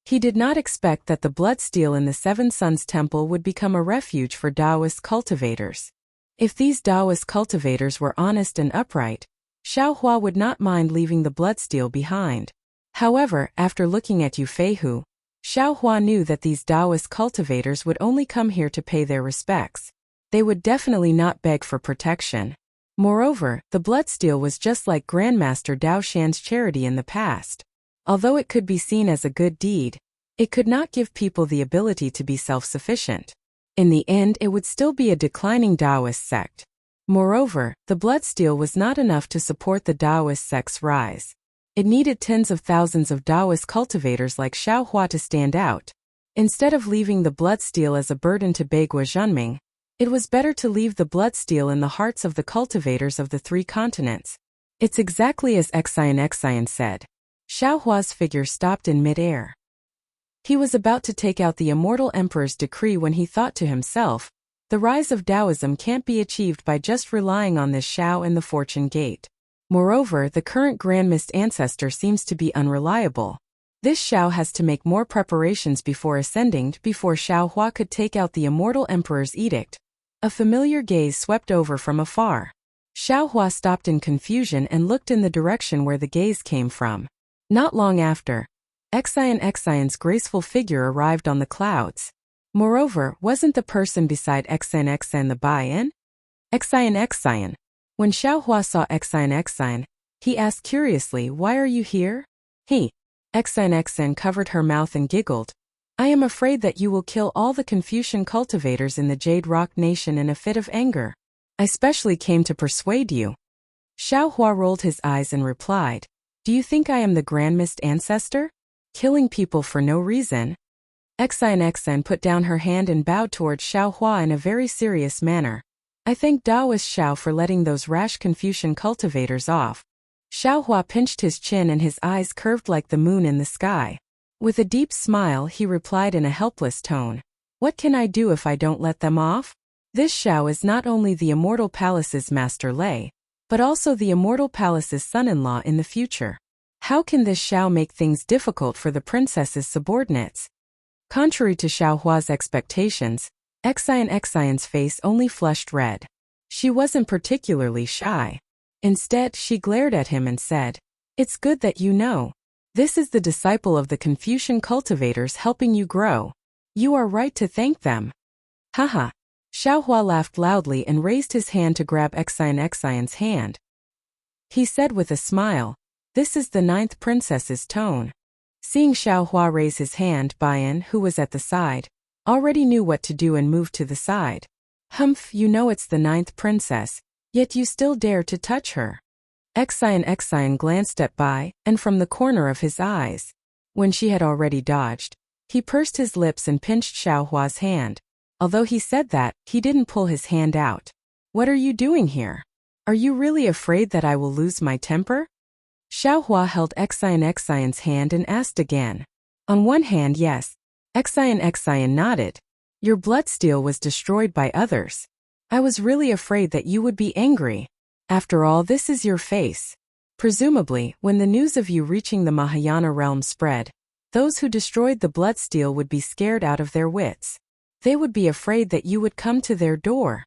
He did not expect that the blood steel in the Seven Suns Temple would become a refuge for Taoist cultivators. If these Taoist cultivators were honest and upright, Xiaohua would not mind leaving the blood steel behind. However, after looking at Yu Feihu, Xiaohua knew that these Taoist cultivators would only come here to pay their respects. They would definitely not beg for protection. Moreover, the blood steel was just like Grandmaster Dao Shan's charity in the past. Although it could be seen as a good deed, it could not give people the ability to be self-sufficient. In the end, it would still be a declining Taoist sect. Moreover, the blood steel was not enough to support the Taoist sect's rise. It needed tens of thousands of Taoist cultivators like Xiaohua to stand out. Instead of leaving the blood steel as a burden to Beigua Zhenming, it was better to leave the blood steel in the hearts of the cultivators of the 3 continents. It's exactly as Xian said. Xiaohua's figure stopped in mid-air. He was about to take out the immortal emperor's decree when he thought to himself, the rise of Taoism can't be achieved by just relying on this Xiao and the fortune gate. Moreover, the current Grand Mist ancestor seems to be unreliable. This Xiao has to make more preparations before ascending before Xiaohua could take out the immortal emperor's edict. A familiar gaze swept over from afar. Xiaohua stopped in confusion and looked in the direction where the gaze came from. Not long after, Xian's graceful figure arrived on the clouds. Moreover, wasn't the person beside Xian the Bai-in? Xian. When Xiaohua saw Xian, he asked curiously, "Why are you here?" Xian covered her mouth and giggled. "I am afraid that you will kill all the Confucian cultivators in the Jade Rock Nation in a fit of anger. I specially came to persuade you." Xiaohua rolled his eyes and replied, "Do you think I am the Grand Mist ancestor? Killing people for no reason?" Xian put down her hand and bowed towards Xiaohua in a very serious manner. "I thank Taoist Xiao for letting those rash Confucian cultivators off." Xiaohua pinched his chin and his eyes curved like the moon in the sky. With a deep smile, he replied in a helpless tone, "What can I do if I don't let them off? This Xiao is not only the Immortal Palace's Master Lei, but also the Immortal Palace's son-in-law in the future. How can this Xiao make things difficult for the princess's subordinates?" Contrary to Xiaohua's expectations, Xian's face only flushed red. She wasn't particularly shy. Instead, she glared at him and said, "It's good that you know. This is the disciple of the Confucian cultivators helping you grow. You are right to thank them." Haha. Xiaohua laughed loudly and raised his hand to grab Xian's hand. He said with a smile, "This is the 9th princess's tone." Seeing Xiaohua raise his hand, Bai-in, who was at the side, already knew what to do and moved to the side. "Humph, you know it's the 9th princess, yet you still dare to touch her." Xian glanced at Bai, and from the corner of his eyes, when she had already dodged, he pursed his lips and pinched Xiaohua's hand. Although he said that, he didn't pull his hand out. "What are you doing here? Are you really afraid that I will lose my temper?" Xiaohua held Xian's hand and asked again. "On one hand, yes." Xian nodded. "Your blood steel was destroyed by others. I was really afraid that you would be angry. After all, this is your face. Presumably, when the news of you reaching the Mahayana realm spread, those who destroyed the blood steel would be scared out of their wits. They would be afraid that you would come to their door.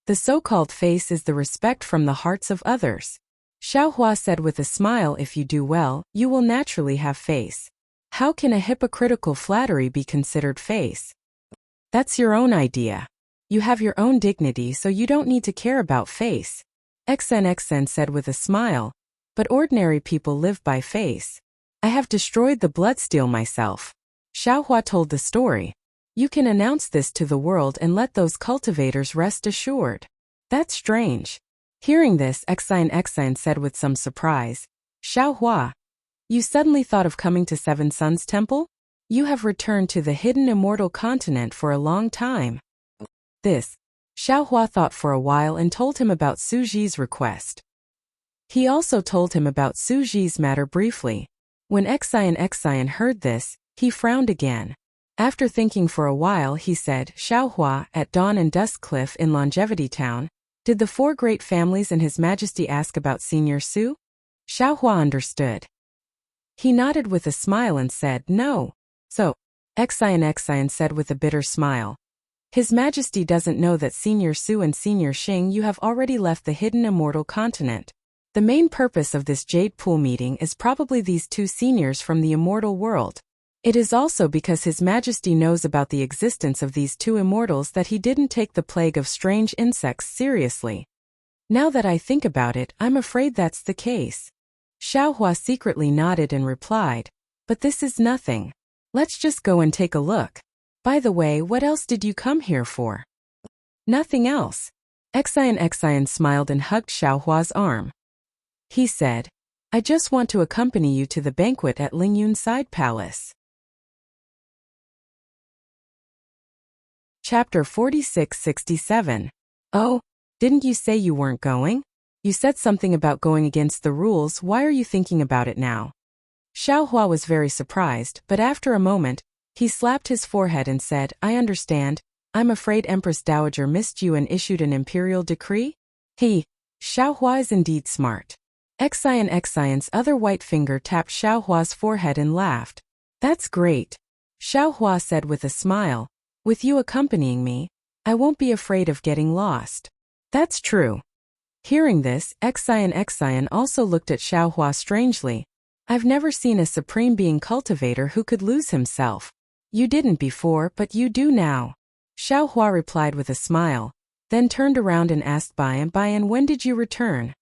The so-called face is the respect from the hearts of others. Xiaohua said with a smile, if you do well, you will naturally have face. How can a hypocritical flattery be considered face? That's your own idea. You have your own dignity, so you don't need to care about face. XNXN said with a smile. But ordinary people live by face. I have destroyed the bloodsteel myself. Xiaohua told the story. You can announce this to the world and let those cultivators rest assured. That's strange. Hearing this, XIN said with some surprise. Xiaohua, you suddenly thought of coming to Seven Suns Temple? You have returned to the hidden immortal continent for a long time. This. Xiaohua thought for a while and told him about Su Ji's request. He also told him about Su Ji's matter briefly. When XIN heard this, he frowned again. After thinking for a while, he said, Xiaohua, at Dawn and Dusk Cliff in Longevity Town, did the four great families and His Majesty ask about Senior Su? Xiaohua understood. He nodded with a smile and said, no. So, XIN said with a bitter smile. His Majesty doesn't know that Senior Su and Senior Xing you have already left the hidden immortal continent. The main purpose of this Jade Pool meeting is probably these two seniors from the immortal world. It is also because His Majesty knows about the existence of these two immortals that he didn't take the plague of strange insects seriously. Now that I think about it, I'm afraid that's the case. Xiaohua secretly nodded and replied, but this is nothing. Let's just go and take a look. By the way, what else did you come here for? Nothing else. XIN smiled and hugged Xiaohua's arm. He said, I just want to accompany you to the banquet at Lingyun Side Palace. Chapter 46-67. Oh, didn't you say you weren't going? You said something about going against the rules, why are you thinking about it now? Xiaohua was very surprised, but after a moment, he slapped his forehead and said, I understand, I'm afraid Empress Dowager missed you and issued an imperial decree? Xiaohua is indeed smart. XIN's other white finger tapped Xiaohua's forehead and laughed. That's great. Xiaohua said with a smile. With you accompanying me, I won't be afraid of getting lost. That's true. Hearing this, XIN also looked at Xiaohua strangely. I've never seen a supreme being cultivator who could lose himself. You didn't before, but you do now. Xiaohua replied with a smile, then turned around and asked Bayan, when did you return?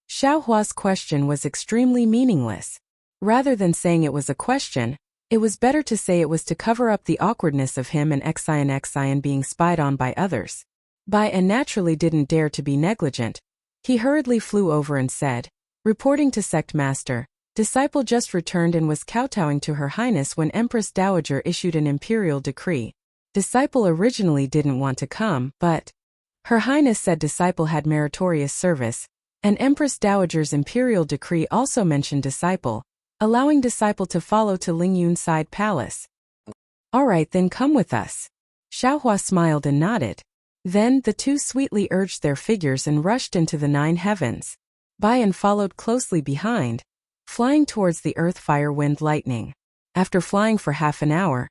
Xiaohua's question was extremely meaningless. Rather than saying it was a question, it was better to say it was to cover up the awkwardness of him and XIN being spied on by others. Bayan naturally didn't dare to be negligent. He hurriedly flew over and said, reporting to Sect Master, Disciple just returned and was kowtowing to Her Highness when Empress Dowager issued an imperial decree. Disciple originally didn't want to come, but Her Highness said Disciple had meritorious service, and Empress Dowager's imperial decree also mentioned Disciple, allowing Disciple to follow to Lingyun Side Palace. All right, then come with us. Xiaohua smiled and nodded. Then the two sweetly urged their figures and rushed into the 9 heavens. Bayan followed closely behind, flying towards the earth, fire, wind, lightning. After flying for half an hour,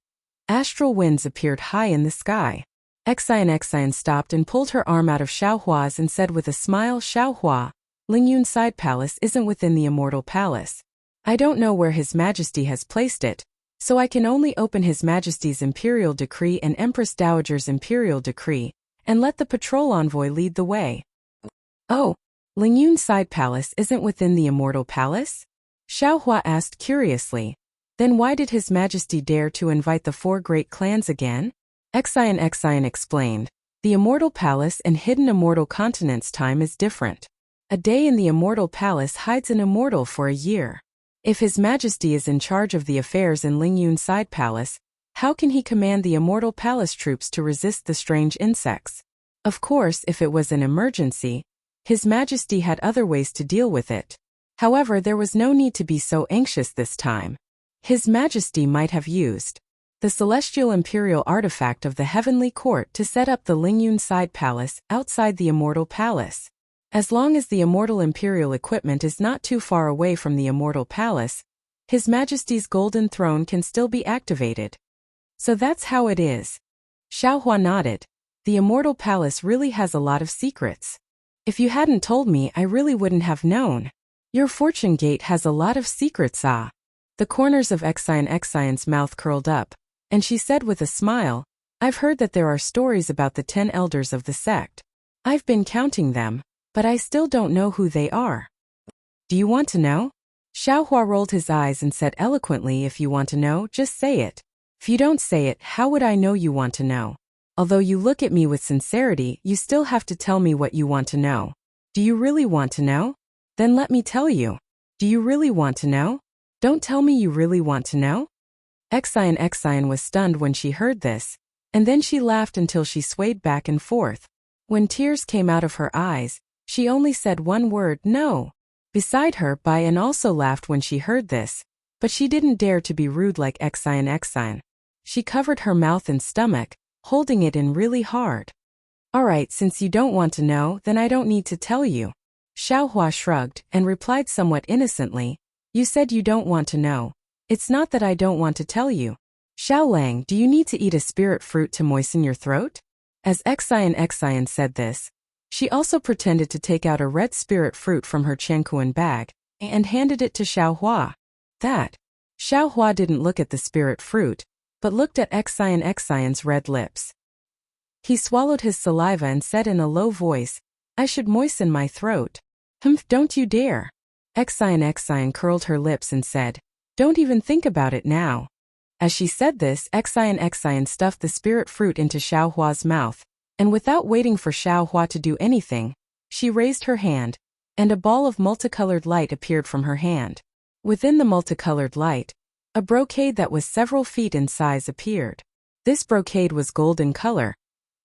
astral winds appeared high in the sky. XIN stopped and pulled her arm out of Xiaohua's and said with a smile, Xiaohua, Lingyun Side Palace isn't within the Immortal Palace. I don't know where His Majesty has placed it, so I can only open His Majesty's Imperial Decree and Empress Dowager's Imperial Decree, and let the patrol envoy lead the way. Oh, Lingyun Side Palace isn't within the Immortal Palace? Xiaohua asked curiously. Then why did His Majesty dare to invite the 4 great clans again? XIN explained. The Immortal Palace and Hidden Immortal Continent's time is different. A day in the Immortal Palace hides an immortal for a year. If His Majesty is in charge of the affairs in Lingyun Side Palace, how can he command the Immortal Palace troops to resist the strange insects? Of course, if it was an emergency, His Majesty had other ways to deal with it. However, there was no need to be so anxious this time. His Majesty might have used the celestial imperial artifact of the Heavenly Court to set up the Lingyun Side Palace outside the Immortal Palace. As long as the immortal imperial equipment is not too far away from the Immortal Palace, His Majesty's golden throne can still be activated. So that's how it is. Xiaohua nodded. The Immortal Palace really has a lot of secrets. If you hadn't told me, I really wouldn't have known. Your fortune gate has a lot of secrets, ah. The corners of Xion's mouth curled up, and she said with a smile, I've heard that there are stories about the 10 elders of the sect. I've been counting them, but I still don't know who they are. Do you want to know? Xiaohua rolled his eyes and said eloquently, if you want to know, just say it. If you don't say it, how would I know you want to know? Although you look at me with sincerity, you still have to tell me what you want to know. Do you really want to know? Then let me tell you. Do you really want to know? Don't tell me you really want to know? Xion was stunned when she heard this, and then she laughed until she swayed back and forth. When tears came out of her eyes, she only said one word, no. Beside her, Bai-an also laughed when she heard this, but she didn't dare to be rude like Xion. She covered her mouth and stomach, holding it in really hard. Alright, since you don't want to know, then I don't need to tell you. Xiaohua shrugged and replied somewhat innocently, you said you don't want to know. It's not that I don't want to tell you. Xiaolang, do you need to eat a spirit fruit to moisten your throat? As Xion said this, she also pretended to take out a red spirit fruit from her Changkuan bag and handed it to Xiaohua. Xiaohua didn't look at the spirit fruit, but looked at Xion's red lips. He swallowed his saliva and said in a low voice, I should moisten my throat. Don't you dare. Xion curled her lips and said, don't even think about it now. As she said this, Xion stuffed the spirit fruit into Xiaohua's mouth, and without waiting for Xiaohua to do anything, she raised her hand, and a ball of multicolored light appeared from her hand. Within the multicolored light, a brocade that was several feet in size appeared. This brocade was gold in color,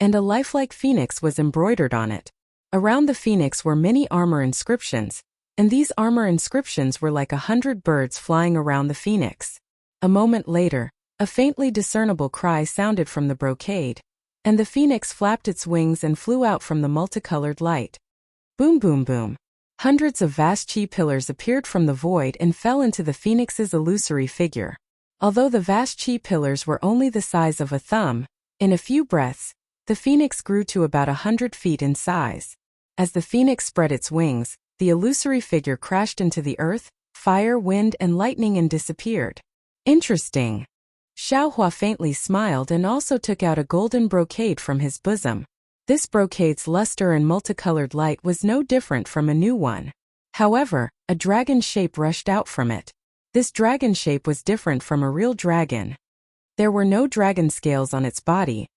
and a lifelike phoenix was embroidered on it. Around the phoenix were many armor inscriptions, and these armor inscriptions were like 100 birds flying around the phoenix. A moment later, a faintly discernible cry sounded from the brocade, and the phoenix flapped its wings and flew out from the multicolored light. Boom boom boom. Hundreds of vast chi pillars appeared from the void and fell into the phoenix's illusory figure. Although the vast chi pillars were only the size of a thumb, in a few breaths, the phoenix grew to about 100 feet in size. As the phoenix spread its wings, the illusory figure crashed into the earth, fire, wind, and lightning and disappeared. Interesting. Xiaohua faintly smiled and also took out a golden brocade from his bosom. This brocade's luster and multicolored light was no different from a new one. However, a dragon shape rushed out from it. This dragon shape was different from a real dragon. There were no dragon scales on its body,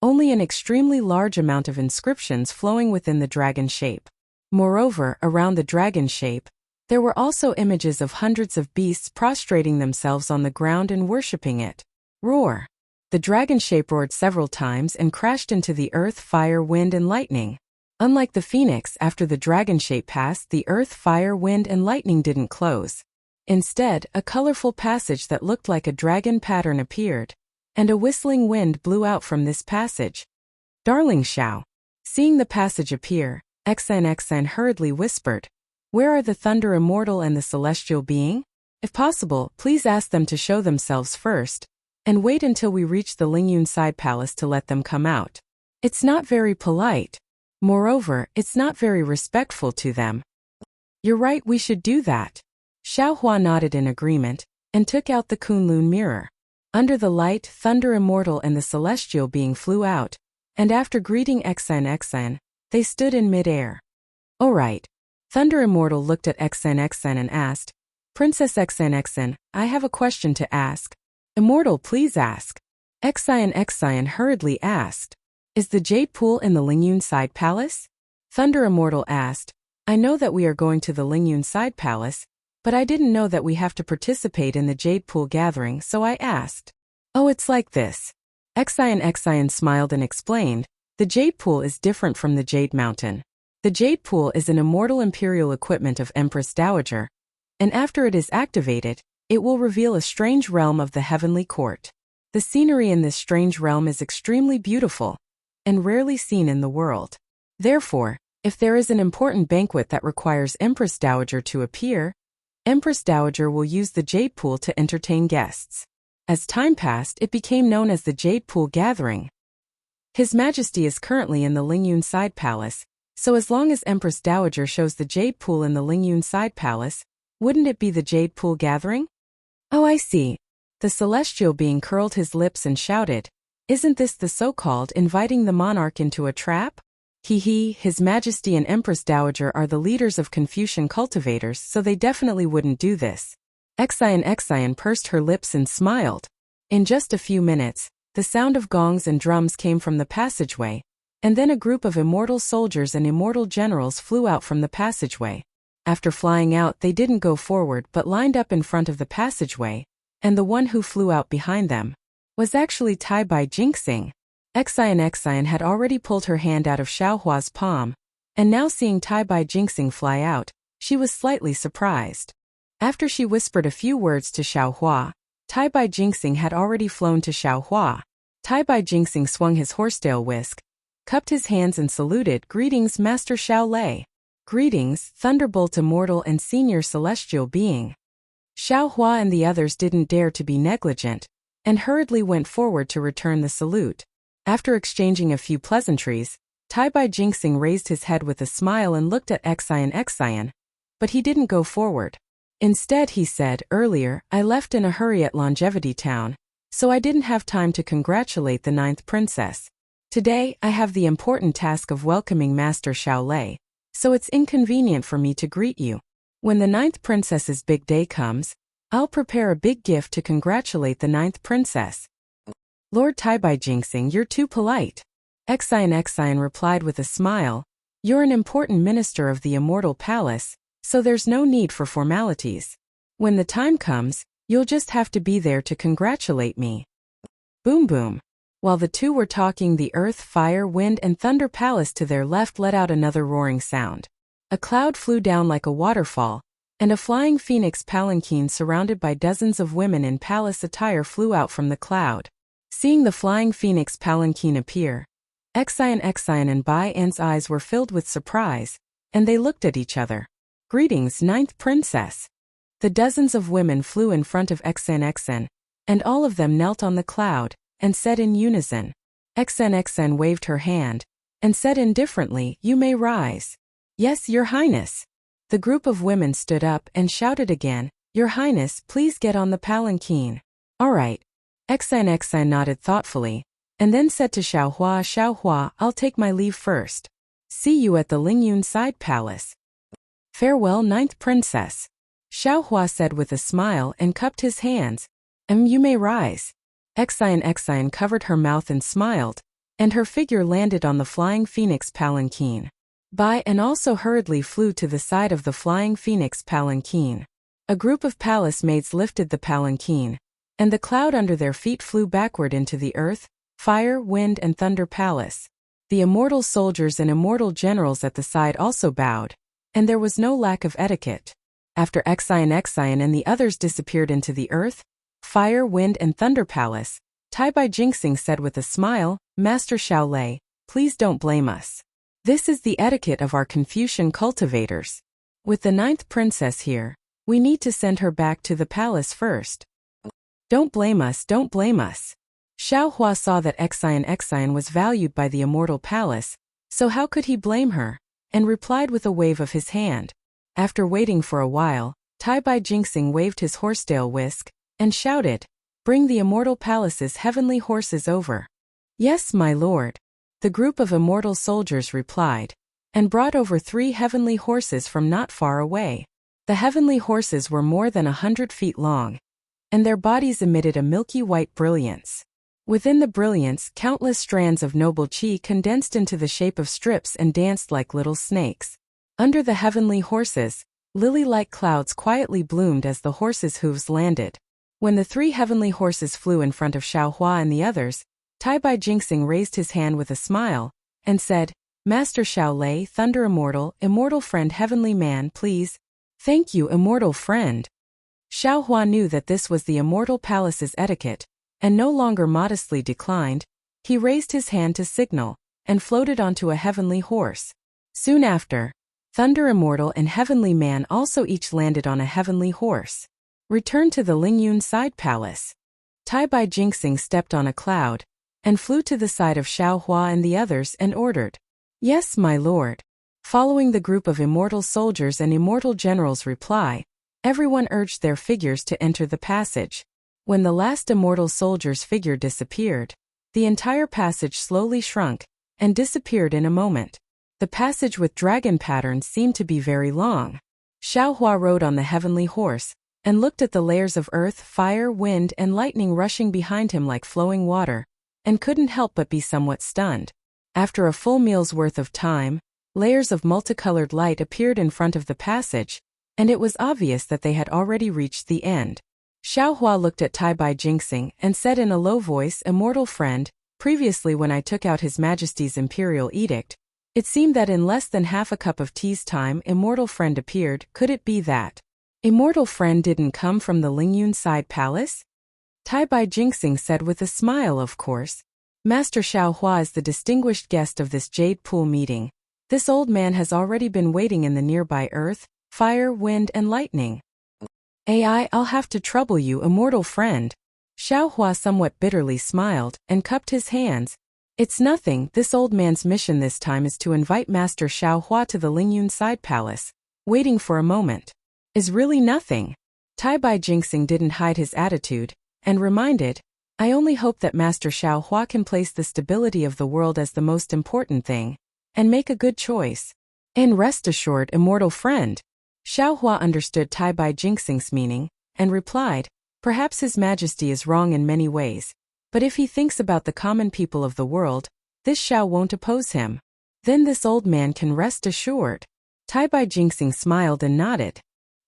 only an extremely large amount of inscriptions flowing within the dragon shape. Moreover, around the dragon shape, there were also images of hundreds of beasts prostrating themselves on the ground and worshipping it. Roar! The dragon shape roared several times and crashed into the earth, fire, wind, and lightning. Unlike the phoenix, after the dragon shape passed, the earth, fire, wind, and lightning didn't close. Instead, a colorful passage that looked like a dragon pattern appeared, and a whistling wind blew out from this passage. Darling Xiao. Seeing the passage appear, Xion hurriedly whispered, where are the Thunder Immortal and the Celestial Being? If possible, please ask them to show themselves first, and wait until we reach the Lingyun Side Palace to let them come out. It's not very polite. Moreover, it's not very respectful to them. You're right, we should do that. Xiaohua nodded in agreement, and took out the Kunlun mirror. Under the light, Thunder Immortal and the Celestial Being flew out, and after greeting Xion, they stood in mid-air. Alright. Thunder Immortal looked at Xion and asked, Princess Xion, I have a question to ask. Immortal, please ask. Xion hurriedly asked, is the Jade Pool in the Lingyun Side Palace? Thunder Immortal asked, I know that we are going to the Lingyun Side Palace, but I didn't know that we have to participate in the Jade Pool gathering, so I asked. Oh, it's like this. Xion smiled and explained, the Jade Pool is different from the Jade Mountain. The Jade Pool is an immortal imperial equipment of Empress Dowager, and after it is activated, it will reveal a strange realm of the heavenly court. The scenery in this strange realm is extremely beautiful, and rarely seen in the world. Therefore, if there is an important banquet that requires Empress Dowager to appear, Empress Dowager will use the Jade Pool to entertain guests. As time passed, it became known as the Jade Pool Gathering. His Majesty is currently in the Lingyun Side Palace, so as long as Empress Dowager shows the Jade Pool in the Lingyun Side Palace, wouldn't it be the Jade Pool gathering? Oh, I see. The celestial being curled his lips and shouted, "Isn't this the so-called inviting the monarch into a trap? His Majesty and Empress Dowager are the leaders of Confucian cultivators, so they definitely wouldn't do this." Xian pursed her lips and smiled. In just a few minutes, the sound of gongs and drums came from the passageway, and then a group of immortal soldiers and immortal generals flew out from the passageway. After flying out, they didn't go forward but lined up in front of the passageway, and the one who flew out behind them was actually Tai Bai Jinxing. Xian had already pulled her hand out of Xiaohua's palm, and now seeing Tai Bai Jinxing fly out, she was slightly surprised. After she whispered a few words to Xiaohua, Tai Bai Jinxing had already flown to Xiaohua. Tai Bai Jinxing swung his horsetail whisk, cupped his hands and saluted, "Greetings, Master Xiaolei." "Greetings, Thunderbolt Immortal and Senior Celestial Being." Xiaohua and the others didn't dare to be negligent, and hurriedly went forward to return the salute. After exchanging a few pleasantries, Tai Bai Jinxing raised his head with a smile and looked at Xian, but he didn't go forward. Instead he said, "Earlier, I left in a hurry at Longevity Town, so I didn't have time to congratulate the 9th princess. Today, I have the important task of welcoming Master Xiaolei, so it's inconvenient for me to greet you. When the 9th princess's big day comes, I'll prepare a big gift to congratulate the 9th princess." "Lord Tai Bai Jinxing, you're too polite." Xian replied with a smile, "You're an important minister of the Immortal Palace, so there's no need for formalities. When the time comes, you'll just have to be there to congratulate me." Boom boom. While the two were talking, the Earth, Fire, Wind, and Thunder Palace to their left let out another roaring sound. A cloud flew down like a waterfall, and a flying phoenix palanquin surrounded by dozens of women in palace attire flew out from the cloud. Seeing the flying phoenix palanquin appear, Xian and Bai An's eyes were filled with surprise, and they looked at each other. "Greetings, 9th princess." The dozens of women flew in front of Xian, and all of them knelt on the cloud, and said in unison. Xian waved her hand, and said indifferently, "You may rise." "Yes, Your Highness." The group of women stood up and shouted again, "Your Highness, please get on the palanquin." "All right." Xian nodded thoughtfully, and then said to Xiaohua, "I'll take my leave first. See you at the Lingyun Side Palace." "Farewell, 9th princess." Xiaohua said with a smile and cupped his hands. You may rise." Xian covered her mouth and smiled, and her figure landed on the flying phoenix palanquin. Bai An also hurriedly flew to the side of the flying phoenix palanquin. A group of palace maids lifted the palanquin, and the cloud under their feet flew backward into the Earth, Fire, Wind, and Thunder Palace. The immortal soldiers and immortal generals at the side also bowed, and there was no lack of etiquette. After Xian and the others disappeared into the Earth, Fire, Wind, and Thunder Palace, Tai Bai Jinxing said with a smile, "Master Xiaolei, please don't blame us. This is the etiquette of our Confucian cultivators. With the 9th princess here, we need to send her back to the palace first." Don't blame us, don't blame us." Xiaohua saw that Xian was valued by the immortal palace, so how could he blame her, and replied with a wave of his hand. After waiting for a while, Tai Bai Jinxing waved his horsetail whisk, and shouted, "Bring the immortal palace's heavenly horses over." "Yes, my lord." The group of immortal soldiers replied, and brought over 3 heavenly horses from not far away. The heavenly horses were more than 100 feet long, and their bodies emitted a milky white brilliance. Within the brilliance, countless strands of noble qi condensed into the shape of strips and danced like little snakes. Under the heavenly horses, lily-like clouds quietly bloomed as the horses' hooves landed. When the 3 heavenly horses flew in front of Xiaohua and the others, Tai Bai Jinxing raised his hand with a smile, and said, "Master Xiaolei, Thunder Immortal, Immortal Friend, Heavenly Man, please." "Thank you, Immortal Friend." Xiaohua knew that this was the Immortal Palace's etiquette, and no longer modestly declined. He raised his hand to signal, and floated onto a heavenly horse. Soon after, Thunder Immortal and Heavenly Man also each landed on a heavenly horse. Return to the Lingyun Side Palace. Tai Bai Jinxing stepped on a cloud, and flew to the side of Xiao Hua and the others and ordered, "Yes, my lord." Following the group of immortal soldiers and immortal generals' reply, everyone urged their figures to enter the passage. When the last immortal soldier's figure disappeared, the entire passage slowly shrunk and disappeared in a moment. The passage with dragon patterns seemed to be very long. Xiao Hua rode on the heavenly horse and looked at the layers of earth, fire, wind, and lightning rushing behind him like flowing water, and couldn't help but be somewhat stunned. After a full meal's worth of time, layers of multicolored light appeared in front of the passage, and it was obvious that they had already reached the end. Xiao Hua looked at Tai Bai Jinxing and said in a low voice, "Immortal friend, previously when I took out His Majesty's imperial edict, it seemed that in less than half a cup of tea's time immortal friend appeared. Could it be that immortal friend didn't come from the Lingyun side palace?" Tai Bai Jinxing said with a smile, "Of course. Master Xiao Hua is the distinguished guest of this Jade Pool meeting. This old man has already been waiting in the nearby earth, fire, wind, and lightning." I'll have to trouble you, immortal friend." Xiao Hua somewhat bitterly smiled and cupped his hands. "It's nothing. This old man's mission this time is to invite Master Xiao Hua to the Lingyun side palace. Waiting for a moment is really nothing." Tai Bai Jinxing didn't hide his attitude and reminded, "I only hope that Master Xiao Hua can place the stability of the world as the most important thing and make a good choice. And rest assured, immortal friend." Xiao Hua understood Tai Bai Jinxing's meaning and replied, "Perhaps His Majesty is wrong in many ways, but if he thinks about the common people of the world, this Xiao won't oppose him. Then this old man can rest assured." Tai Bai Jinxing smiled and nodded.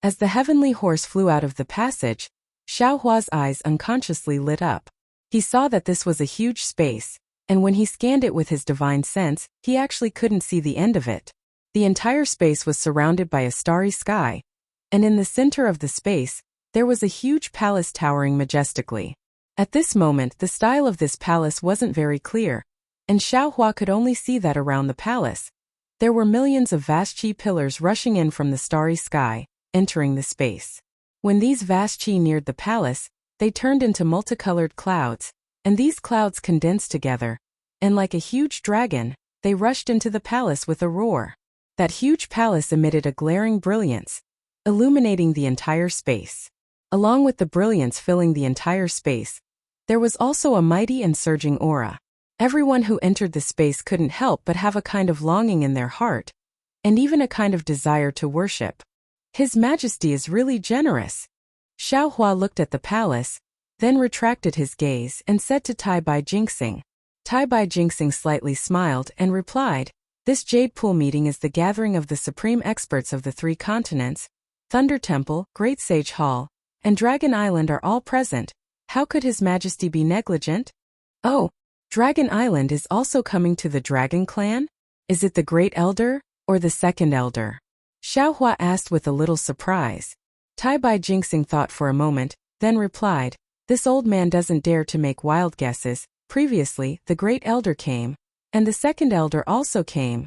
As the heavenly horse flew out of the passage, Xiao Hua's eyes unconsciously lit up. He saw that this was a huge space, and when he scanned it with his divine sense, he actually couldn't see the end of it. The entire space was surrounded by a starry sky, and in the center of the space, there was a huge palace towering majestically. At this moment, the style of this palace wasn't very clear, and Xiao Hua could only see that around the palace, there were millions of vast chi pillars rushing in from the starry sky, entering the space. When these vast chi neared the palace, they turned into multicolored clouds, and these clouds condensed together, and like a huge dragon, they rushed into the palace with a roar. That huge palace emitted a glaring brilliance, illuminating the entire space. Along with the brilliance filling the entire space, there was also a mighty and surging aura. Everyone who entered the space couldn't help but have a kind of longing in their heart, and even a kind of desire to worship. His Majesty is really generous. Xiao Hua looked at the palace, then retracted his gaze and said to Tai Bai Jinxing. Tai Bai Jinxing slightly smiled and replied, "This Jade Pool meeting is the gathering of the supreme experts of the 3 continents. Thunder Temple, Great Sage Hall, and Dragon Island are all present. How could His Majesty be negligent?" "Oh, Dragon Island is also coming to the Dragon Clan? Is it the Great Elder, or the Second Elder?" Xiao Hua asked with a little surprise. Tai Bai Jinxing thought for a moment, then replied, "This old man doesn't dare to make wild guesses. Previously, the Great Elder came, and the Second Elder also came."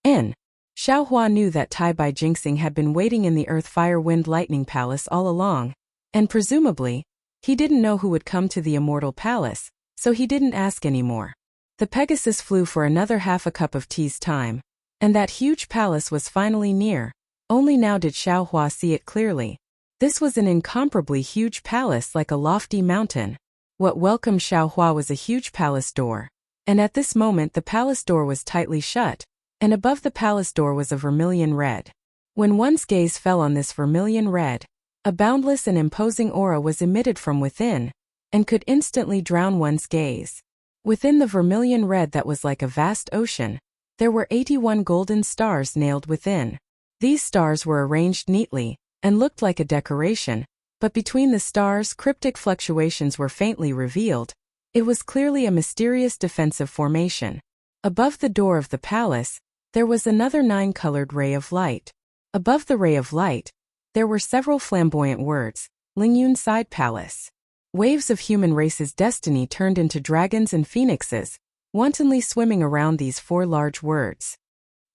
Xiao Hua knew that Tai Bai Jinxing had been waiting in the Earth Fire Wind Lightning Palace all along, and presumably, he didn't know who would come to the Immortal Palace, so he didn't ask anymore. The Pegasus flew for another half a cup of tea's time, and that huge palace was finally near. Only now did Xiao Hua see it clearly. This was an incomparably huge palace like a lofty mountain. What welcomed Xiao Hua was a huge palace door. And at this moment the palace door was tightly shut, and above the palace door was a vermilion red. When one's gaze fell on this vermilion red, a boundless and imposing aura was emitted from within, and could instantly drown one's gaze. Within the vermilion red that was like a vast ocean, there were 81 golden stars nailed within. These stars were arranged neatly, and looked like a decoration, but between the stars cryptic fluctuations were faintly revealed. It was clearly a mysterious defensive formation. Above the door of the palace, there was another 9-colored ray of light. Above the ray of light, there were several flamboyant words, Lingyun Side Palace. Waves of human race's destiny turned into dragons and phoenixes, wantonly swimming around these 4 large words.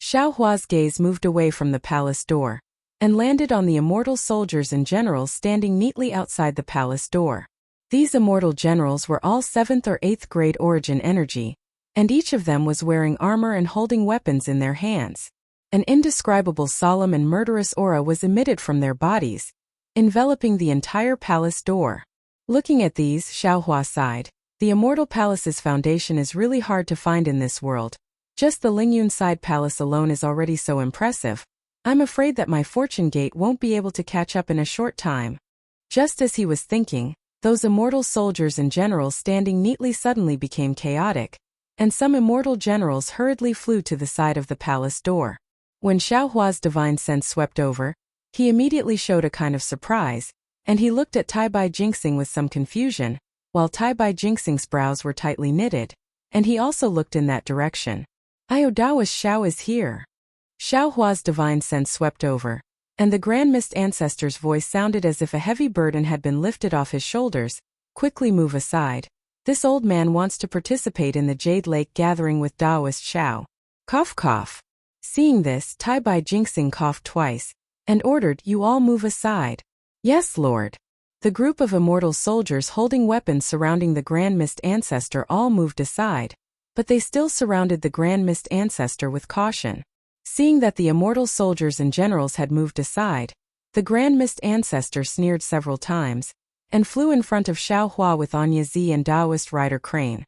Xiao Hua's gaze moved away from the palace door, and landed on the immortal soldiers and generals standing neatly outside the palace door. These immortal generals were all 7th or 8th grade origin energy, and each of them was wearing armor and holding weapons in their hands. An indescribable solemn and murderous aura was emitted from their bodies, enveloping the entire palace door. Looking at these, Xiaohua sighed. The immortal palace's foundation is really hard to find in this world. Just the Lingyun side palace alone is already so impressive. I'm afraid that my fortune gate won't be able to catch up in a short time. Just as he was thinking, those immortal soldiers and generals standing neatly suddenly became chaotic, and some immortal generals hurriedly flew to the side of the palace door. When Xiaohua's divine sense swept over, he immediately showed a kind of surprise, and he looked at Tai Bai Jinxing with some confusion, while Tai Bai Jinxing's brows were tightly knitted, and he also looked in that direction. Daoist Xiao is here. Xiaohua's divine sense swept over, and the Grand Mist Ancestor's voice sounded as if a heavy burden had been lifted off his shoulders. Quickly move aside. This old man wants to participate in the Jade Lake gathering with Daoist Xiao. Cough cough. Seeing this, Tai Bai Jinxing coughed twice, and ordered, "You all move aside." "Yes, Lord." The group of immortal soldiers holding weapons surrounding the Grand Mist Ancestor all moved aside, but they still surrounded the Grand Mist Ancestor with caution. Seeing that the immortal soldiers and generals had moved aside, the Grand Mist Ancestor sneered several times, and flew in front of Xiaohua with Anya Zi and Daoist Rider Crane.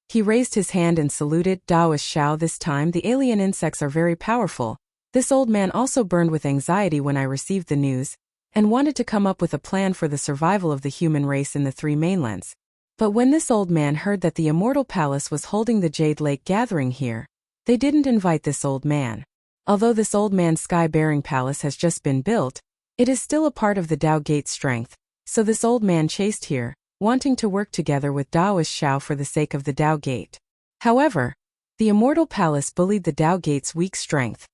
He raised his hand and saluted. "Daoist Xiao, this time the alien insects are very powerful." This old man also burned with anxiety when I received the news, and wanted to come up with a plan for the survival of the human race in the three mainlands. But when this old man heard that the Immortal Palace was holding the Jade Lake gathering here, they didn't invite this old man. Although this old man's sky-bearing palace has just been built, it is still a part of the Dao Gate's strength, so this old man chased here, wanting to work together with Daoist Xiao for the sake of the Dao Gate. However, the Immortal Palace bullied the Dao Gate's weak strength,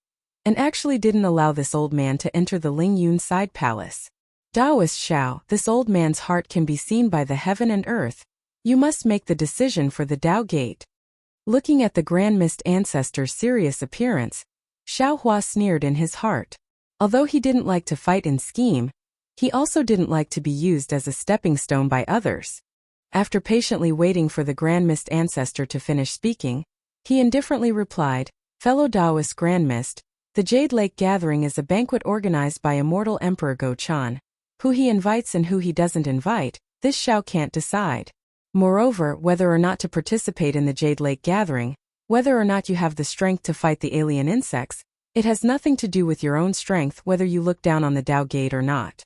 and actually didn't allow this old man to enter the Lingyun side palace. "Daoist Xiao, this old man's heart can be seen by the heaven and earth. You must make the decision for the Dao Gate." Looking at the Grand Mist Ancestor's serious appearance, Xiaohua sneered in his heart. Although he didn't like to fight and scheme, he also didn't like to be used as a stepping stone by others. After patiently waiting for the Grand Mist Ancestor to finish speaking, he indifferently replied, "Fellow Daoist Grand Mist, the Jade Lake Gathering is a banquet organized by Immortal Emperor Go-chan. Who he invites and who he doesn't invite, this Xiao can't decide. Moreover, whether or not to participate in the Jade Lake Gathering, whether or not you have the strength to fight the alien insects, it has nothing to do with your own strength whether you look down on the Dao Gate or not."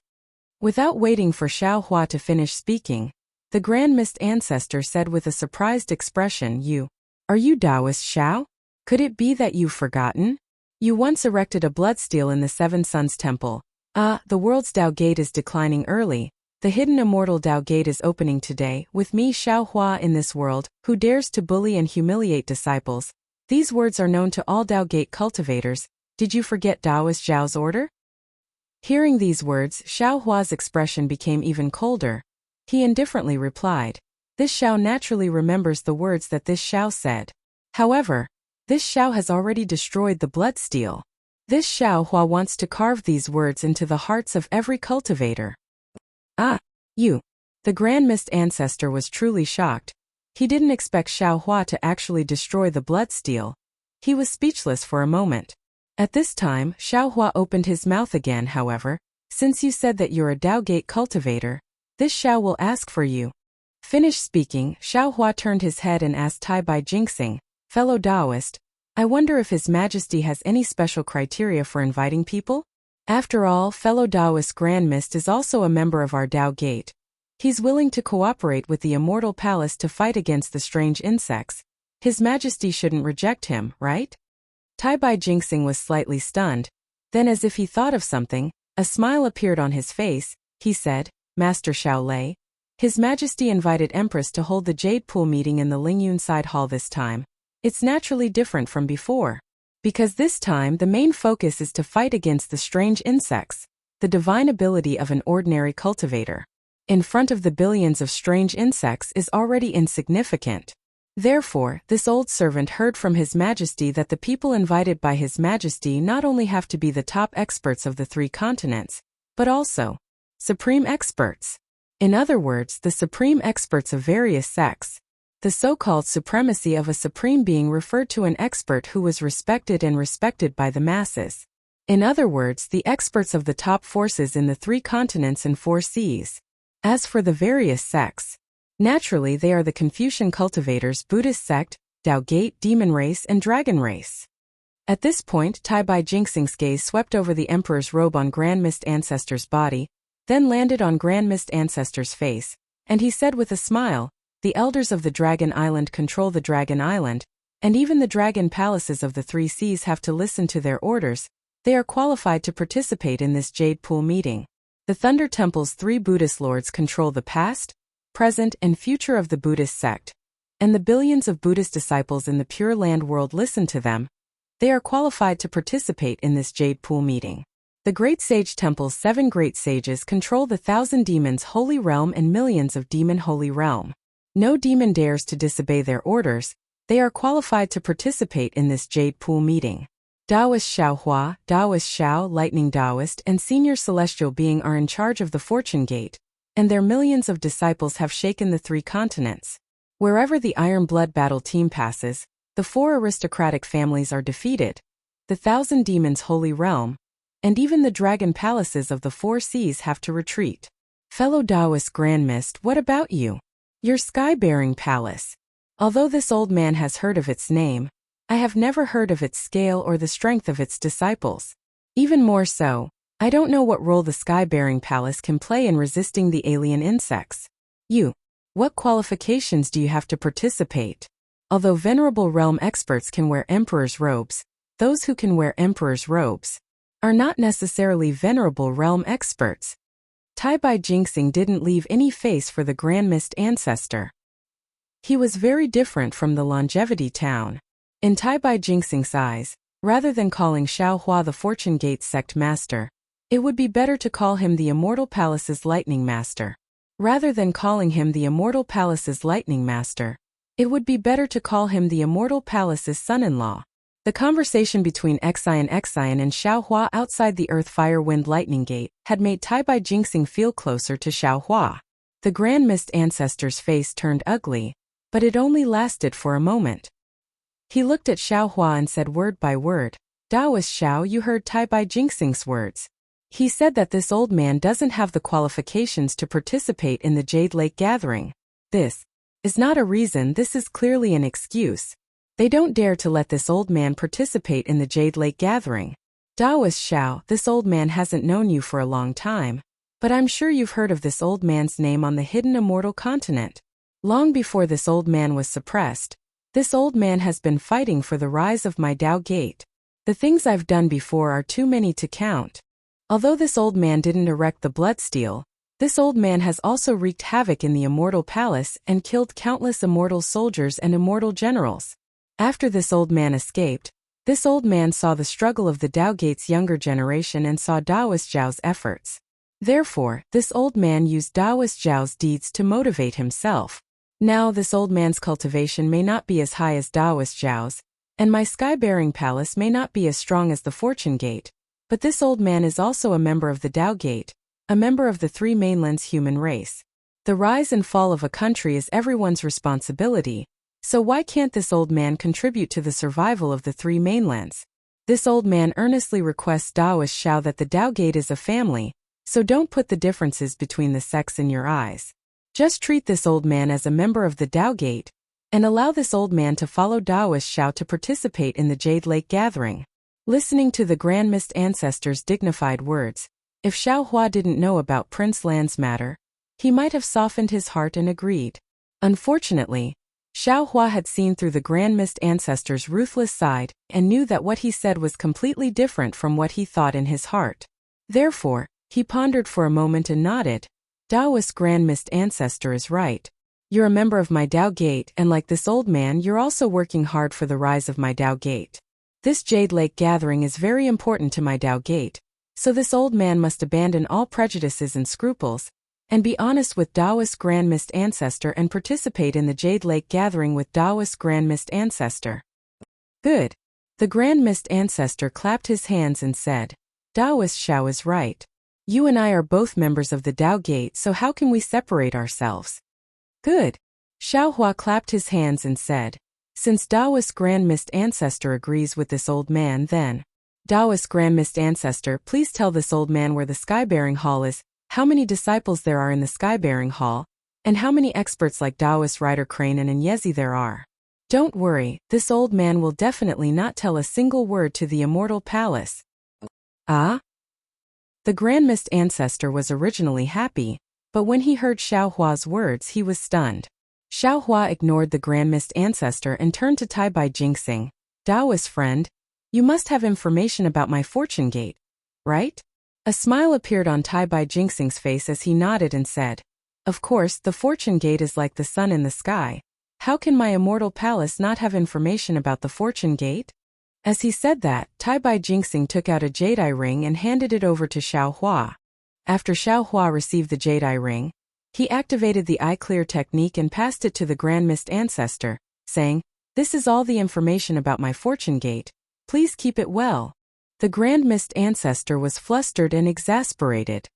Without waiting for Xiaohua to finish speaking, the Grand Mist Ancestor said with a surprised expression, Are you Daoist Xiao? Could it be that you've forgotten? You once erected a bloodsteel in the Seven Suns Temple. The world's Dao Gate is declining early. The hidden immortal Dao Gate is opening today, with me Xiaohua in this world, who dares to bully and humiliate disciples. These words are known to all Dao Gate cultivators. Did you forget Daoist Xiao's order? Hearing these words, Xiaohua's expression became even colder. He indifferently replied, "This Xiao naturally remembers the words that this Xiao said. However, this Xiao has already destroyed the bloodsteel. This Xiaohua wants to carve these words into the hearts of every cultivator." You. The Grand Mist Ancestor was truly shocked. He didn't expect Xiaohua to actually destroy the bloodsteel. He was speechless for a moment. At this time, Xiaohua opened his mouth again. "However, since you said that you're a Dao Gate cultivator, this Xiao will ask for you." Finished speaking, Xiaohua turned his head and asked Tai Bai Jinxing, "Fellow Daoist, I wonder if His Majesty has any special criteria for inviting people? After all, fellow Daoist Grand Mist is also a member of our Dao Gate. He's willing to cooperate with the Immortal Palace to fight against the strange insects. His Majesty shouldn't reject him, right?" Tai Bai Jinxing was slightly stunned. Then, as if he thought of something, a smile appeared on his face. He said, "Master Xiao Lei, His Majesty invited Empress to hold the Jade Pool meeting in the Lingyun Side Hall this time. It's naturally different from before. Because this time the main focus is to fight against the strange insects, the divine ability of an ordinary cultivator. In front of the billions of strange insects is already insignificant. Therefore, this old servant heard from His Majesty that the people invited by His Majesty not only have to be the top experts of the 3 continents, but also supreme experts. In other words, the supreme experts of various sects. The so-called supremacy of a supreme being referred to an expert who was respected by the masses. In other words, the experts of the top forces in the 3 continents and 4 seas. As for the various sects, naturally they are the Confucian cultivators, Buddhist sect, Tao Gate, demon race and dragon race. At this point, Tai Bai Jingxing's gaze swept over the emperor's robe on Grand Mist Ancestor's body, then landed on Grand Mist Ancestor's face, and he said with a smile, "The elders of the Dragon Island control the Dragon Island, and even the dragon palaces of the 3 seas have to listen to their orders. They are qualified to participate in this Jade Pool meeting. The Thunder Temple's 3 Buddhist lords control the past, present, and future of the Buddhist sect, and the billions of Buddhist disciples in the Pure Land world listen to them. They are qualified to participate in this Jade Pool meeting. The Great Sage Temple's 7 great sages control the 1,000 demons' holy realm and millions of demon holy realm. No demon dares to disobey their orders. They are qualified to participate in this Jade Pool meeting. Taoist Xiaohua, Taoist Xiao, Lightning Taoist, and Senior Celestial Being are in charge of the Fortune Gate, and their millions of disciples have shaken the 3 continents. Wherever the Iron Blood battle team passes, the 4 aristocratic families are defeated, the 1,000 demons' holy realm, and even the dragon palaces of the 4 seas have to retreat. Fellow Taoist Grand Mist, what about you? Your sky-bearing palace. Although this old man has heard of its name, I have never heard of its scale or the strength of its disciples. Even more so, I don't know what role the sky-bearing palace can play in resisting the alien insects. What qualifications do you have to participate? Although venerable realm experts can wear emperor's robes, those who can wear emperor's robes are not necessarily venerable realm experts. Tai Bai Jingxing didn't leave any face for the Grand Mist Ancestor. He was very different from the Longevity Town. In Tai Bai Jingxing's eyes, rather than calling Xiaohua the Fortune Gate Sect Master, it would be better to call him the Immortal Palace's Lightning Master. Rather than calling him the Immortal Palace's Lightning Master, it would be better to call him the Immortal Palace's son-in-law. The conversation between Xian and Xiaohua outside the Earth Fire Wind Lightning Gate had made Tai Bai Jingxing feel closer to Xiaohua. The Grand Mist Ancestor's face turned ugly, but it only lasted for a moment. He looked at Xiaohua and said word by word, "Taoist Xiao, you heard Tai Bai Jingxing's words. He said that this old man doesn't have the qualifications to participate in the Jade Lake gathering. This is not a reason, this is clearly an excuse. They don't dare to let this old man participate in the Jade Lake gathering. Taoist Xiao, this old man hasn't known you for a long time, but I'm sure you've heard of this old man's name on the hidden immortal continent. Long before this old man was suppressed, this old man has been fighting for the rise of my Tao Gate. The things I've done before are too many to count. Although this old man didn't erect the bloodsteel, this old man has also wreaked havoc in the Immortal Palace and killed countless immortal soldiers and immortal generals. After this old man escaped, this old man saw the struggle of the Tao Gate's younger generation and saw Taoist Zhao's efforts. Therefore, this old man used Taoist Zhao's deeds to motivate himself. Now this old man's cultivation may not be as high as Taoist Zhao's, and my sky-bearing palace may not be as strong as the Fortune Gate, but this old man is also a member of the Tao Gate, a member of the 3 mainlands human race. The rise and fall of a country is everyone's responsibility. So why can't this old man contribute to the survival of the 3 mainlands? This old man earnestly requests Taoist Xiao that the Tao Gate is a family, so don't put the differences between the sects in your eyes. Just treat this old man as a member of the Tao Gate, and allow this old man to follow Taoist Xiao to participate in the Jade Lake gathering. Listening to the Grand Mist Ancestor's dignified words, if Xiaohua didn't know about Prince Lan's matter, he might have softened his heart and agreed. Unfortunately, Xiaohua had seen through the Grand Mist Ancestor's ruthless side and knew that what he said was completely different from what he thought in his heart. Therefore, he pondered for a moment and nodded. Taoist Grand Mist Ancestor is right. You're a member of my Tao Gate, and like this old man, you're also working hard for the rise of my Tao Gate. This Jade Lake gathering is very important to my Tao Gate, so this old man must abandon all prejudices and scruples, and be honest with Taoist Grand Mist Ancestor and participate in the Jade Lake gathering with Taoist Grand Mist Ancestor. Good. The Grand Mist Ancestor clapped his hands and said, Taoist Xiao is right. You and I are both members of the Tao Gate, so how can we separate ourselves? Good. Xiaohua clapped his hands and said, since Taoist Grand Mist Ancestor agrees with this old man, then, Taoist Grand Mist Ancestor, please tell this old man where the Skybearing Hall is, how many disciples there are in the Skybearing Hall, and how many experts like Taoist Rider Crane and Nyezi there are. Don't worry, this old man will definitely not tell a single word to the Immortal Palace. Ah? The Grand Mist Ancestor was originally happy, but when he heard Xiaohua's words he was stunned. Xiaohua ignored the Grand Mist Ancestor and turned to Tai Bai Jinxing. Taoist friend, you must have information about my fortune gate, right? A smile appeared on Tai Bai Jinxing's face as he nodded and said, of course, the fortune gate is like the sun in the sky. How can my immortal palace not have information about the fortune gate? As he said that, Tai Bai Jinxing took out a jade-eye ring and handed it over to Xiaohua. After Xiaohua received the jade-eye ring, he activated the Eye Clear technique and passed it to the Grand Mist Ancestor, saying, this is all the information about my fortune gate. Please keep it well. The Grand Mist Ancestor was flustered and exasperated.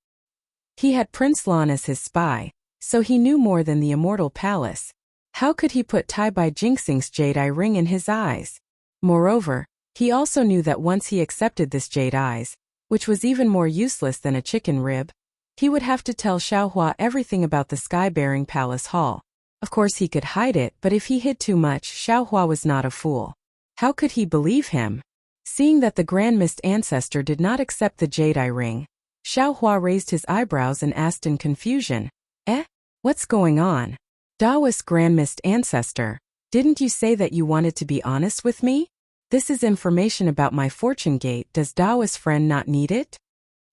He had Prince Lan as his spy, so he knew more than the Immortal Palace. How could he put Tai Bai Jinxing's jade-eye ring in his eyes? Moreover, he also knew that once he accepted this jade eyes, which was even more useless than a chicken rib, he would have to tell Xiaohua everything about the Sky-bearing Palace Hall. Of course he could hide it, but if he hid too much, Xiaohua was not a fool. How could he believe him? Seeing that the Grand Mist Ancestor did not accept the jade-eye ring, Xiaohua raised his eyebrows and asked in confusion, what's going on? Taoist Grand Mist Ancestor, didn't you say that you wanted to be honest with me? This is information about my fortune gate, does Taoist friend not need it?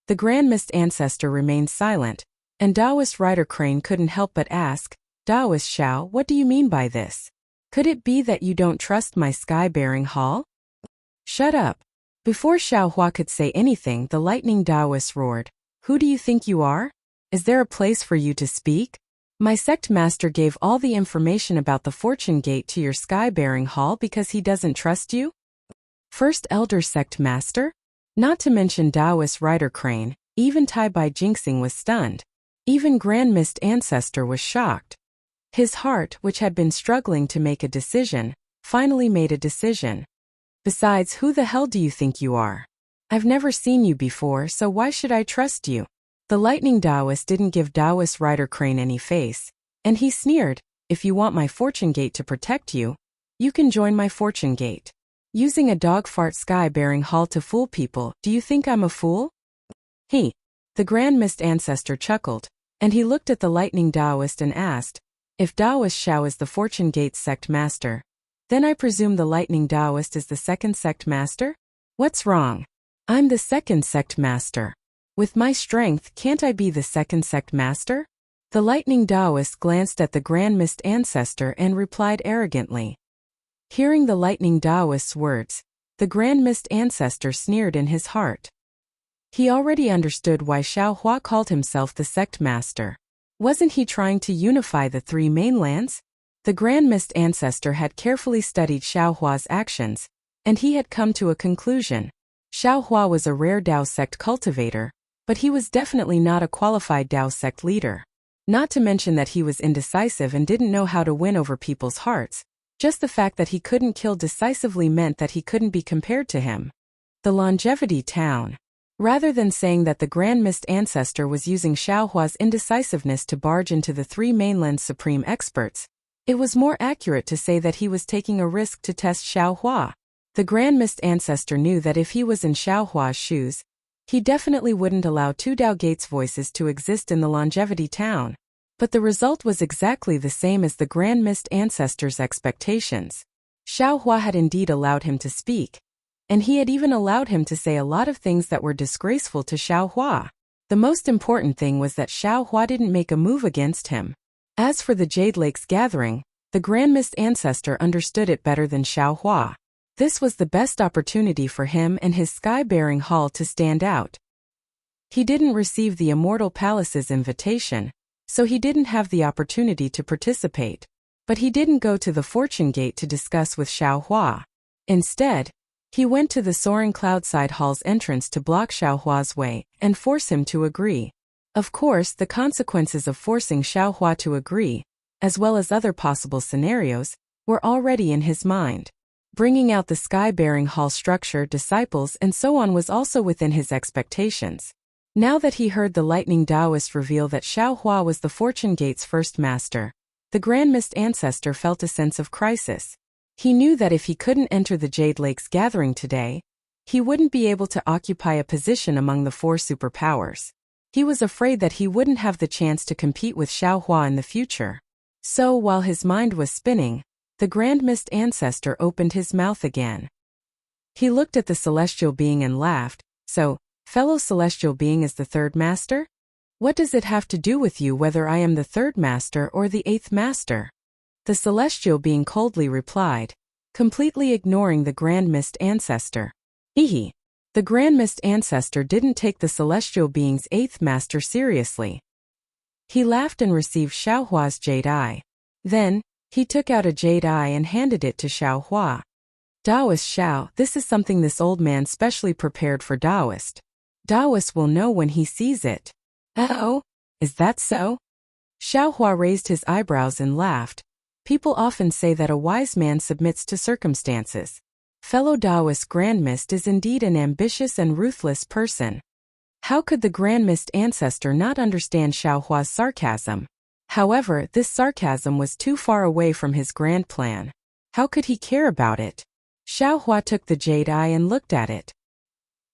The Grand Mist Ancestor remained silent, and Taoist Rider Crane couldn't help but ask, Taoist Xiao, what do you mean by this? Could it be that you don't trust my sky-bearing hall? Shut up. Before Xiaohua could say anything, the lightning Taoist roared, who do you think you are? Is there a place for you to speak? My sect master gave all the information about the fortune gate to your sky-bearing hall because he doesn't trust you? First Elder Sect Master? Not to mention Taoist Rider Crane, even Tai Bai Jinxing was stunned. Even Grand Mist Ancestor was shocked. His heart, which had been struggling to make a decision, finally made a decision. Besides, who the hell do you think you are? I've never seen you before, so why should I trust you? The lightning Taoist didn't give Taoist Rider Crane any face, and he sneered, if you want my fortune gate to protect you, you can join my fortune gate. Using a dog fart sky-bearing hall to fool people, do you think I'm a fool? The Grand Mist Ancestor chuckled, and he looked at the lightning Taoist and asked, if Taoist Xiao is the fortune gate's sect master, then I presume the lightning Taoist is the second sect master? What's wrong? I'm the second sect master. With my strength, can't I be the second sect master? The lightning Taoist glanced at the Grand Mist Ancestor and replied arrogantly. Hearing the lightning Taoist's words, the Grand Mist Ancestor sneered in his heart. He already understood why Xiaohua called himself the sect master. Wasn't he trying to unify the three mainlands? The Grand Mist Ancestor had carefully studied Xiaohua's actions, and he had come to a conclusion. Xiaohua was a rare Dao sect cultivator, but he was definitely not a qualified Dao sect leader. Not to mention that he was indecisive and didn't know how to win over people's hearts. Just the fact that he couldn't kill decisively meant that he couldn't be compared to him. The Longevity Town. Rather than saying that the Grand Mist Ancestor was using Xiaohua's indecisiveness to barge into the three mainland's supreme experts, it was more accurate to say that he was taking a risk to test Xiaohua. The Grand Mist Ancestor knew that if he was in Xiaohua's shoes, he definitely wouldn't allow two Dao Gates voices to exist in the Longevity Town. But the result was exactly the same as the Grand Mist Ancestor's expectations. Xiaohua had indeed allowed him to speak, and he had even allowed him to say a lot of things that were disgraceful to Xiaohua. The most important thing was that Xiaohua didn't make a move against him. As for the Jade Lake's gathering, the Grand Mist Ancestor understood it better than Xiaohua. This was the best opportunity for him and his sky-bearing hall to stand out. He didn't receive the Immortal Palace's invitation, so he didn't have the opportunity to participate. But he didn't go to the Fortune Gate to discuss with Xiaohua. Instead, He went to the soaring cloudside hall's entrance to block Xiaohua's way and force him to agree. Of course, the consequences of forcing Xiaohua to agree, as well as other possible scenarios, were already in his mind. Bringing out the sky-bearing hall structure, disciples, and so on was also within his expectations. Now that he heard the lightning Taoist reveal that Xiaohua was the Fortune Gate's first master, the Grand Mist Ancestor felt a sense of crisis. He knew that if he couldn't enter the Jade Lake's gathering today, he wouldn't be able to occupy a position among the 4 superpowers. He was afraid that he wouldn't have the chance to compete with Xiaohua in the future. So, while his mind was spinning, the Grand Mist Ancestor opened his mouth again. He looked at the celestial being and laughed. So, fellow celestial being is the 3rd master? What does it have to do with you whether I am the 3rd master or the 8th master? The celestial being coldly replied, completely ignoring the Grand Mist Ancestor. Hehe. The Grand Mist Ancestor didn't take the celestial being's 8th master seriously. He laughed and received Xiaohua's jade eye. Then, he took out a jade eye and handed it to Xiaohua. Taoist Xiao, this is something this old man specially prepared for Taoist. Taoist will know when he sees it. Oh, is that so? Xiaohua raised his eyebrows and laughed. People often say that a wise man submits to circumstances. Fellow Taoist Grand Mist is indeed an ambitious and ruthless person. How could the Grand Mist Ancestor not understand Xiaohua's sarcasm? However, this sarcasm was too far away from his grand plan. How could he care about it? Xiaohua took the jade eye and looked at it.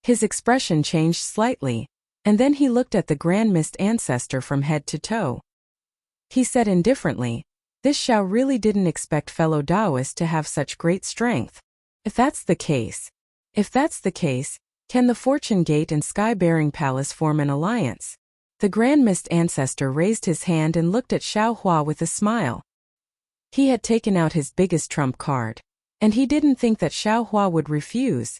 His expression changed slightly, and then he looked at the Grand Mist Ancestor from head to toe. He said indifferently, "This Xiao really didn't expect fellow Taoists to have such great strength. If that's the case, can the Fortune Gate and Sky-Bearing Palace form an alliance?" The Grand Mist Ancestor raised his hand and looked at Xiaohua with a smile. He had taken out his biggest trump card, and he didn't think that Xiaohua would refuse.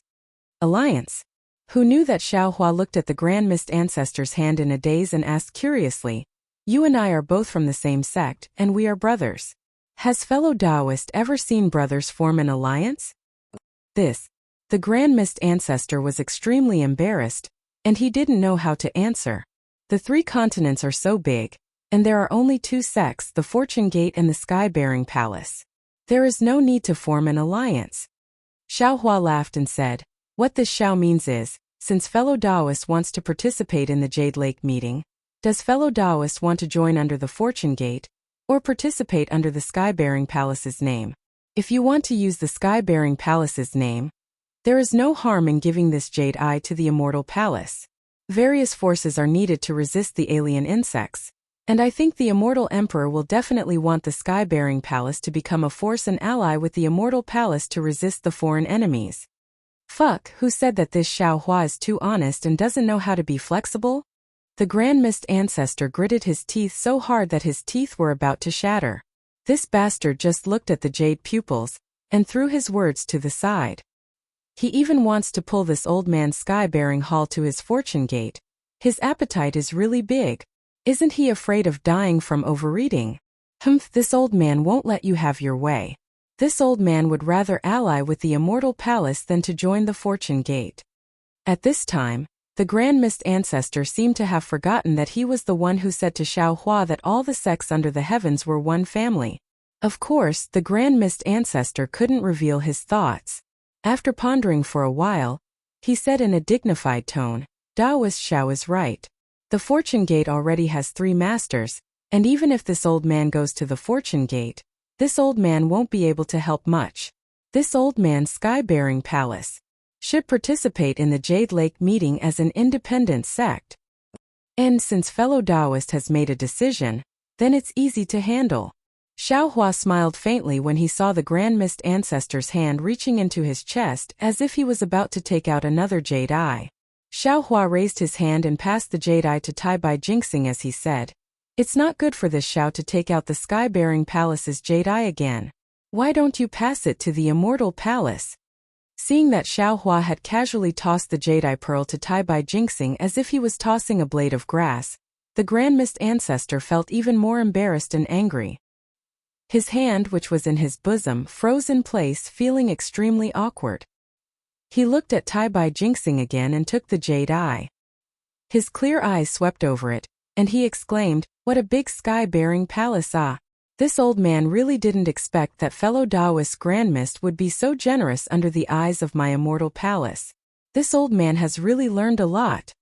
Alliance? Who knew that Xiaohua looked at the Grand Mist Ancestor's hand in a daze and asked curiously, "You and I are both from the same sect, and we are brothers. Has fellow Taoist ever seen brothers form an alliance?" The Grand Mist Ancestor was extremely embarrassed, and he didn't know how to answer. The 3 continents are so big, and there are only 2 sects, the Fortune Gate and the Sky-Bearing Palace. There is no need to form an alliance. Xiaohua laughed and said, "What this Xiao means is, since fellow Taoist wants to participate in the Jade Lake meeting, does fellow Taoist want to join under the Fortune Gate, or participate under the Sky-Bearing Palace's name? If you want to use the Sky-Bearing Palace's name, there is no harm in giving this jade eye to the Immortal Palace. Various forces are needed to resist the alien insects, and I think the Immortal Emperor will definitely want the Sky-Bearing Palace to become a force and ally with the Immortal Palace to resist the foreign enemies." Fuck, who said that this Xiaohua is too honest and doesn't know how to be flexible? The Grand Mist Ancestor gritted his teeth so hard that his teeth were about to shatter. This bastard just looked at the jade pupils, and threw his words to the side. He even wants to pull this old man's sky-bearing hall to his Fortune Gate. His appetite is really big. Isn't he afraid of dying from overeating? Humph, this old man won't let you have your way. This old man would rather ally with the Immortal Palace than to join the Fortune Gate. At this time, the Grand Mist Ancestor seemed to have forgotten that he was the one who said to Xiaohua that all the sects under the heavens were one family. Of course, the Grand Mist Ancestor couldn't reveal his thoughts. After pondering for a while, he said in a dignified tone, "Taoist Xiao is right. The Fortune Gate already has 3 masters, and even if this old man goes to the Fortune Gate, this old man won't be able to help much. This old man's Sky-Bearing Palace should participate in the Jade Lake meeting as an independent sect. And since fellow Taoist has made a decision, then it's easy to handle." Xiaohua smiled faintly when he saw the Grand Mist Ancestor's hand reaching into his chest as if he was about to take out another jade eye. Xiaohua raised his hand and passed the jade eye to Tai Bai Jinxing as he said, "It's not good for this Xiao to take out the Sky-Bearing Palace's jade eye again. Why don't you pass it to the Immortal Palace?" Seeing that Xiaohua had casually tossed the jade eye pearl to Tai Bai Jinxing as if he was tossing a blade of grass, the Grand Mist Ancestor felt even more embarrassed and angry. His hand, which was in his bosom, froze in place, feeling extremely awkward. He looked at Tai Bai Jinxing again and took the jade eye. His clear eyes swept over it, and he exclaimed, "What a big sky-bearing palace, ah!" This old man really didn't expect that fellow Taoist Grand Mist would be so generous under the eyes of my immortal palace. This old man has really learned a lot.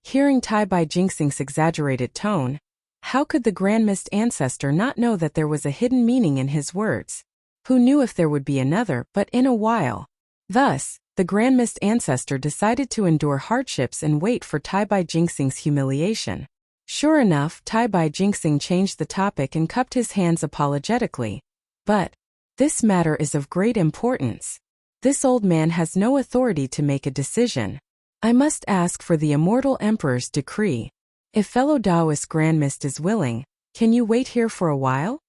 Hearing Tai Bai Jinxing's exaggerated tone, how could the Grand Mist ancestor not know that there was a hidden meaning in his words? Who knew if there would be another, but in a while. Thus, the Grand Mist ancestor decided to endure hardships and wait for Tai Bai Jinxing's humiliation. Sure enough, Tai Bai Jinxing changed the topic and cupped his hands apologetically. "But this matter is of great importance. This old man has no authority to make a decision. I must ask for the immortal emperor's decree. If fellow Taoist Grand Mist is willing, can you wait here for a while?"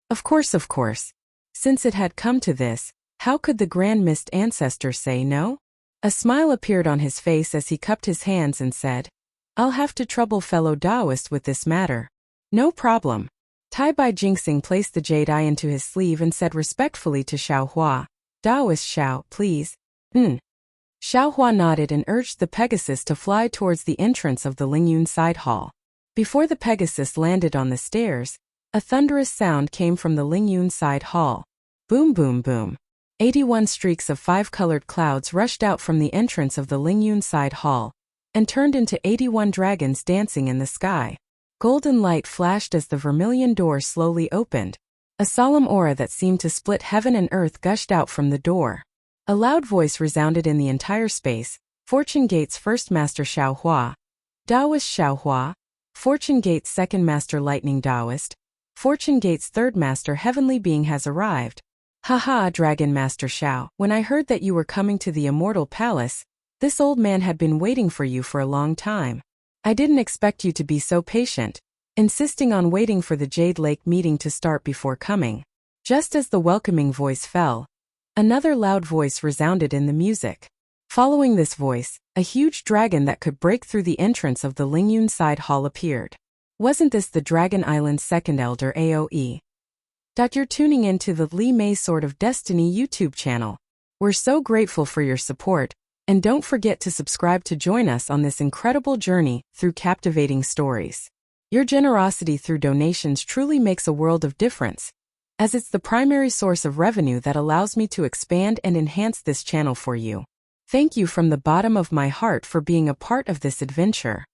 Of course. Since it had come to this, how could the Grand Mist ancestor say no? A smile appeared on his face as he cupped his hands and said, "I'll have to trouble fellow Taoist with this matter." "No problem." Tai Bai Jinxing placed the jade eye into his sleeve and said respectfully to Xiao Hua, "Taoist Xiao, please." Xiao Hua nodded and urged the Pegasus to fly towards the entrance of the Lingyun side hall. Before the Pegasus landed on the stairs, a thunderous sound came from the Lingyun side hall. Boom boom boom. 81 streaks of 5-colored clouds rushed out from the entrance of the Lingyun side hall and turned into 81 dragons dancing in the sky. Golden light flashed as the vermilion door slowly opened. A solemn aura that seemed to split heaven and earth gushed out from the door. A loud voice resounded in the entire space. "Fortune Gate's first master Xiao Hua. Taoist Xiao Hua. Fortune Gate's second master Lightning Taoist. Fortune Gate's third master Heavenly Being has arrived. Haha, Dragon Master Xiao, when I heard that you were coming to the Immortal Palace, this old man had been waiting for you for a long time. I didn't expect you to be so patient, insisting on waiting for the Jade Lake meeting to start before coming." Just as the welcoming voice fell, another loud voice resounded in the music. Following this voice, a huge dragon that could break through the entrance of the Lingyun side hall appeared. Wasn't this the Dragon Island's second elder AoE? You're tuning in to the Li Mei Sword of Destiny YouTube channel. We're so grateful for your support, and don't forget to subscribe to join us on this incredible journey through captivating stories. Your generosity through donations truly makes a world of difference, as it's the primary source of revenue that allows me to expand and enhance this channel for you. Thank you from the bottom of my heart for being a part of this adventure.